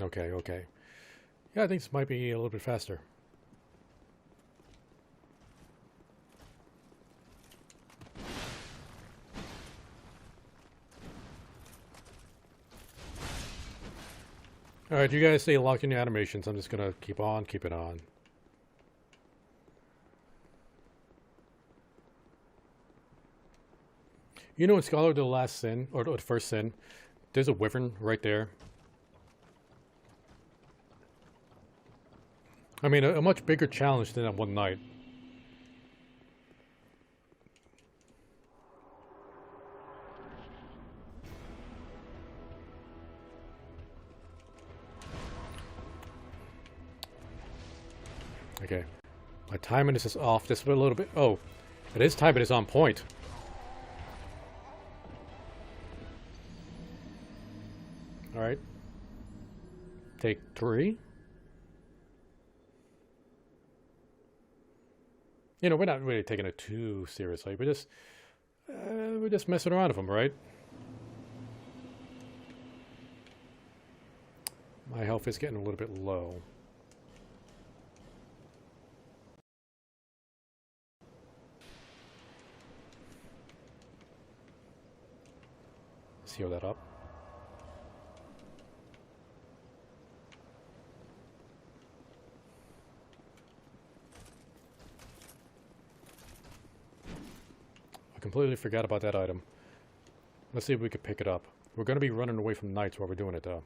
Okay, okay. Yeah, I think this might be a little bit faster. Alright, you guys stay locked in your animations. I'm just gonna keep on keeping on. You know in Scholar the Last Sin, or the First Sin, there's a wyvern right there. I mean, a much bigger challenge than that one night. Okay. My timing is off just a little bit. Oh, it is timing is on point. Alright. Take 3. You know, we're not really taking it too seriously. We're just messing around with them, right? My health is getting a little bit low. Let's heal that up. I completely forgot about that item. Let's see if we could pick it up. We're going to be running away from knights while we're doing it, though.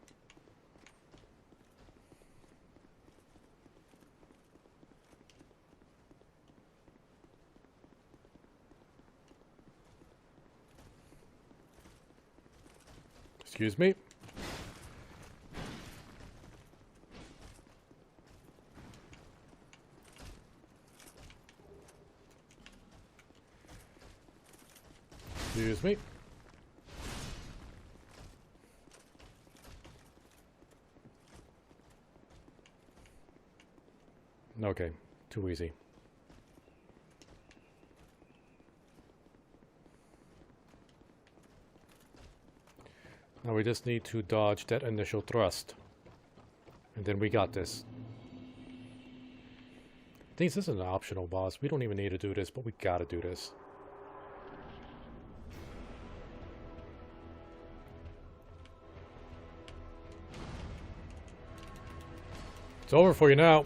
Excuse me. Excuse me. Okay, too easy. Now we just need to dodge that initial thrust. And then we got this. I think this is an optional boss. We don't even need to do this, but we gotta do this. It's over for you now.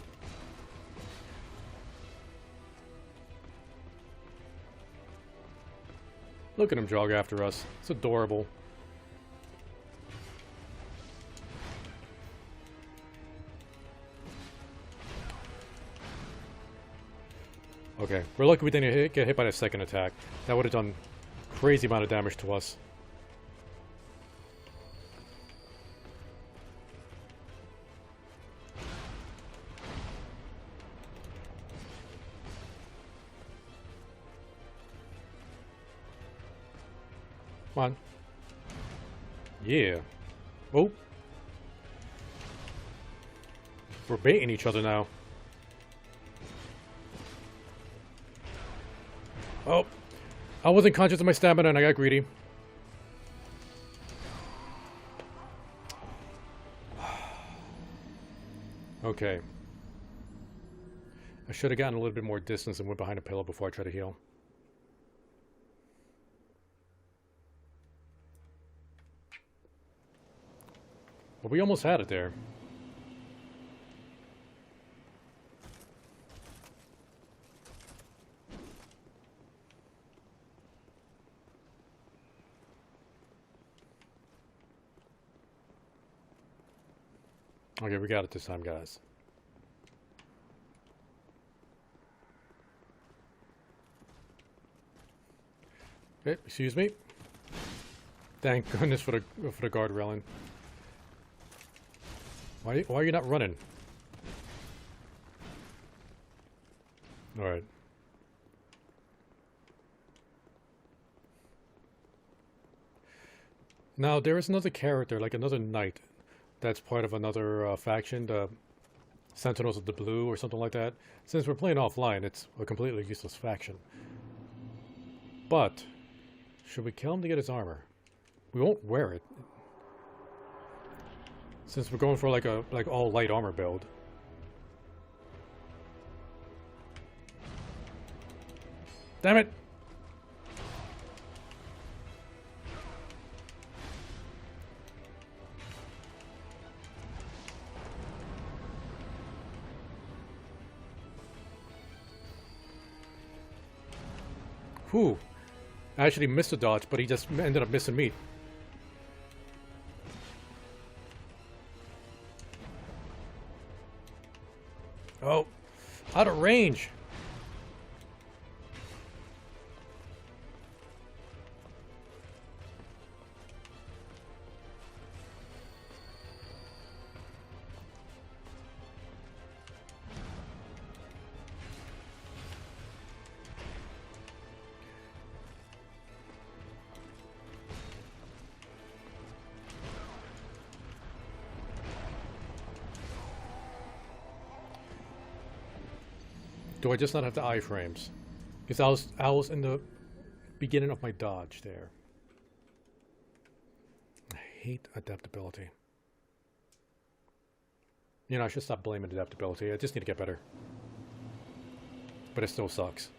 Look at him jog after us. It's adorable. Okay, we're lucky we didn't get hit by the second attack. That would have done crazy amount of damage to us. Come on. Yeah. Oh. We're baiting each other now. Oh. I wasn't conscious of my stamina and I got greedy. Okay. I should have gotten a little bit more distance and went behind a pillow before I try to heal. But we almost had it there. Okay, we got it this time, guys. Okay, excuse me. Thank goodness for the guard railing. Why are you not running? All right. Now there is another character, like another knight, that's part of another faction, the Sentinels of the Blue or something like that. Since we're playing offline, it's a completely useless faction. But should we kill him to get his armor? We won't wear it, since we're going for like all light armor build. Damn it! Whew. I actually missed a dodge, but he just ended up missing me. Oh, out of range. Do I just not have the iframes? Because I was in the beginning of my dodge there. I hate adaptability. You know, I should stop blaming adaptability. I just need to get better. But it still sucks.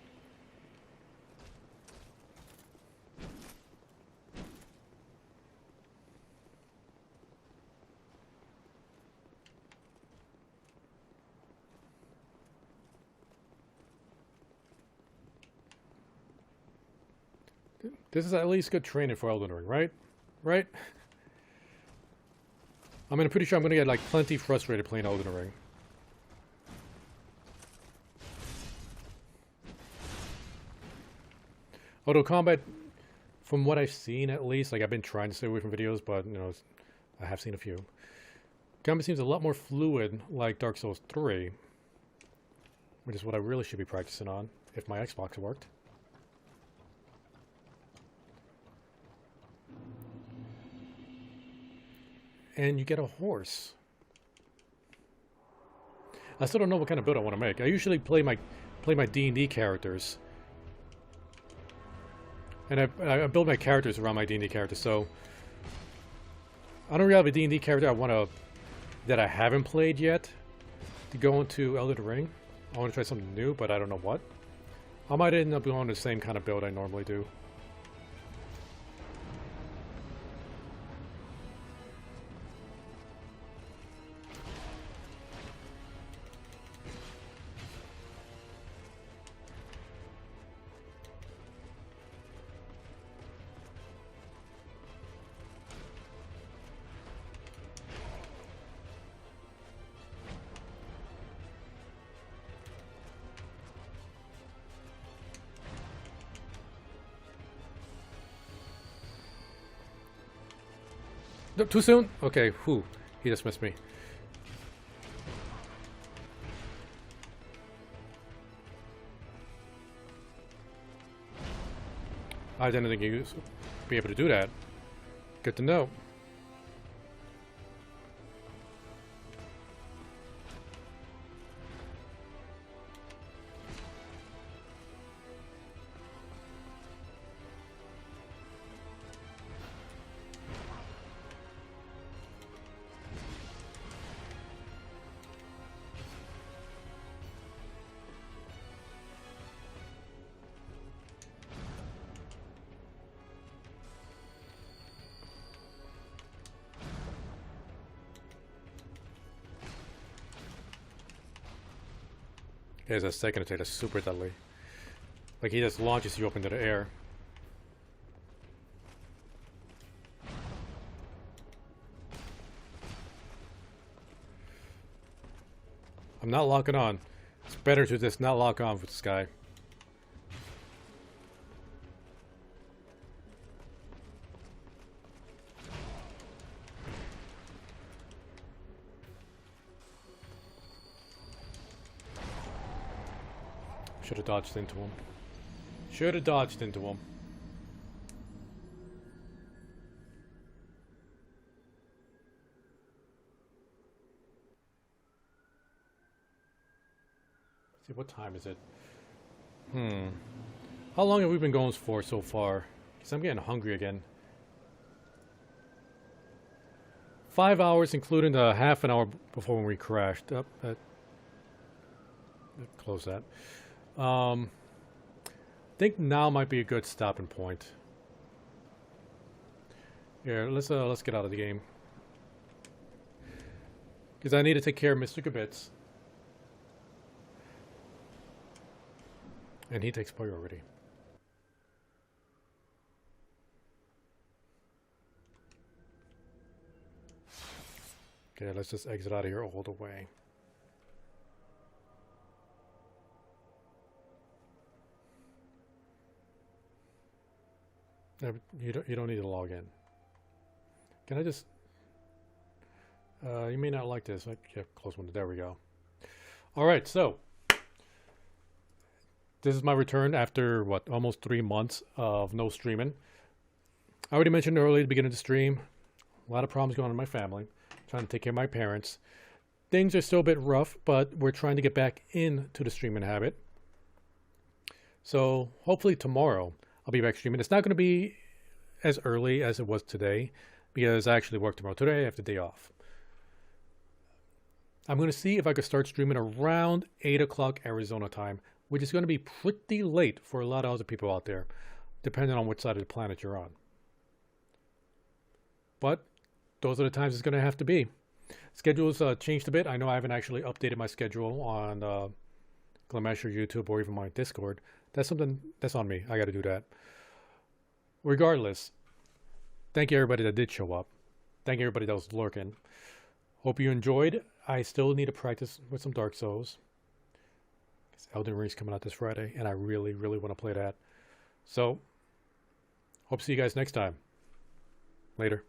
This is at least good training for Elden Ring, right? Right? I mean, I'm pretty sure I'm going to get, like, plenty frustrated playing Elden Ring. Although combat, from what I've seen at least, like, I've been trying to stay away from videos, but, you know, I have seen a few. Combat seems a lot more fluid, like Dark Souls 3. Which is what I really should be practicing on, if my Xbox worked. And you get a horse. I still don't know what kind of build I want to make. I usually play my D&D characters, and I build my characters around my D&D characters. So I don't really have a D&D character that I haven't played yet to go into Elden Ring. I want to try something new, but I don't know what. I might end up going the same kind of build I normally do. No, too soon? Okay, whew. He just missed me. I didn't think you'd be able to do that. Good to know. There's a second attack that's super deadly. Like he just launches you up into the air. I'm not locking on. It's better to just not lock on with this guy. Should have dodged into him. Should have dodged into him. See, what time is it? How long have we been going for so far? Because I'm getting hungry again. 5 hours, including the half an hour before when we crashed. Up, close that. I think now might be a good stopping point. Here, let's get out of the game. Because I need to take care of Mr. Gabitz. And he takes priority. Okay, let's just exit out of here all the way. You don't need to log in. Can I just... you may not like this. Yeah, close window. There we go. Alright, so... This is my return after, what, almost 3 months of no streaming. I already mentioned earlier at the beginning of the stream, a lot of problems going on in my family. Trying to take care of my parents. Things are still a bit rough, but we're trying to get back into the streaming habit. So, hopefully tomorrow, I'll be back streaming. It's not going to be as early as it was today, because I actually work tomorrow. Today I have the day off. I'm going to see if I can start streaming around 8 o'clock Arizona time, which is going to be pretty late for a lot of other people out there, depending on which side of the planet you're on. But those are the times it's going to have to be. Schedule's changed a bit. I know I haven't actually updated my schedule on Glamasher YouTube or even my Discord. That's something that's on me. I got to do that. Regardless, thank you everybody that did show up. Thank you everybody that was lurking. Hope you enjoyed. I still need to practice with some Dark Souls. Elden Ring's coming out this Friday, and I really, really want to play that. So, hope to see you guys next time. Later.